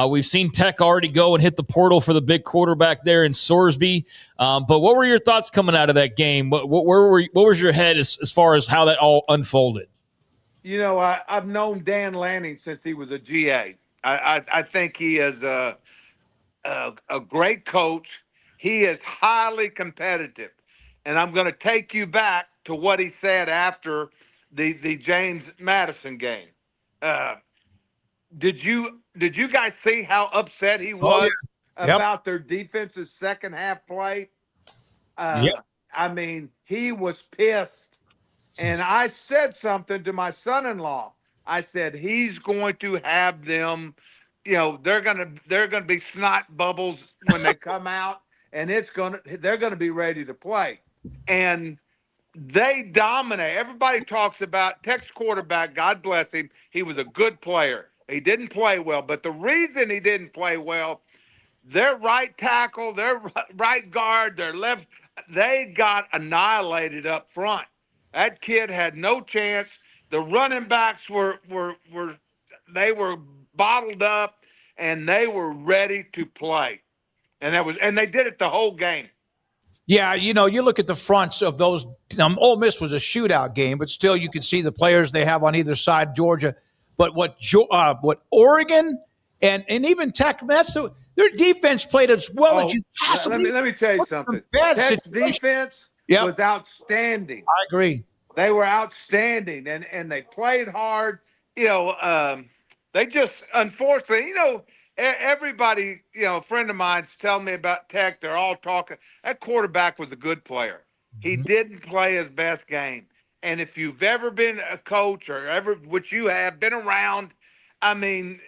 S7: we've seen Tech already go and hit the portal for the big quarterback there in Sorsby. But what were your thoughts coming out of that game? What was your head as far as how that all unfolded?
S1: I've known Dan Lanning since he was a GA. I think he is a great coach. He is highly competitive. And I'm going to take you back to what he said after the James Madison game. Did you guys see how upset he was about their defense's second half play? I mean, he was pissed. And I said something to my son-in-law. I said, he's going to have them, they're gonna be snot bubbles when they come out, and they're gonna be ready to play. And they dominate. Everybody talks about Tech's quarterback, God bless him. He was a good player. He didn't play well, but the reason he didn't play well, their right tackle, their right guard, their left, they got annihilated up front. That kid had no chance. The running backs were bottled up, and they were ready to play. And they did it the whole game.
S5: Yeah, you look at the fronts of those. Ole Miss was a shootout game, but still you can see the players they have on either side, Georgia. But what Oregon and even Tech, their defense played as well as you possibly.
S1: Let me tell you something. Tech's defense was outstanding.
S5: I agree.
S1: They were outstanding, and they played hard. They just, unfortunately, everybody, a friend of mine's telling me about Tech. They're all talking. That quarterback was a good player. He didn't play his best game. And if you've ever been a coach which you have been around, I mean,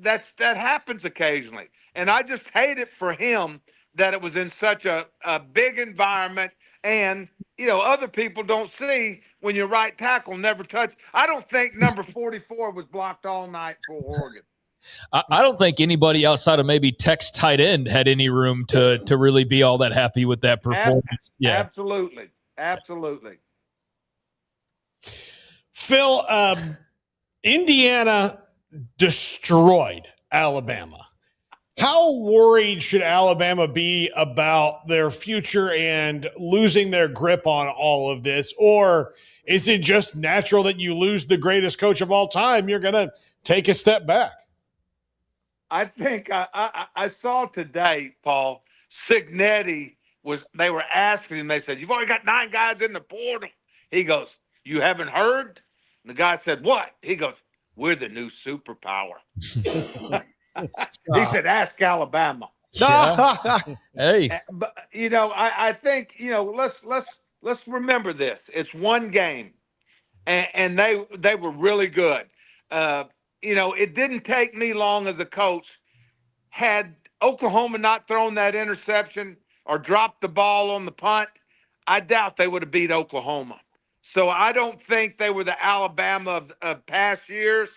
S1: that happens occasionally. And I just hate it for him that it was in such a big environment. And, other people don't see when your right tackle never touched. I don't think number 44 was blocked all night for Oregon.
S7: I don't think anybody outside of maybe Tech's tight end had any room to really be all that happy with that performance.
S1: Absolutely.
S6: Phil, Indiana destroyed Alabama. How worried should Alabama be about their future and losing their grip on all of this? Or is it just natural that you lose the greatest coach of all time? You're going to take a step back.
S1: I think I saw today, Paul, Cignetti they were asking him, they said, "You've already got 9 guys in the portal." He goes, "You haven't heard?" And the guy said, "What?" He goes, "We're the new superpower." He said, "Ask Alabama."
S7: Hey,
S1: but I think let's remember this. It's one game, and they were really good. It didn't take me long as a coach. Had Oklahoma not thrown that interception or dropped the ball on the punt, I doubt they would have beat Oklahoma. So I don't think they were the Alabama of past years,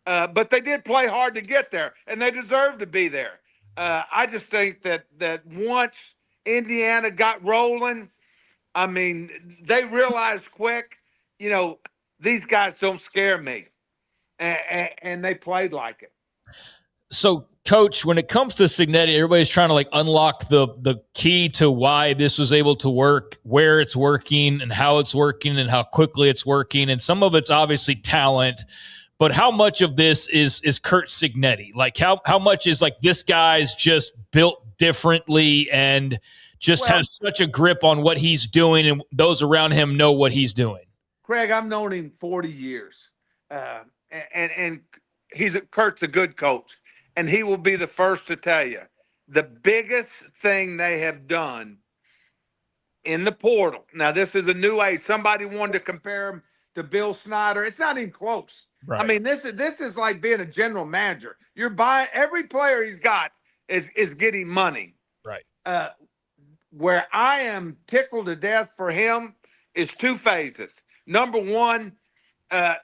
S1: but they did play hard to get there, and they deserve to be there. I just think that once Indiana got rolling, I mean, they realized quick, these guys don't scare me, and they played like it.
S7: So, Coach, when it comes to Cignetti, everybody's trying to unlock the key to why this was able to work, where it's working, and how it's working, and how quickly it's working. And some of it's obviously talent, but how much of this is Curt Cignetti? How much is this guy's just built differently and just has such a grip on what he's doing, and those around him know what he's doing?
S1: Craig, I've known him 40 years, and Kurt's a good coach. And he will be the first to tell you the biggest thing they have done in the portal. Now, this is a new age. Somebody wanted to compare him to Bill Snyder. It's not even close. Right. I mean, this is like being a general manager. You're buying every player he's got is getting money.
S7: Right.
S1: Where I am tickled to death for him is 2 phases. Number one,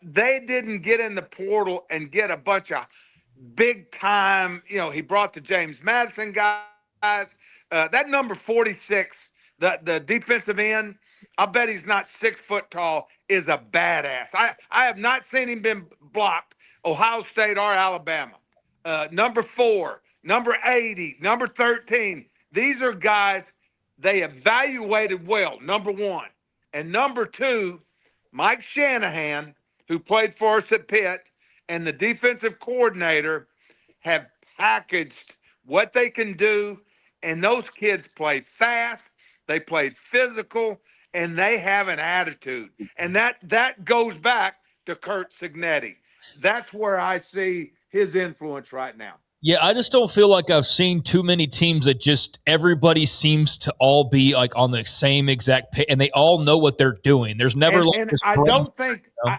S1: they didn't get in the portal and get a bunch of big time, he brought the James Madison guys. That number 46, the defensive end, I'll bet he's not 6 foot tall, is a badass. I have not seen him been blocked, Ohio State or Alabama. Number 4, number 80, number 13. These are guys they evaluated well, number 1. And number 2, Mike Shanahan, who played for us at Pitt, and the defensive coordinator have packaged what they can do, and those kids play fast, they play physical, and they have an attitude. And that goes back to Curt Cignetti. That's where I see his influence right now.
S7: Yeah, I just don't feel like I've seen too many teams that just everybody seems to all be on the same exact page, and they all know what they're doing. There's never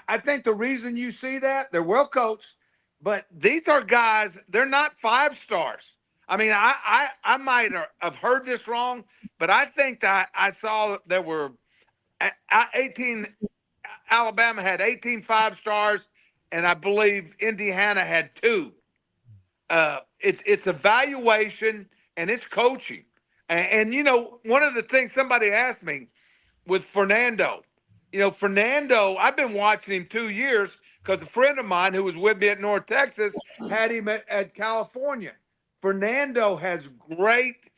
S1: I think the reason you see that, they're well coached, but these are guys, they're not 5 stars. I mean, I might have heard this wrong, but I think that I saw there were 18, Alabama had 18 5 stars, and I believe Indiana had 2. It's evaluation and it's coaching. And one of the things somebody asked me with Fernando, Fernando, I've been watching him 2 years because a friend of mine who was with me at North Texas had him at California. Fernando has great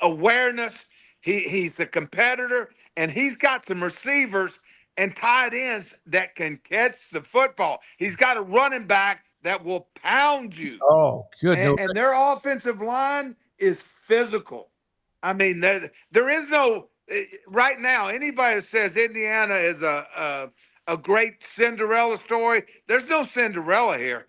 S1: awareness. He's a competitor, and he's got some receivers and tight ends that can catch the football. He's got a running back that will pound you.
S5: Oh, good.
S1: And their offensive line is physical. I mean, there is no right now. Anybody that says Indiana is a great Cinderella story, there's no Cinderella here.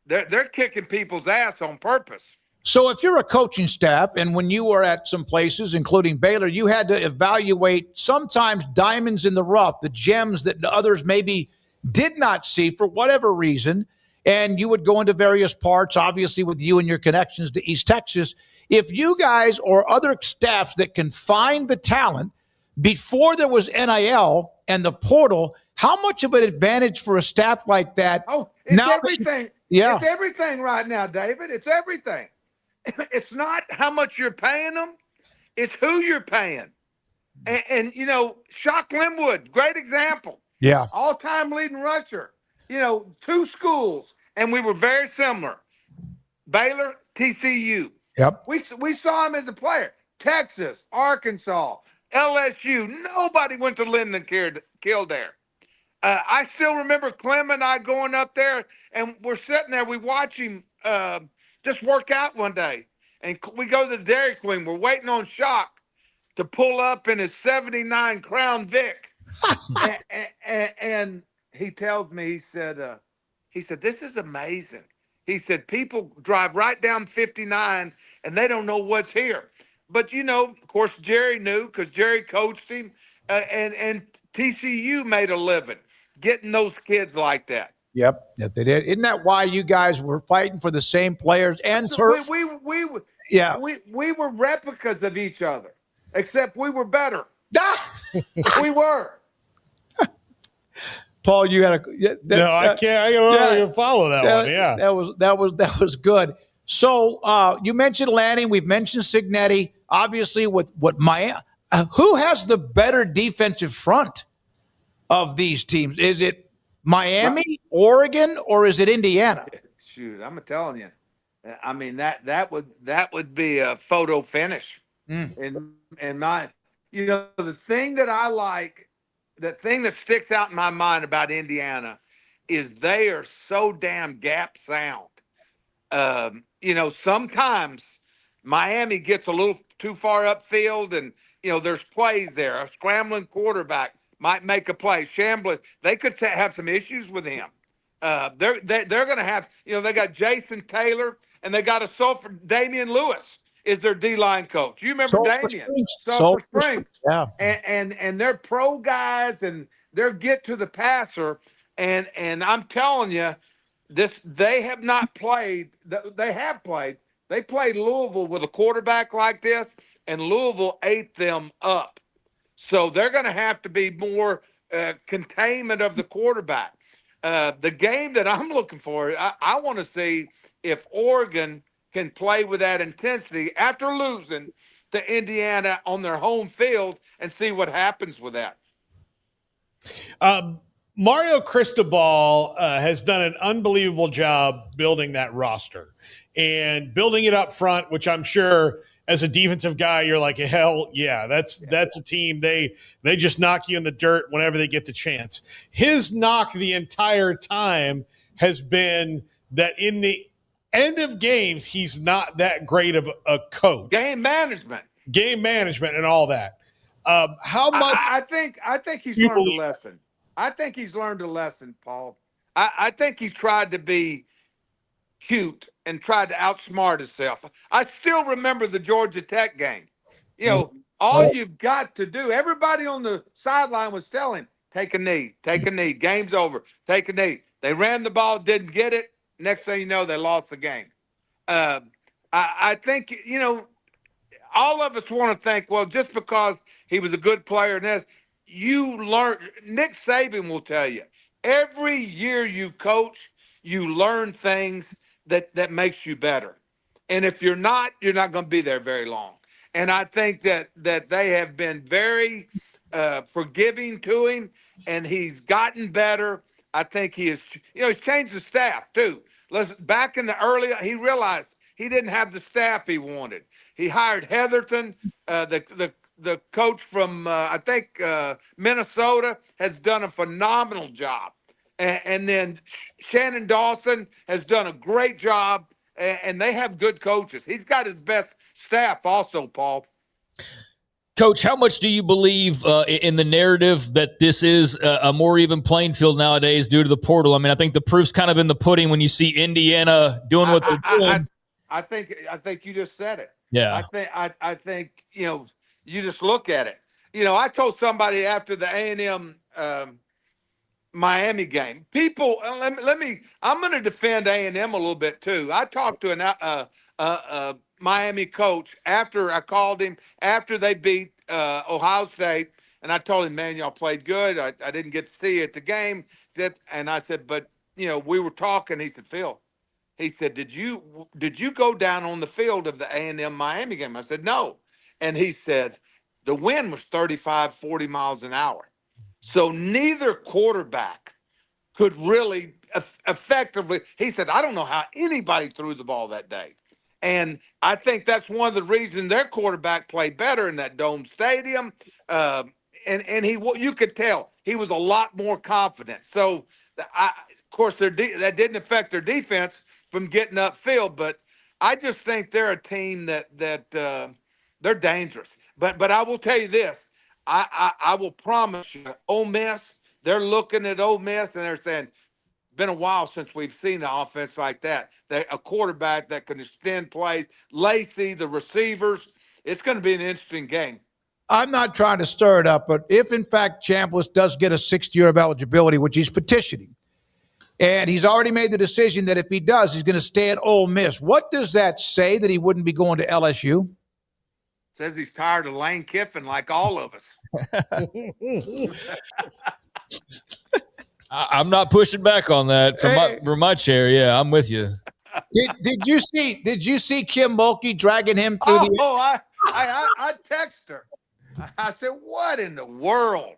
S1: They're kicking people's ass on purpose.
S5: So if you're a coaching staff, and when you were at some places, including Baylor, you had to evaluate sometimes diamonds in the rough, the gems that others maybe did not see for whatever reason, and you would go into various parts, obviously with you and your connections to East Texas. If you guys or other staffs that can find the talent before there was NIL and the portal, how much of an advantage for a staff like that?
S1: Oh, it's
S5: now
S1: everything.
S5: Yeah.
S1: It's everything right now, David. It's everything. It's not how much you're paying them. It's who you're paying. And Shock Linwood, great example.
S5: Yeah.
S1: All-time leading rusher. Two schools, and we were very similar. Baylor, TCU.
S5: Yep.
S1: We saw him as a player. Texas, Arkansas, LSU. Nobody went to Linden Kildare. I still remember Clem and I going up there, and we're sitting there. We watch him just work out one day, and we go to the Dairy Queen. We're waiting on Shock to pull up in his 79 Crown Vic. and he tells me, he said, this is amazing. He said, people drive right down 59 and they don't know what's here. But, of course, Jerry knew because Jerry coached him, and TCU made a living getting those kids like that.
S5: Yep, they did. Isn't that why you guys were fighting for the same players and turf?
S1: We were replicas of each other, except we were better. We were.
S5: Paul, you had
S6: no, I can't. I don't follow that one. Yeah,
S5: that was good. So you mentioned Lanning. We've mentioned Cignetti. Obviously, with what Miami, who has the better defensive front of these teams? Is it Miami, Oregon, or is it Indiana?
S1: Shoot, I'm telling you. I mean that would be a photo finish. And the thing that I like, the thing that sticks out in my mind about Indiana is they are so damn gap sound. Sometimes Miami gets a little too far upfield, and there's plays there. A scrambling quarterback might make a play. Shambling, they could have some issues with him. They're going to have, they got Jason Taylor, and they got Damian Lewis is their D-line coach. You remember Damian? Sulphur Springs.
S5: Yeah.
S1: And they're pro guys, and they're get to the passer. And I'm telling you, they have not played. They have played. They played Louisville with a quarterback like this, and Louisville ate them up. So they're going to have to be more containment of the quarterback. The game that I'm looking for, I want to see if Oregon can play with that intensity after losing to Indiana on their home field, and see what happens with that.
S6: Mario Cristobal has done an unbelievable job building that roster and building it up front, which I'm sure as a defensive guy, you're like, hell yeah, that's a team. They just knock you in the dirt whenever they get the chance. His knock the entire time has been that in the end of games, he's not that great of a coach.
S1: Game management
S6: and all that. How much?
S1: I think he's learned a lesson. I think he's learned a lesson, Paul. I think he tried to be cute and tried to outsmart himself. I still remember the Georgia Tech game. All you've got to do, everybody on the sideline was telling, take a knee, game's over, take a knee. They ran the ball, didn't get it. Next thing you know, they lost the game. I think, all of us want to think, well, just because he was a good player, and you learn. Nick Saban will tell you, every year you coach, you learn things that makes you better. And if you're not going to be there very long. And I think that they have been very forgiving to him, and he's gotten better. I think he is, he's changed the staff too. Back in the early, he realized he didn't have the staff he wanted. He hired Heatherton, the coach from, I think, Minnesota, has done a phenomenal job. And then Shannon Dawson has done a great job, and they have good coaches. He's got his best staff also, Paul.
S7: Coach, how much do you believe in the narrative that this is a more even playing field nowadays due to the portal? I mean, I think the proof's kind of in the pudding when you see Indiana doing what they're doing.
S1: I think you just said it.
S7: Yeah.
S1: I think you just look at it. I told somebody after the A&M Miami game, people, I'm going to defend A&M a little bit too. I talked to a Miami coach after I called him after they beat Ohio State, and I told him, man, y'all played good. I didn't get to see you at the game, and I said, but we were talking. He said, Phil, he said, did you go down on the field of the A&M Miami game? I said, no, and he said, the wind was 35, 40 miles an hour. So neither quarterback could really effectively. He said, I don't know how anybody threw the ball that day. And I think that's one of the reasons their quarterback played better in that dome stadium. And you could tell he was a lot more confident. So, of course, that didn't affect their defense from getting upfield. But I just think they're a team that they're dangerous. But I will tell you this. I will promise you, Ole Miss, they're looking at Ole Miss and they're saying, been a while since we've seen an offense like that. A quarterback that can extend plays, Lacey, the receivers. It's going to be an interesting game.
S5: I'm not trying to stir it up, but if in fact Chambliss does get a sixth year of eligibility, which he's petitioning, and he's already made the decision that if he does, he's going to stay at Ole Miss. What does that say that he wouldn't be going to LSU?
S1: Says he's tired of Lane Kiffin like all of us.
S7: I'm not pushing back on that from my chair. Yeah, I'm with you.
S5: Did you see Kim Mulkey dragging him through the?
S1: Oh, I texted her. I said, "What in the world?"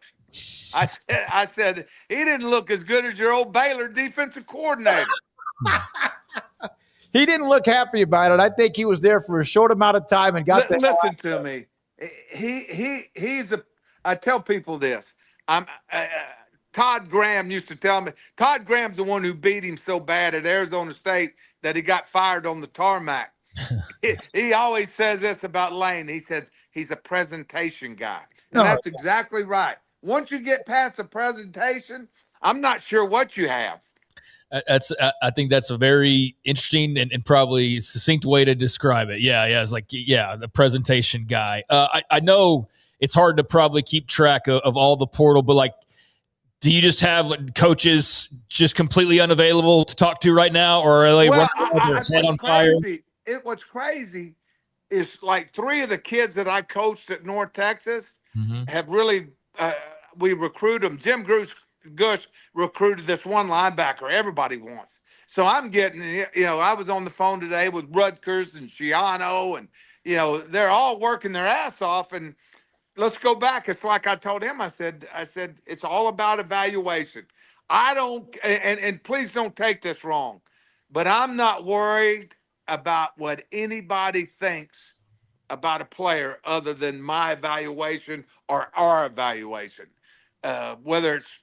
S1: I said he didn't look as good as your old Baylor defensive coordinator.
S5: He didn't look happy about it. I think he was there for a short amount of time and got.
S1: Listen to me. He's a. I tell people this. Todd Graham used to tell me. Todd Graham's the one who beat him so bad at Arizona State that he got fired on the tarmac. He always says this about Lane. He says he's a presentation guy. And that's exactly right. Once you get past the presentation, I'm not sure what you have.
S7: I think that's a very interesting and probably succinct way to describe it. Yeah. It's like, the presentation guy. I know it's hard to probably keep track of all the portal, but like, do you just have coaches just completely unavailable to talk to right now, or are they head on fire?
S1: What's crazy is like 3 of the kids that I coached at North Texas have really we recruit them. Jim Gush recruited this one linebacker everybody wants. So I'm getting, I was on the phone today with Rutgers and Shiano, and they're all working their ass off. And let's go back. It's like I told him. I said it's all about evaluation. I don't, and please don't take this wrong, but I'm not worried about what anybody thinks about a player other than my evaluation or our evaluation, whether it's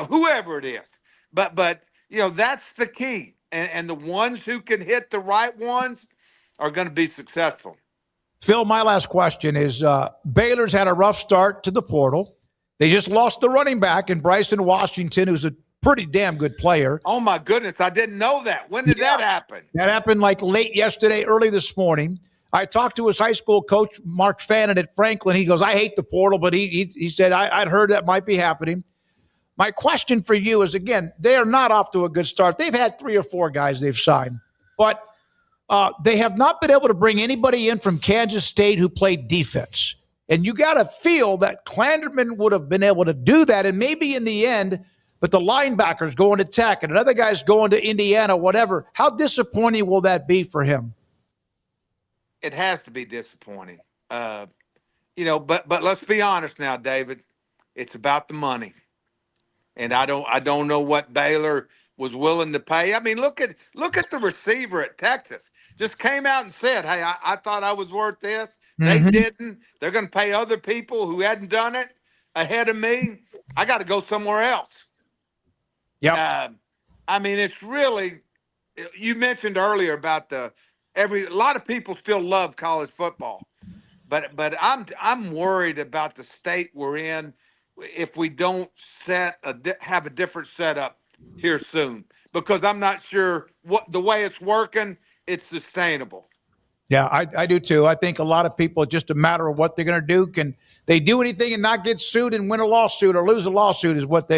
S1: whoever it is. But that's the key, and the ones who can hit the right ones are going to be successful.
S5: Phil, my last question is Baylor's had a rough start to the portal. They just lost the running back in Bryson Washington, who's a pretty damn good player.
S1: Oh, my goodness. I didn't know that. When did that happen?
S5: That happened like late yesterday, early this morning. I talked to his high school coach, Mark Fannin at Franklin. He goes, I hate the portal, but he said, I'd heard that might be happening. My question for you is, again, they are not off to a good start. They've had 3 or 4 guys they've signed, but they have not been able to bring anybody in from Kansas State who played defense. And you got to feel that Klanderman would have been able to do that. And maybe in the end, but the linebackers going to Tech and another guy's going to Indiana, whatever. How disappointing will that be for him?
S1: It has to be disappointing. But let's be honest now, David. It's about the money. And I don't know what Baylor was willing to pay. I mean, look at the receiver at Texas. Just came out and said, hey, I thought I was worth this. They didn't. They're going to pay other people who hadn't done it ahead of me. I got to go somewhere else.
S5: Yeah.
S1: I mean, it's really, you mentioned earlier about a lot of people still love college football, but I'm worried about the state we're in if we don't have a different setup here soon, because I'm not sure the way it's working, it's sustainable.
S5: Yeah, I do too. I think a lot of people, it's just a matter of what they're going to do. Can they do anything and not get sued and win a lawsuit or lose a lawsuit is what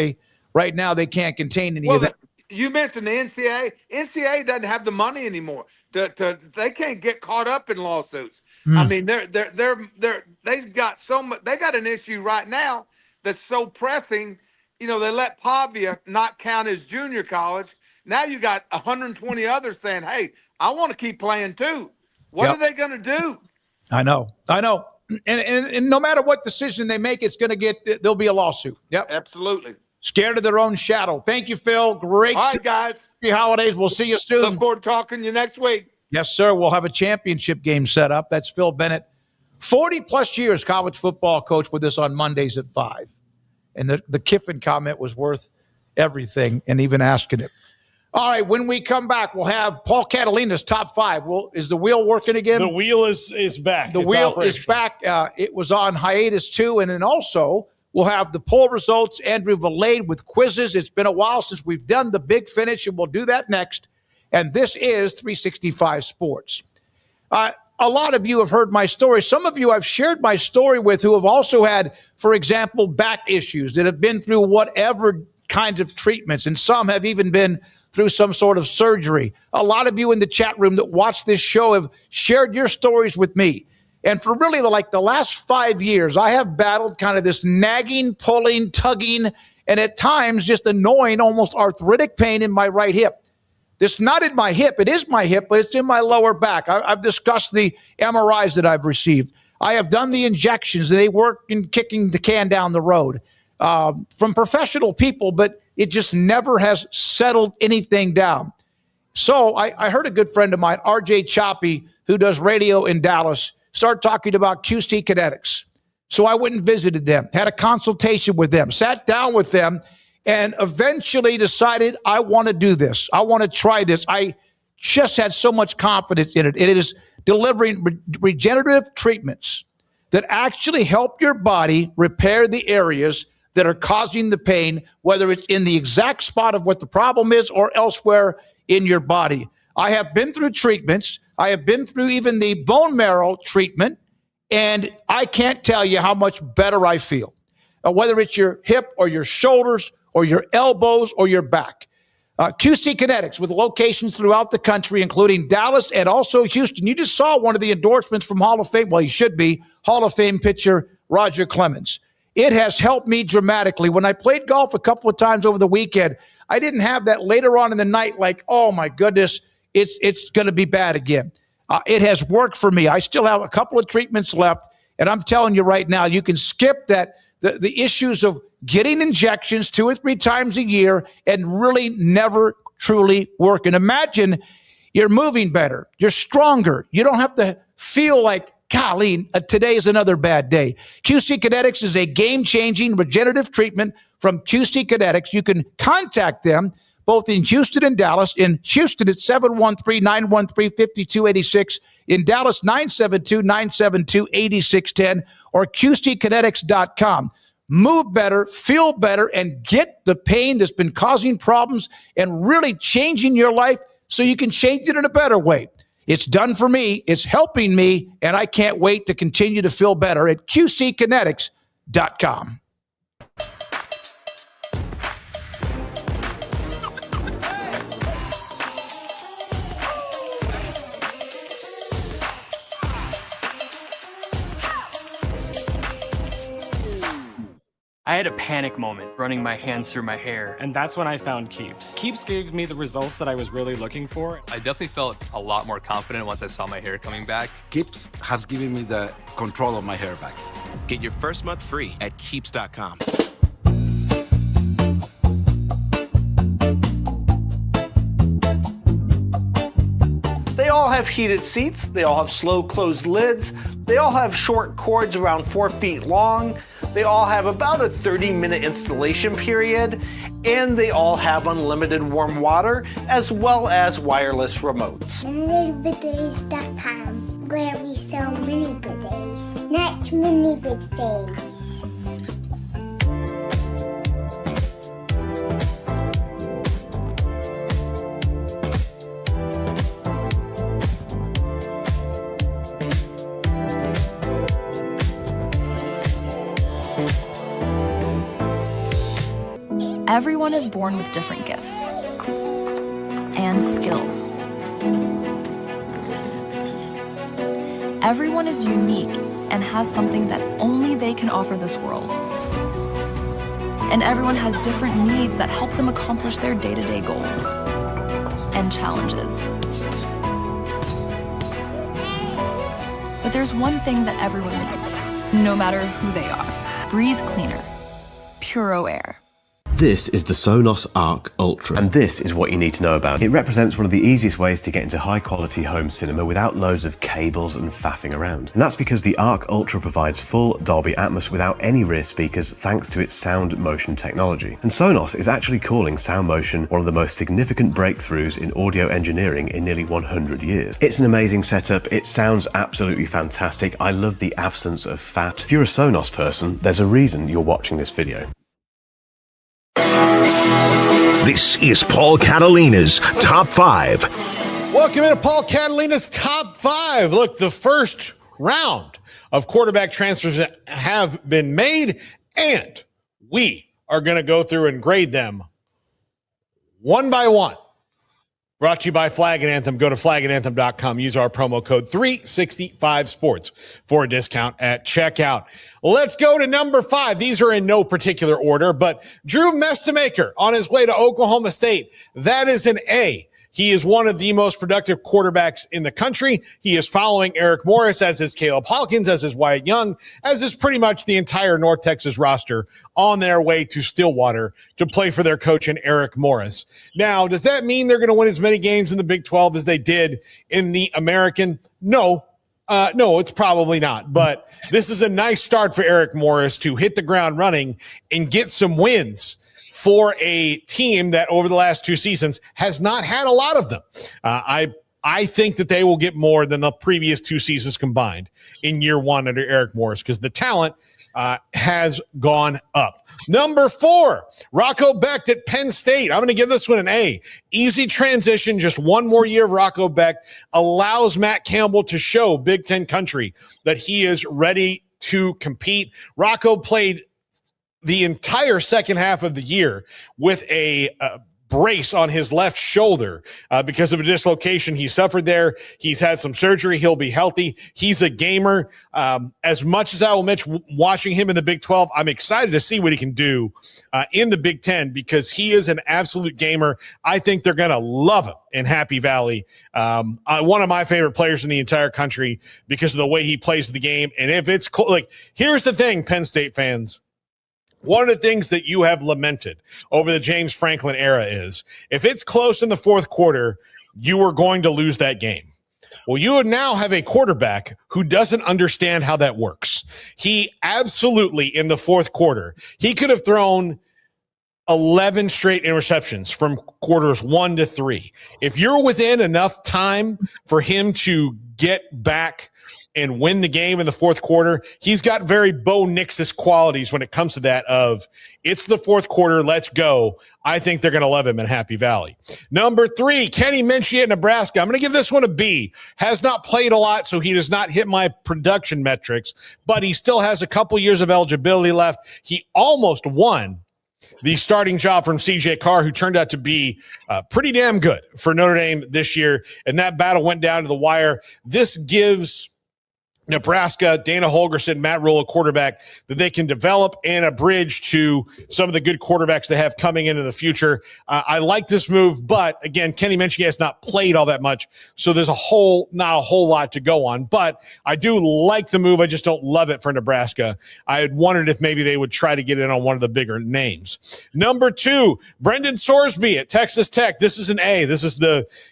S5: right now they can't contain any of that.
S1: You mentioned the NCAA. NCAA doesn't have the money anymore. They can't get caught up in lawsuits. I mean, they've got so much. They got an issue right now that's so pressing. They let Pavia not count as junior college. Now you got 120 others saying, hey, I want to keep playing too. What are they going to do?
S5: I know. And no matter what decision they make, there'll be a lawsuit. Yep.
S1: Absolutely.
S5: Scared of their own shadow. Thank you, Phil. Great.
S1: All right, guys.
S5: Happy holidays. We'll see you soon.
S1: Look forward to talking to you next week.
S5: Yes, sir. We'll have a championship game set up. That's Phil Bennett. 40-plus years college football coach with us on Mondays at 5. And the Kiffin comment was worth everything and even asking it. All right, when we come back, we'll have Paul Catalina's top 5. Is the wheel working again?
S6: The wheel is back.
S5: The wheel is back. It was on hiatus, too. And then also, we'll have the poll results, Andrew Valade with quizzes. It's been a while since we've done the big finish, and we'll do that next. And this is 365 Sports. A lot of you have heard my story. Some of you I've shared my story with who have also had, for example, back issues that have been through whatever kinds of treatments, and some have even been through some sort of surgery. A lot of you in the chat room that watch this show have shared your stories with me. And for really the last 5 years, I have battled kind of this nagging, pulling, tugging, and at times just annoying, almost arthritic pain in my right hip. It's not in my hip. It is my hip, but it's in my lower back. I've discussed the MRIs that I've received. I have done the injections. They work in kicking the can down the road from professional people, but it just never has settled anything down. So I heard a good friend of mine, RJ Choppy, who does radio in Dallas, start talking about QC Kinetics. So I went and visited them, had a consultation with them, sat down with them, and eventually decided I want to do this. I want to try this. I just had so much confidence in it. It is delivering regenerative treatments that actually help your body repair the areas that are causing the pain, whether it's in the exact spot of what the problem is or elsewhere in your body. I have been through treatments. I have been through even the bone marrow treatment, and I can't tell you how much better I feel, whether it's your hip or your shoulders or your elbows or your back. QC Kinetics with locations throughout the country, including Dallas and also Houston. You just saw one of the endorsements from Hall of Fame. Well, you should be Hall of Fame pitcher Roger Clemens. It has helped me dramatically. When I played golf a couple of times over the weekend, I didn't have that later on in the night, like, oh my goodness, it's going to be bad again. It has worked for me. I still have a couple of treatments left, and I'm telling you right now, you can skip that the issues of getting injections 2 or 3 times a year and really never truly work. And imagine you're moving better, you're stronger. You don't have to feel like, golly, today is another bad day. QC Kinetics is a game-changing regenerative treatment from QC Kinetics. You can contact them both in Houston and Dallas. In Houston, it's 713-913-5286. In Dallas, 972-972-8610 or QCkinetics.com. Move better, feel better, and get the pain that's been causing problems and really changing your life so you can change it in a better way. It's done for me. It's helping me, and I can't wait to continue to feel better at QCkinetics.com.
S3: I had a panic moment running my hands through my hair, and that's when I found Keeps. Keeps gave me the results that I was really looking for.
S8: I definitely felt a lot more confident once I saw my hair coming back.
S9: Keeps has given me the control of my hair back.
S11: Get your first month free at Keeps.com.
S12: They all have heated seats, they all have slow closed lids, they all have short cords around 4 feet long, they all have about a 30-minute installation period, and they all have unlimited warm water as well as wireless remotes.
S13: MiniBidets.com, where we sell mini bidets, not mini bidets.
S27: Everyone is born with different gifts and skills. Everyone is unique and has something that only they can offer this world. And everyone has different needs that help them accomplish their day-to-day goals and challenges. But there's one thing that everyone needs, no matter who they are. Breathe cleaner. Puro Air.
S25: This is the Sonos Arc Ultra, and this is what you need to know about. It represents one of the easiest ways to get into high quality home cinema without loads of cables and faffing around. And that's because the Arc Ultra provides full Dolby Atmos without any rear speakers thanks to its sound motion technology. And Sonos is actually calling sound motion one of the most significant breakthroughs in audio engineering in nearly 100 years. It's an amazing setup, it sounds absolutely fantastic, I love the absence of fat. If you're a Sonos person, there's a reason you're watching this video.
S2: This is Paul Catalina's Top 5.
S6: Welcome into Paul Catalina's Top 5. Look, the first round of quarterback transfers have been made, and we are going to go through and grade them one by one. Brought to you by Flag and Anthem. Go to flagandanthem.com. Use our promo code 365sports for a discount at checkout. Let's go to number 5. These are in no particular order, but Drew Mestemaker on his way to Oklahoma State. That is an A. He is one of the most productive quarterbacks in the country. He is following Eric Morris, as is Caleb Hawkins, as is Wyatt Young, as is pretty much the entire North Texas roster on their way to Stillwater to play for their coach in Eric Morris. Now, does that mean they're going to win as many games in the Big 12 as they did in the American? No. No, it's probably not. But this is a nice start for Eric Morris to hit the ground running and get some wins for a team that over the last 2 seasons has not had a lot of them. I think that they will get more than the previous 2 seasons combined in year 1 under Eric Morris because the talent has gone up. Number 4, Rocco Becht at Penn State. I'm going to give this one an A. Easy transition, just one more year of Rocco Becht allows Matt Campbell to show Big Ten country that he is ready to compete. Rocco played the entire second half of the year with a brace on his left shoulder because of a dislocation he suffered there. He's had some surgery. He'll be healthy. He's a gamer. As much as I will miss watching him in the Big 12, I'm excited to see what he can do in the Big 10 because he is an absolute gamer. I think they're going to love him in Happy Valley. One of my favorite players in the entire country because of the way he plays the game. And if it's here's the thing, Penn State fans. One of the things that you have lamented over the James Franklin era is if it's close in the fourth quarter, you are going to lose that game. Well, you now have a quarterback who doesn't understand how that works. He absolutely, in the fourth quarter, he could have thrown 11 straight interceptions from quarters 1 to 3. If you're within enough time for him to get back and win the game in the fourth quarter, he's got very Bo Nix's qualities when it comes to that of it's the fourth quarter, let's go. I think they're going to love him in Happy Valley. Number 3, Kenny Minchey at Nebraska. I'm going to give this one a B. Has not played a lot, so he does not hit my production metrics, but he still has a couple years of eligibility left. He almost won the starting job from C.J. Carr, who turned out to be pretty damn good for Notre Dame this year, and that battle went down to the wire. This gives Nebraska, Dana Holgorsen, Matt Rule, a quarterback that they can develop and a bridge to some of the good quarterbacks they have coming into the future. I like this move, but again, Kenny Minchey has not played all that much, so there's not a whole lot to go on. But I do like the move. I just don't love it for Nebraska. I had wondered if maybe they would try to get in on one of the bigger names. Number 2, Brendan Sorsby at Texas Tech. This is an A. This is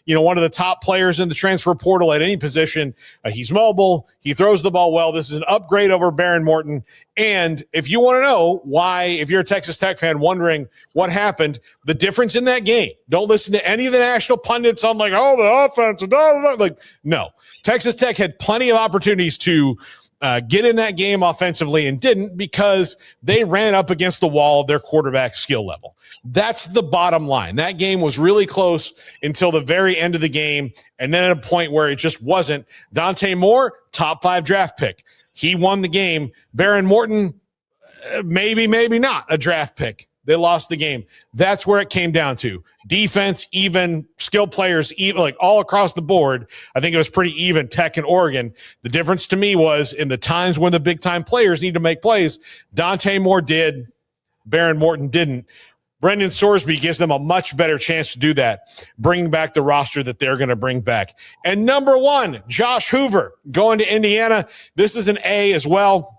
S6: one of the top players in the transfer portal at any position. He's mobile. He throws the ball well. This is an upgrade over Baron Morton. And if you want to know why, if you're a Texas Tech fan wondering what happened, the difference in that game, don't listen to any of the national pundits on the offense. No. Texas Tech had plenty of opportunities to get in that game offensively and didn't because they ran up against the wall of their quarterback skill level. That's the bottom line. That game was really close until the very end of the game, and then at a point where it just wasn't. Dante Moore, top 5 draft pick. He won the game. Baron Morton, maybe not a draft pick. They lost the game. That's where it came down to. Defense, even skilled players, even all across the board. I think it was pretty even, Tech and Oregon. The difference to me was in the times when the big-time players need to make plays, Dante Moore did, Baron Morton didn't. Brendan Sorsby gives them a much better chance to do that, bring back the roster that they're going to bring back. And number 1, Josh Hoover going to Indiana. This is an A as well.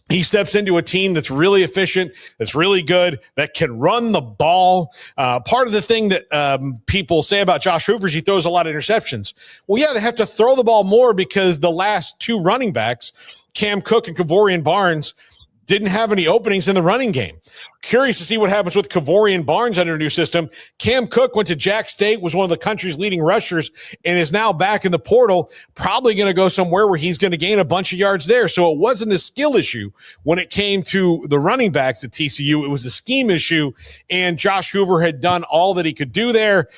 S6: He steps into a team that's really efficient, that's really good, that can run the ball. Part of the thing that people say about Josh Hoover is he throws a lot of interceptions. Well, yeah, they have to throw the ball more because the last 2 running backs, Cam Cook and Kavorian Barnes, didn't have any openings in the running game. Curious to see what happens with Kavorian Barnes under a new system. Cam Cook went to Jack State, was one of the country's leading rushers, and is now back in the portal, probably going to go somewhere where he's going to gain a bunch of yards there. So it wasn't a skill issue when it came to the running backs at TCU. It was a scheme issue, and Josh Hoover had done all that he could do there.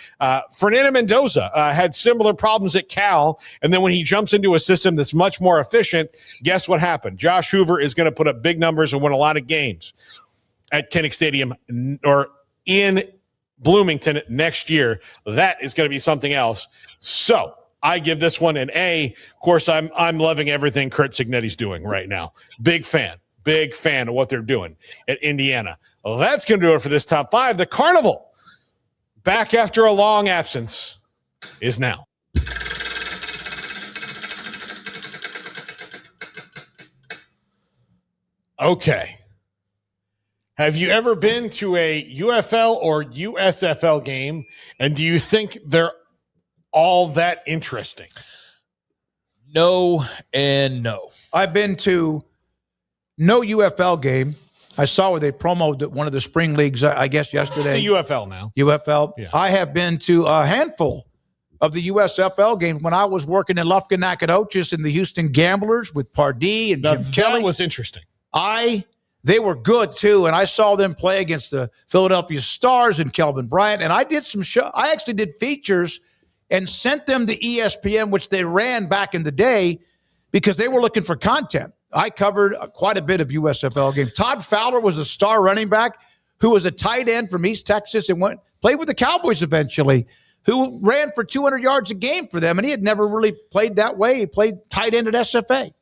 S6: Fernando Mendoza had similar problems at Cal, and then when he jumps into a system that's much more efficient, guess what happened? Josh Hoover is going to put up big numbers and win a lot of games at Kinnick Stadium or in Bloomington next year. That is going to be something else. So I give this one an A. Of course, I'm loving everything Kurt Cignetti's doing right now. Big fan of what they're doing at Indiana. Well, that's going to do it for this top 5. The Carnival, back after a long absence, is now. Okay. Have you ever been to a UFL or USFL game, and do you think they're all that interesting?
S7: No and no.
S5: I've been to no UFL game. I saw where they promoted one of the spring leagues, I guess, yesterday.
S6: It's the UFL now.
S5: UFL.
S6: Yeah.
S5: I have been to a handful of the USFL games when I was working in Lufkin, Nacogdoches in the Houston Gamblers with Pardee and Jim Kelly.
S6: That was interesting.
S5: They were good too, and I saw them play against the Philadelphia Stars and Kelvin Bryant, and I did some show. I actually did features and sent them to ESPN, which they ran back in the day because they were looking for content. I covered quite a bit of USFL games. Todd Fowler was a star running back who was a tight end from East Texas and played with the Cowboys eventually, who ran for 200 yards a game for them, and he had never really played that way. He played tight end at SFA.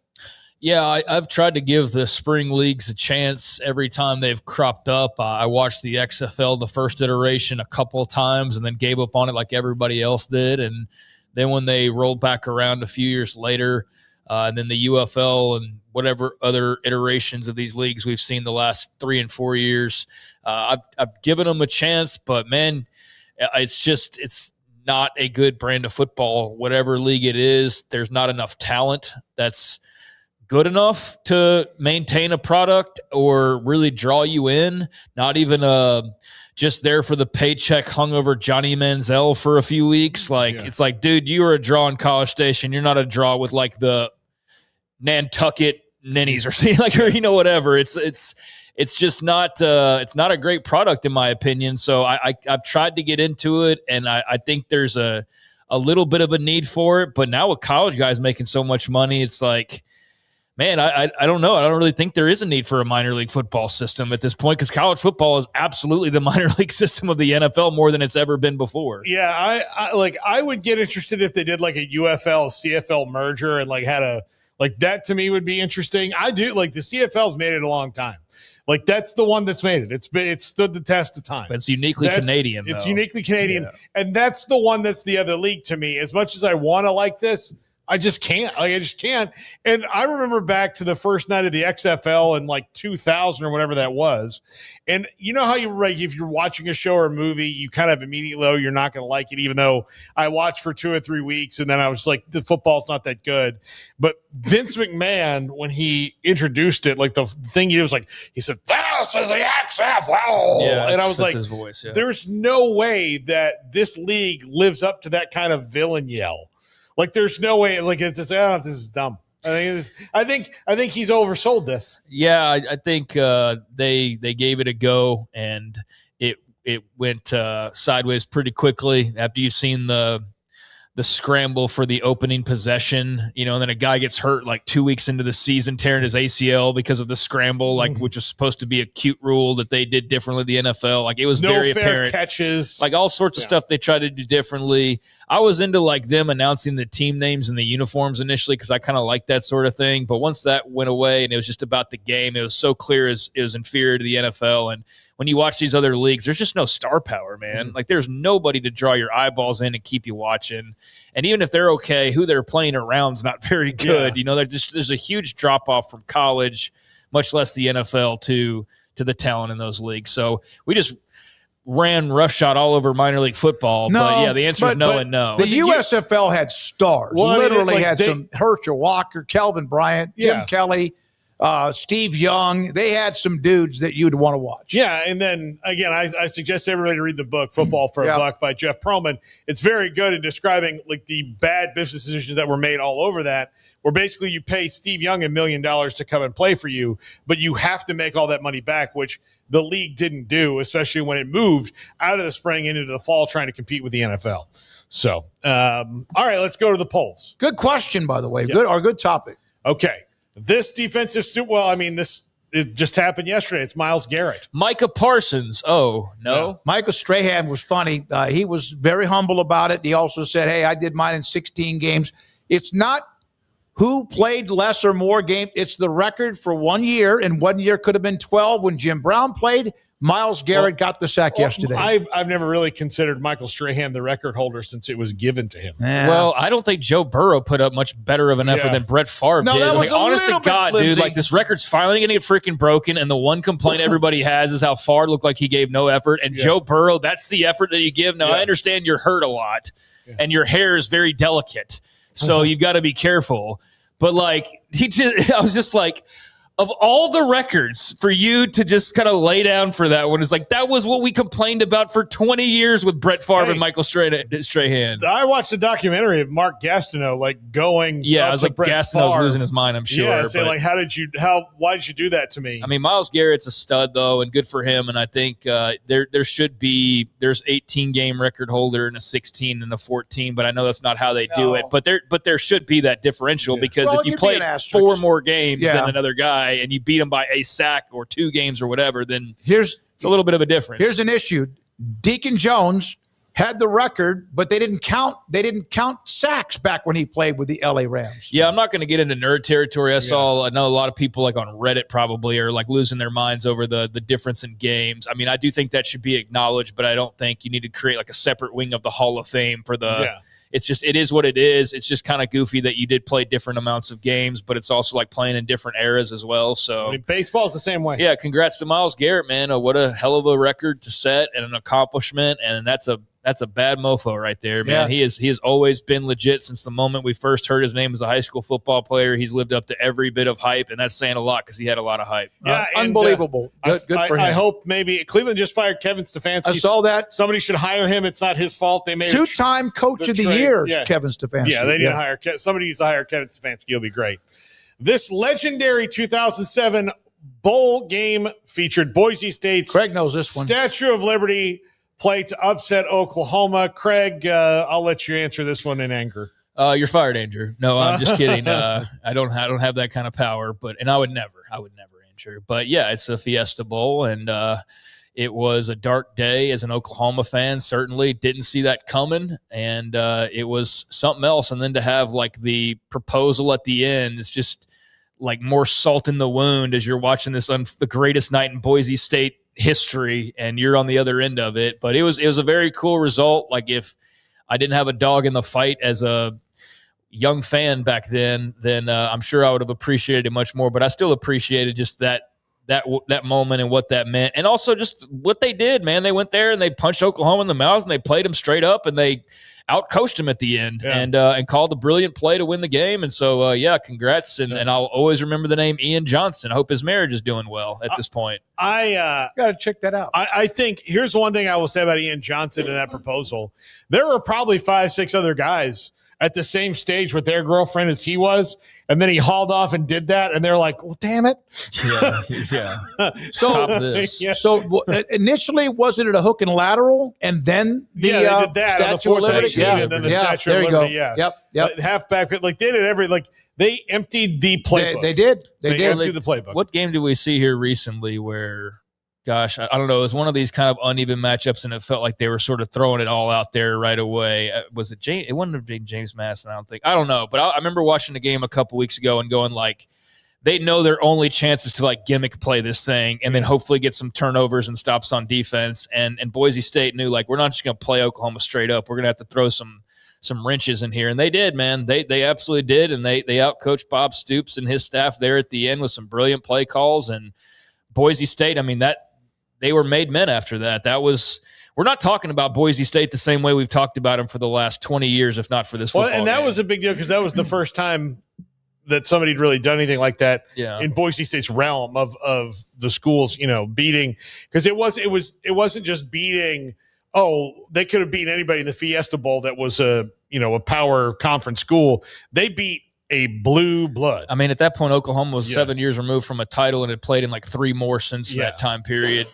S7: Yeah, I've tried to give the spring leagues a chance every time they've cropped up. I watched the XFL, the first iteration, a couple of times and then gave up on it like everybody else did. And then when they rolled back around a few years later, and then the UFL and whatever other iterations of these leagues we've seen the last 3 and 4 years, I've given them a chance. But, man, it's not a good brand of football. Whatever league it is, there's not enough talent that's good enough to maintain a product or really draw you in. Not even just there for the paycheck hungover Johnny Manziel for a few weeks. It's like, dude, you are a draw in College Station. You're not a draw with like the Nantucket Ninnies or whatever. It's just not it's not a great product in my opinion. So I've tried to get into it, and I think there's a little bit of a need for it. But now with college guys making so much money, it's like, man, I don't know. I don't really think there is a need for a minor league football system at this point because college football is absolutely the minor league system of the NFL more than it's ever been before.
S6: Yeah, I would get interested if they did like a UFL CFL merger and had that to me would be interesting. I do the CFL's made it a long time. That's the one that's made it. It's stood the test of time.
S7: But it's uniquely Canadian.
S6: It's uniquely Canadian, and that's the one that's the other league to me. As much as I want to like this, I just can't. I just can't. And I remember back to the first night of the XFL in 2000 or whatever that was. And you know how if you're watching a show or a movie, you kind of immediately know you're not going to like it, even though I watched for 2 or 3 weeks and then I was like, the football's not that good. But Vince McMahon, when he introduced it, the thing he was like, he said, "This is the XFL."
S7: Yeah,
S6: and I was
S7: that's
S6: like,
S7: his voice, yeah.
S6: There's no way that this league lives up to that kind of villain yell. There's no way. It's just, this is dumb. I think he's oversold this.
S7: Yeah, I think they gave it a go, and it went sideways pretty quickly after you've seen the the scramble for the opening possession, and then a guy gets hurt like 2 weeks into the season, tearing his ACL because of the scramble, which was supposed to be a cute rule that they did differently the NFL. Like, it was very apparent.
S6: Catches.
S7: Like, all sorts of stuff they tried to do differently. I was into like them announcing the team names and the uniforms initially because I kind of like that sort of thing. But once that went away and it was just about the game, it was so clear it was inferior to the NFL. And when you watch these other leagues, there's just no star power, man. Like, there's nobody to draw your eyeballs in and keep you watching. And even if they're okay, who they're playing around is not very good. There's a huge drop off from college, much less the NFL, to the talent in those leagues. So we just ran roughshod all over minor league football. But the answer is no and no.
S5: The USFL had stars. Literally had some Herschel Walker, Kelvin Bryant, Jim Kelly, Steve Young. They had some dudes that you'd want to watch.
S6: Yeah, and then, again, I suggest everybody to read the book, Football for a Buck by Jeff Perlman. It's very good in describing like the bad business decisions that were made all over that, where basically you pay Steve Young $1 million to come and play for you, but you have to make all that money back, which the league didn't do, especially when it moved out of the spring into the fall trying to compete with the NFL. So, all right, let's go to the polls.
S5: Good question, by the way. Good topic.
S6: Okay. This defensive it just happened yesterday. It's Myles Garrett.
S7: Micah Parsons. Oh, no.
S5: Michael Strahan was funny. He was very humble about it. He also said, hey, I did mine in 16 games. It's not who played less or more games. It's the record for 1 year, and 1 year could have been 12 when Jim Brown played. Myles Garrett got the sack yesterday.
S6: I've never really considered Michael Strahan the record holder since it was given to him.
S5: Yeah.
S7: Well, I don't think Joe Burrow put up much better of an effort than Brett Favre did.
S5: That was
S7: honest to God, dude, like this record's finally going to get freaking broken, and the one complaint everybody has is how Favre looked like he gave no effort, and Joe Burrow, that's the effort that you give. Now, I understand you're hurt a lot, and your hair is very delicate, so you got to be careful. But, like, I was just like, of all the records for you to just kind of lay down for that one, it's like that was what we complained about for 20 years with Brett Favre and Michael Strahan.
S6: I watched the documentary of Mark Gastineau, like going.
S7: Yeah, I was like, Gastineau's losing his mind, I'm sure.
S6: Yeah, say like, why did you do that to me?
S7: I mean, Myles Garrett's a stud though, and good for him. And I think there's 18 game record holder and a 16 and a 14, but I know that's not how they do it. But there should be that differential because if you play 4 more games than another guy, and you beat him by a sack or 2 games or whatever, then it's a little bit of a difference.
S5: Here's an issue. Deacon Jones had the record, but they didn't count sacks back when he played with the LA Rams.
S7: Yeah, I'm not going to get into nerd territory. I know a lot of people like on Reddit probably are like losing their minds over the difference in games. I mean, I do think that should be acknowledged, but I don't think you need to create like a separate wing of the Hall of Fame for the it is what it is. It's just kind of goofy that you did play different amounts of games, but it's also like playing in different eras as well. So
S6: I mean, baseball's the same way.
S7: Yeah, congrats to Myles Garrett, man. What a hell of a record to set and an accomplishment, and that's a bad mofo right there, man. Yeah. He has always been legit since the moment we first heard his name as a high school football player. He's lived up to every bit of hype, and that's saying a lot because he had a lot of hype.
S6: Yeah,
S5: unbelievable. Good for him.
S6: I hope maybe Cleveland just fired Kevin Stefanski.
S5: I saw that.
S6: Somebody should hire him. It's not his fault. They made
S5: 2-time coach of the year, Kevin Stefanski.
S6: Yeah, they need to hire somebody needs to hire Kevin Stefanski. It'll be great. This legendary 2007 bowl game featured Boise State's
S5: Craig knows this one.
S6: Statue of Liberty play to upset Oklahoma. Craig, I'll let you answer this one in anger.
S7: You're fired, Andrew. No, I'm just kidding. I don't have that kind of power, and I would never answer. But yeah, it's a Fiesta Bowl, and it was a dark day as an Oklahoma fan. Certainly didn't see that coming, and it was something else. And then to have like the proposal at the end, it's just like more salt in the wound as you're watching this on the greatest night in Boise State history, and you're on the other end of it. But it was a very cool result. Like if I didn't have a dog in the fight as a young fan back then I'm sure I would have appreciated it much more. But I still appreciated just that moment and what that meant, and also just what they did. Man, they went there and they punched Oklahoma in the mouth, and they played them straight up, and they out-coached him at the end, and called a brilliant play to win the game. And so, congrats. And I'll always remember the name Ian Johnson. I hope his marriage is doing well at this point.
S5: I got to check that out.
S6: I think here's the one thing I will say about Ian Johnson and that proposal. There were probably 5-6 other guys at the same stage with their girlfriend as he was, and then he hauled off and did that, and they're like, well, damn it.
S7: Yeah.
S5: So initially, wasn't it a hook and lateral, and then the
S6: they did that on the
S5: Statue of
S6: fourth
S5: Liberty?
S6: vaccine, and then the Statue of Liberty. Yeah.
S5: Yep.
S6: Halfback, like they did they emptied the playbook.
S5: They did.
S6: They emptied the playbook.
S7: What game did we see here recently where, gosh, I don't know, it was one of these kind of uneven matchups, and it felt like they were sort of throwing it all out there right away. Was it James? It wouldn't have been James Madison, I don't think. I don't know, but I remember watching the game a couple weeks ago and going like, they know their only chance is to like gimmick play this thing and then hopefully get some turnovers and stops on defense. And Boise State knew, like, we're not just going to play Oklahoma straight up. We're going to have to throw some wrenches in here. And they did, man. They absolutely did. And they outcoached Bob Stoops and his staff there at the end with some brilliant play calls. And Boise State, I mean, they were made men after that. We're not talking about Boise State the same way we've talked about them for the last 20 years, if not for this football
S6: and that
S7: game.
S6: was a big deal because that was the first time that somebody had really done anything like that in Boise State's realm of the schools, beating, because it wasn't just beating. Oh, they could have beaten anybody in the Fiesta Bowl that was a power conference school. They beat a blue blood.
S7: I mean, at that point, Oklahoma was 7 years removed from a title and had played in like 3 more since that time period,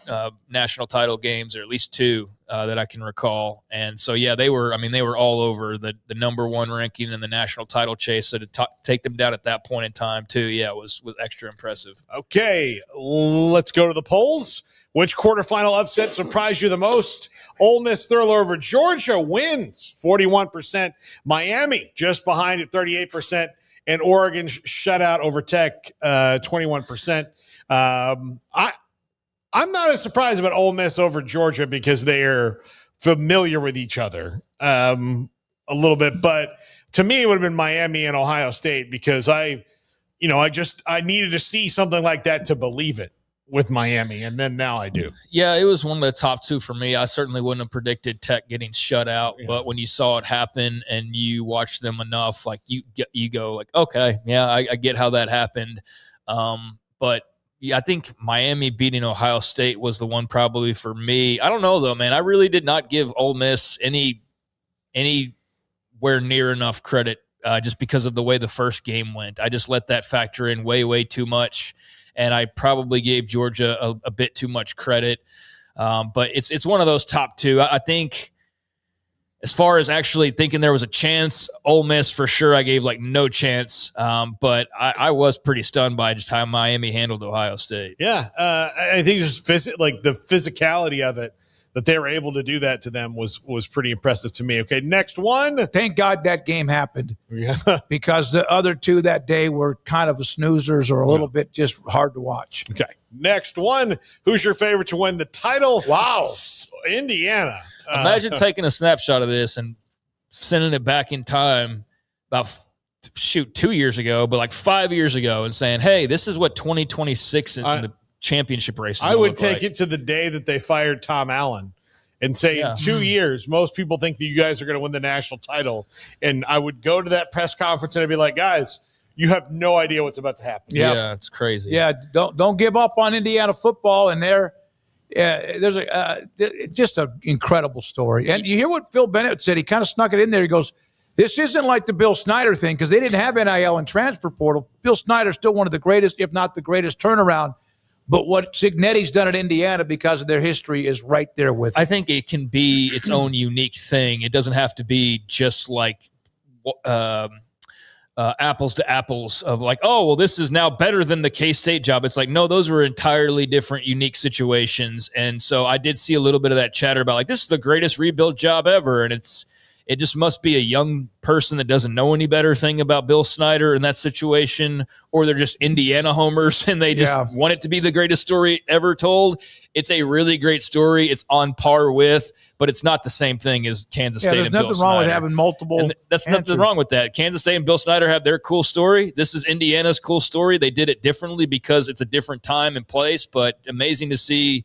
S7: national title games, or at least 2 that I can recall. And so, they were all over the number 1 ranking in the national title chase. So to take them down at that point in time too, was extra impressive.
S6: Okay, let's go to the polls. Which quarterfinal upset surprised you the most? Ole Miss thriller over Georgia wins 41%. Miami just behind at 38%. And Oregon shutout over Tech 21%. I'm not as surprised about Ole Miss over Georgia because they're familiar with each other a little bit. But to me, it would have been Miami and Ohio State because I needed to see something like that to believe it with Miami, and then now I do. Yeah,
S7: it was one of the top 2 for me. I certainly wouldn't have predicted Tech getting shut out, but when you saw it happen and you watched them enough, like you go like, okay, I get how that happened. But I think Miami beating Ohio State was the one probably for me. I don't know though, man. I really did not give Ole Miss anywhere near enough credit just because of the way the first game went. I just let that factor in way, way too much. And I probably gave Georgia a bit too much credit. But it's one of those top 2. I think as far as actually thinking there was a chance, Ole Miss for sure I gave like no chance. But I was pretty stunned by just how Miami handled Ohio State.
S6: Yeah, I think just the physicality of it, that they were able to do that to them was pretty impressive to me. Okay, next one.
S5: Thank God that game happened because the other 2 that day were kind of snoozers or a little bit just hard to watch.
S6: Okay, next one. Who's your favorite to win the title?
S5: Wow.
S6: Indiana.
S7: Imagine taking a snapshot of this and sending it back in time about 2 years ago, but like 5 years ago and saying, hey, this is what 2026 in the championship race.
S6: I would take it to the day that they fired Tom Allen and say in 2 years, most people think that you guys are going to win the national title. And I would go to that press conference and I'd be like, guys, you have no idea what's about to happen.
S7: Yeah, it's crazy.
S5: Yeah, don't give up on Indiana football. And there's just an incredible story. And you hear what Phil Bennett said. He kind of snuck it in there. He goes, this isn't like the Bill Snyder thing because they didn't have NIL and transfer portal. Bill Snyder's still one of the greatest, if not the greatest turnaround. But what Signetti's done at Indiana because of their history is right there with it.
S7: I think it can be its own unique thing. It doesn't have to be just like apples to apples of like, oh, well, this is now better than the K-State job. It's like, no, those were entirely different, unique situations. And so I did see a little bit of that chatter about like, this is the greatest rebuild job ever. And it just must be a young person that doesn't know any better thing about Bill Snyder in that situation, or they're just Indiana homers and they just want it to be the greatest story ever told. It's a really great story. It's on par with, but it's not the same thing as Kansas State and Bill Snyder.
S5: There's nothing wrong with having multiple.
S7: And that's nothing wrong with that. Kansas State and Bill Snyder have their cool story. This is Indiana's cool story. They did it differently because it's a different time and place, but amazing to see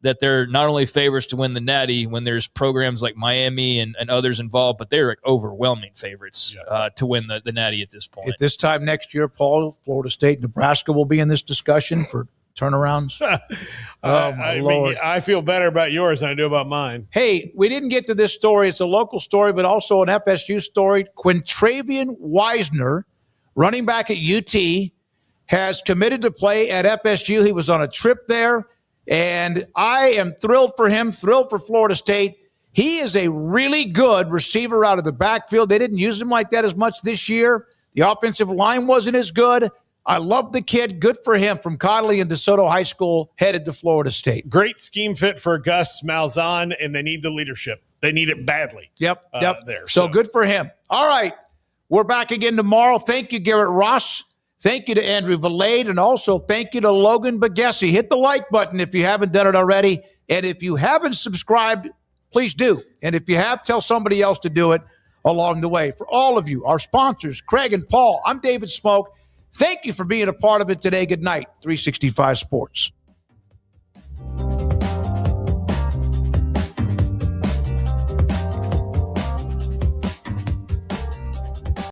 S7: that they're not only favorites to win the Natty when there's programs like Miami and others involved, but they're overwhelming favorites to win the Natty at this point.
S5: At this time next year, Paul, Florida State, Nebraska will be in this discussion for turnarounds.
S6: I mean, I feel better about yours than I do about mine.
S5: Hey, we didn't get to this story. It's a local story, but also an FSU story. Quintravian Wisner, running back at UT, has committed to play at FSU. He was on a trip there, and I am thrilled for him, thrilled for Florida State. He is a really good receiver out of the backfield. They didn't use him like that as much this year. The offensive line wasn't as good. I love the kid. Good for him from Connolly and DeSoto High School, headed to Florida State.
S6: Great scheme fit for Gus Malzahn, and they need the leadership. They need it badly.
S5: Yep.
S6: There.
S5: So good for him. All right. We're back again tomorrow. Thank you, Garrett Ross. Thank you to Andrew Valade, and also thank you to Logan Bagessi. Hit the like button if you haven't done it already. And if you haven't subscribed, please do. And if you have, tell somebody else to do it along the way. For all of you, our sponsors, Craig and Paul, I'm David Smoak. Thank you for being a part of it today. Good night, 365 Sports.